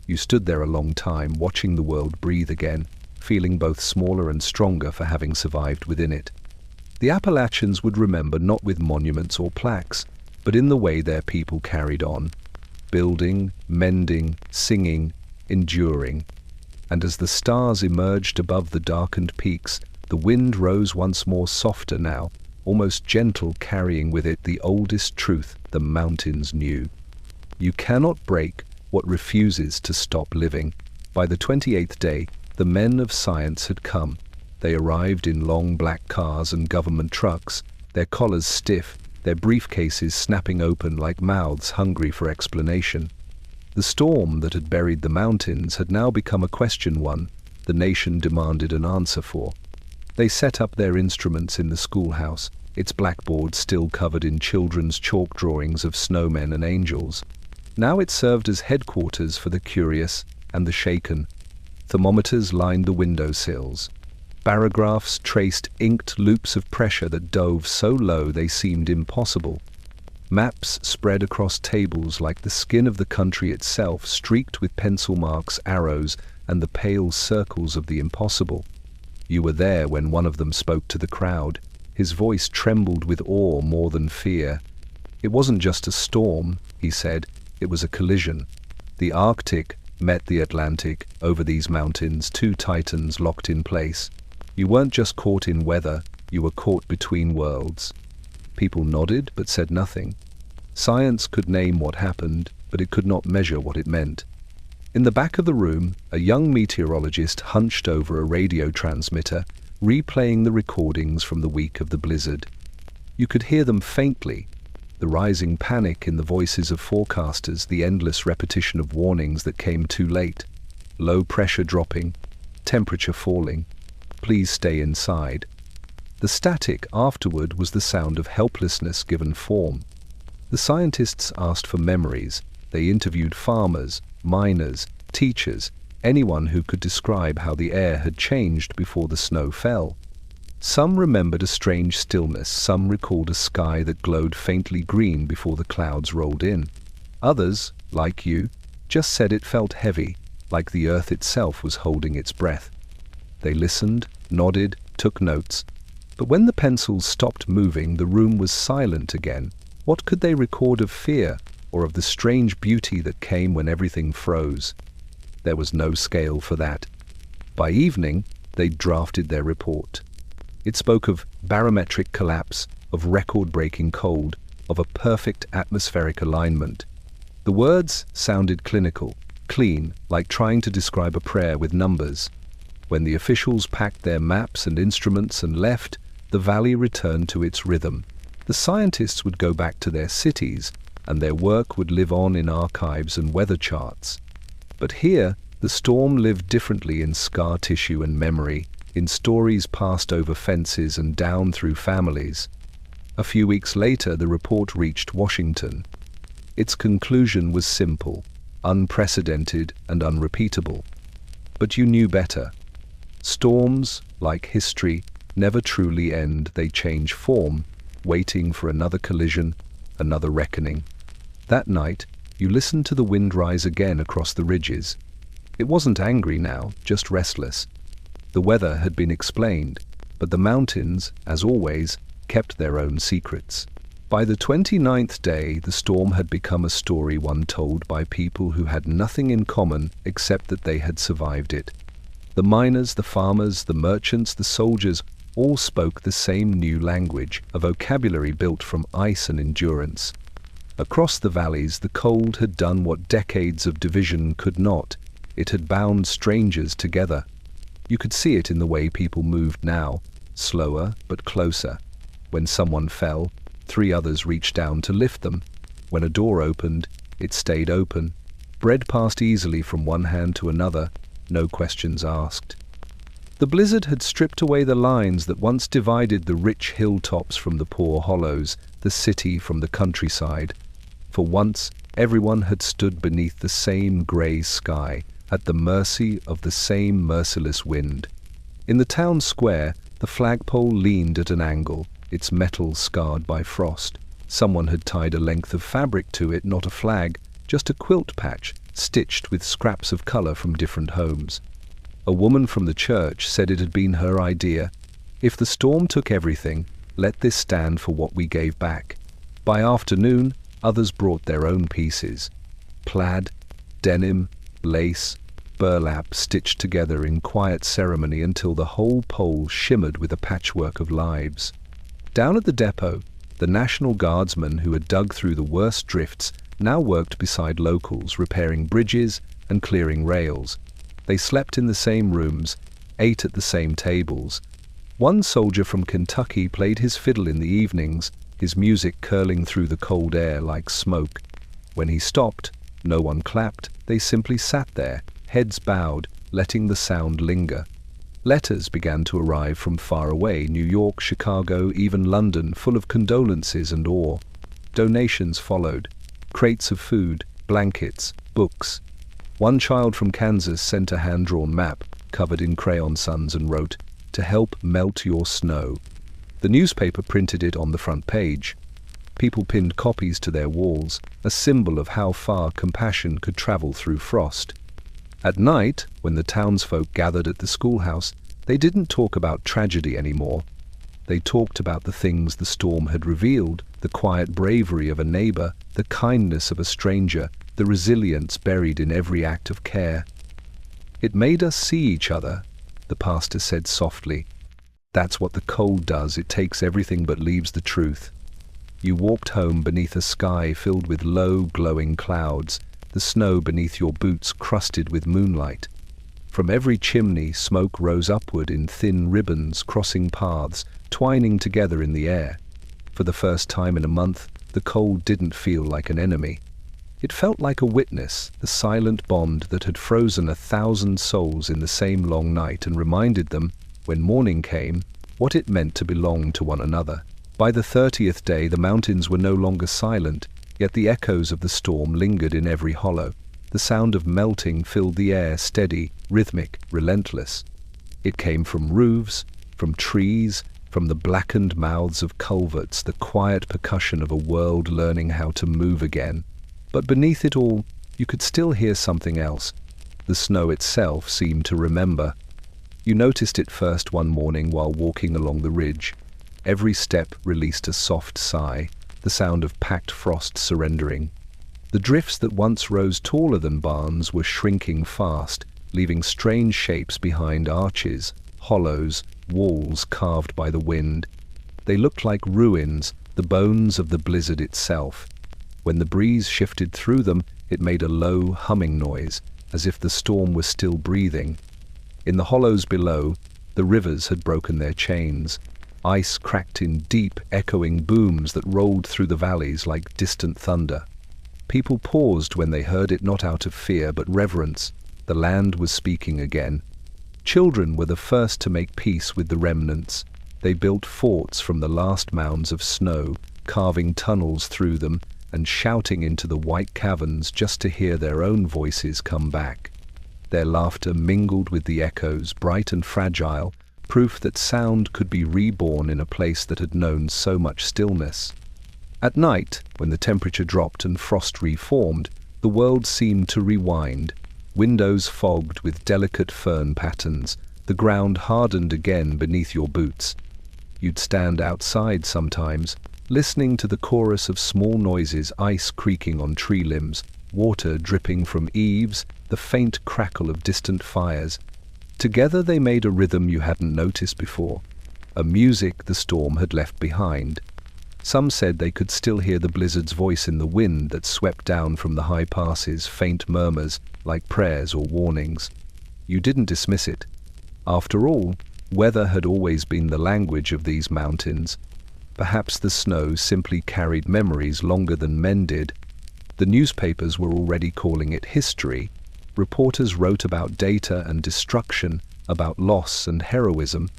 You stood there a long time, watching the world breathe again, feeling both smaller and stronger for having survived within it. The Appalachians would remember not with monuments or plaques, but in the way their people carried on, building, mending, singing, enduring. And as the stars emerged above the darkened peaks, the wind rose once more, softer now, almost gentle, carrying with it the oldest truth the mountains knew. You cannot break what refuses to stop living. By the 28th day, the men of science had come. They arrived in long black cars and government trucks, their collars stiff, their briefcases snapping open like mouths hungry for explanation. The storm that had buried the mountains had now become a question one the nation demanded an answer for. They set up their instruments in the schoolhouse, its blackboard still covered in children's chalk drawings of snowmen and angels. Now it served as headquarters for the curious and the shaken. Thermometers lined the windowsills. Barographs traced inked loops of pressure that dove so low they seemed impossible. Maps spread across tables like the skin of the country itself, streaked with pencil marks, arrows, and the pale circles of the impossible. You were there when one of them spoke to the crowd. His voice trembled with awe more than fear. It wasn't just a storm, he said, it was a collision. The Arctic met the Atlantic over these mountains, two titans locked in place. You weren't just caught in weather, you were caught between worlds. People nodded but said nothing. Science could name what happened, but it could not measure what it meant. In the back of the room, a young meteorologist hunched over a radio transmitter, replaying the recordings from the week of the blizzard. You could hear them faintly, the rising panic in the voices of forecasters, the endless repetition of warnings that came too late. Low pressure dropping, temperature falling. Please stay inside. The static afterward was the sound of helplessness given form. The scientists asked for memories. They interviewed farmers, miners, teachers, anyone who could describe how the air had changed before the snow fell. Some remembered a strange stillness, some recalled a sky that glowed faintly green before the clouds rolled in. Others, like you, just said it felt heavy, like the earth itself was holding its breath. They listened, nodded, took notes. But when the pencils stopped moving, the room was silent again. What could they record of fear, or of the strange beauty that came when everything froze? There was no scale for that. By evening, they'd drafted their report. It spoke of barometric collapse, of record-breaking cold, of a perfect atmospheric alignment. The words sounded clinical, clean, like trying to describe a prayer with numbers. When the officials packed their maps and instruments and left, the valley returned to its rhythm. The scientists would go back to their cities, and their work would live on in archives and weather charts. But here, the storm lived differently in scar tissue and memory, in stories passed over fences and down through families. A few weeks later, the report reached Washington. Its conclusion was simple, unprecedented and unrepeatable. But you knew better. Storms, like history, never truly end. They change form, waiting for another collision, another reckoning. That night, you listened to the wind rise again across the ridges. It wasn't angry now, just restless. The weather had been explained, but the mountains, as always, kept their own secrets. By the 29th day, the storm had become a story one told by people who had nothing in common except that they had survived it. The miners, the farmers, the merchants, the soldiers all spoke the same new language, a vocabulary built from ice and endurance. Across the valleys, the cold had done what decades of division could not. It had bound strangers together. You could see it in the way people moved now, slower but closer. When someone fell, 3 others reached down to lift them. When a door opened, it stayed open. Bread passed easily from one hand to another, no questions asked. The blizzard had stripped away the lines that once divided the rich hilltops from the poor hollows, the city from the countryside. For once, everyone had stood beneath the same grey sky, at the mercy of the same merciless wind. In the town square, the flagpole leaned at an angle, its metal scarred by frost. Someone had tied a length of fabric to it, not a flag, just a quilt patch, stitched with scraps of color from different homes. A woman from the church said it had been her idea. If the storm took everything, let this stand for what we gave back. By afternoon, others brought their own pieces. Plaid, denim, lace, burlap stitched together in quiet ceremony until the whole pole shimmered with a patchwork of lives. Down at the depot, the National Guardsmen who had dug through the worst drifts now worked beside locals, repairing bridges and clearing rails. They slept in the same rooms, ate at the same tables. One soldier from Kentucky played his fiddle in the evenings, his music curling through the cold air like smoke. When he stopped, no one clapped, they simply sat there, heads bowed, letting the sound linger. Letters began to arrive from far away, New York, Chicago, even London, full of condolences and awe. Donations followed, crates of food, blankets, books. One child from Kansas sent a hand-drawn map, covered in crayon suns, and wrote, "To help melt your snow." The newspaper printed it on the front page. People pinned copies to their walls, a symbol of how far compassion could travel through frost. At night, when the townsfolk gathered at the schoolhouse, they didn't talk about tragedy anymore. They talked about the things the storm had revealed, the quiet bravery of a neighbor, the kindness of a stranger, the resilience buried in every act of care. "It made us see each other," the pastor said softly. "That's what the cold does. It takes everything but leaves the truth." You walked home beneath a sky filled with low, glowing clouds, the snow beneath your boots crusted with moonlight. From every chimney, smoke rose upward in thin ribbons, crossing paths, twining together in the air. For the first time in a month, the cold didn't feel like an enemy. It felt like a witness, the silent bond that had frozen 1,000 souls in the same long night and reminded them, when morning came, what it meant to belong to one another. By the 30th day, the mountains were no longer silent, yet the echoes of the storm lingered in every hollow. The sound of melting filled the air, steady, rhythmic, relentless. It came from roofs, from trees, from the blackened mouths of culverts, the quiet percussion of a world learning how to move again. But beneath it all, you could still hear something else. The snow itself seemed to remember. You noticed it first one morning while walking along the ridge. Every step released a soft sigh, the sound of packed frost surrendering. The drifts that once rose taller than barns were shrinking fast, leaving strange shapes behind, arches, hollows, walls carved by the wind. They looked like ruins, the bones of the blizzard itself. When the breeze shifted through them, it made a low, humming noise, as if the storm was still breathing. In the hollows below, the rivers had broken their chains. Ice cracked in deep, echoing booms that rolled through the valleys like distant thunder. People paused when they heard it, not out of fear but reverence. The land was speaking again. Children were the first to make peace with the remnants. They built forts from the last mounds of snow, carving tunnels through them and shouting into the white caverns just to hear their own voices come back. Their laughter mingled with the echoes, bright and fragile, proof that sound could be reborn in a place that had known so much stillness. At night, when the temperature dropped and frost reformed, the world seemed to rewind. Windows fogged with delicate fern patterns, the ground hardened again beneath your boots. You'd stand outside sometimes, listening to the chorus of small noises, ice creaking on tree limbs, water dripping from eaves, the faint crackle of distant fires. Together they made a rhythm you hadn't noticed before, a music the storm had left behind. Some said they could still hear the blizzard's voice in the wind that swept down from the high passes, faint murmurs like prayers or warnings. You didn't dismiss it. After all, weather had always been the language of these mountains. Perhaps the snow simply carried memories longer than men did. The newspapers were already calling it history. Reporters wrote about data and destruction, about loss and heroism,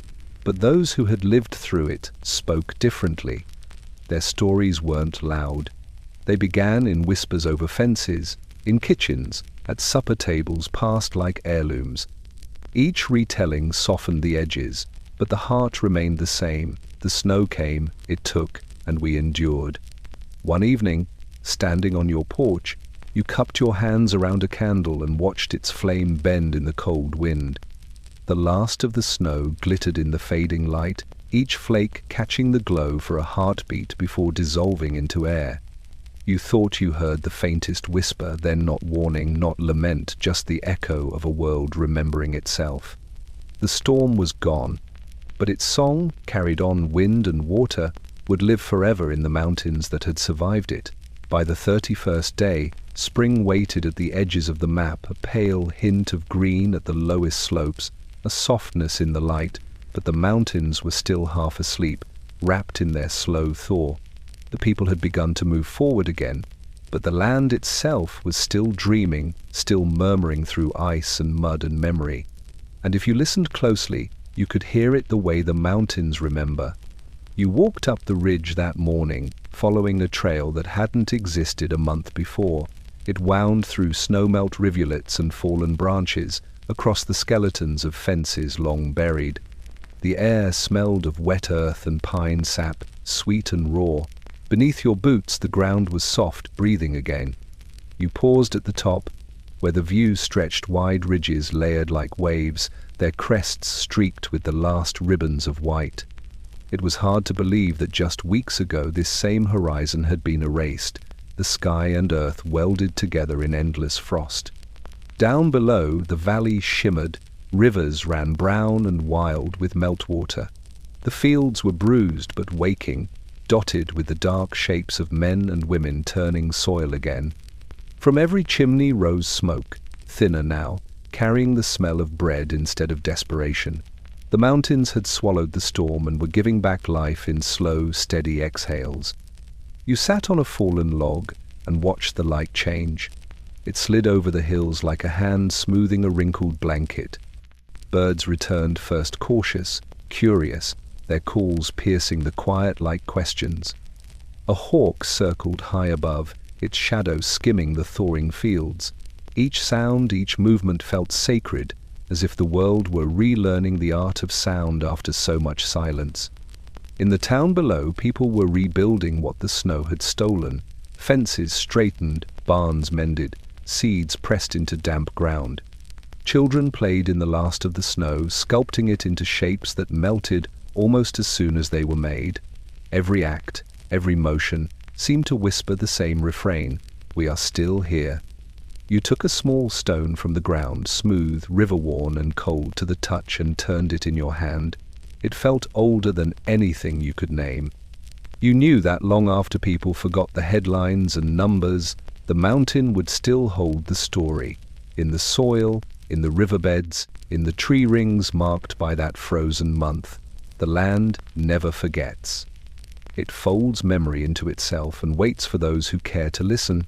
but those who had lived through it spoke differently. Their stories weren't loud. They began in whispers over fences, in kitchens, at supper tables passed like heirlooms. Each retelling softened the edges, but the heart remained the same. The snow came, it took, and we endured. One evening, standing on your porch, you cupped your hands around a candle and watched its flame bend in the cold wind. The last of the snow glittered in the fading light, each flake catching the glow for a heartbeat before dissolving into air. You thought you heard the faintest whisper, then not warning, not lament, just the echo of a world remembering itself. The storm was gone, but its song, carried on wind and water, would live forever in the mountains that had survived it. By the 31st day, spring waited at the edges of the map, a pale hint of green at the lowest slopes, a softness in the light, but the mountains were still half asleep, wrapped in their slow thaw. The people had begun to move forward again, but the land itself was still dreaming, still murmuring through ice and mud and memory. And if you listened closely, you could hear it the way the mountains remember. You walked up the ridge that morning, following a trail that hadn't existed a month before. It wound through snowmelt rivulets and fallen branches, across the skeletons of fences long buried. The air smelled of wet earth and pine sap, sweet and raw. Beneath your boots the ground was soft, breathing again. You paused at the top, where the view stretched wide ridges layered like waves, their crests streaked with the last ribbons of white. It was hard to believe that just weeks ago this same horizon had been erased, the sky and earth welded together in endless frost. Down below, the valley shimmered, rivers ran brown and wild with meltwater. The fields were bruised but waking, dotted with the dark shapes of men and women turning soil again. From every chimney rose smoke, thinner now, carrying the smell of bread instead of desperation. The mountains had swallowed the storm and were giving back life in slow, steady exhales. You sat on a fallen log and watched the light change. It slid over the hills like a hand smoothing a wrinkled blanket. Birds returned first cautious, curious, their calls piercing the quiet like questions. A hawk circled high above, its shadow skimming the thawing fields. Each sound, each movement felt sacred, as if the world were relearning the art of sound after so much silence. In the town below, people were rebuilding what the snow had stolen. Fences straightened, barns mended, seeds pressed into damp ground. Children played in the last of the snow, sculpting it into shapes that melted almost as soon as they were made. Every act, every motion, seemed to whisper the same refrain, "We are still here." You took a small stone from the ground, smooth, river-worn and cold to the touch, and turned it in your hand. It felt older than anything you could name. You knew that long after people forgot the headlines and numbers, the mountain would still hold the story. In the soil, in the riverbeds, in the tree rings marked by that frozen month. The land never forgets. It folds memory into itself and waits for those who care to listen.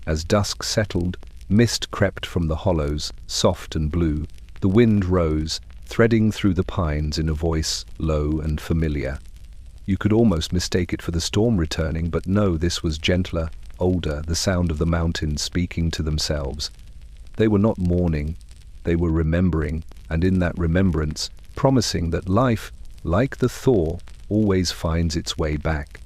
As dusk settled, mist crept from the hollows, soft and blue. The wind rose, threading through the pines in a voice low and familiar. You could almost mistake it for the storm returning, but no, this was gentler, older, the sound of the mountains speaking to themselves. They were not mourning, they were remembering, and in that remembrance, promising that life, like the thaw, always finds its way back.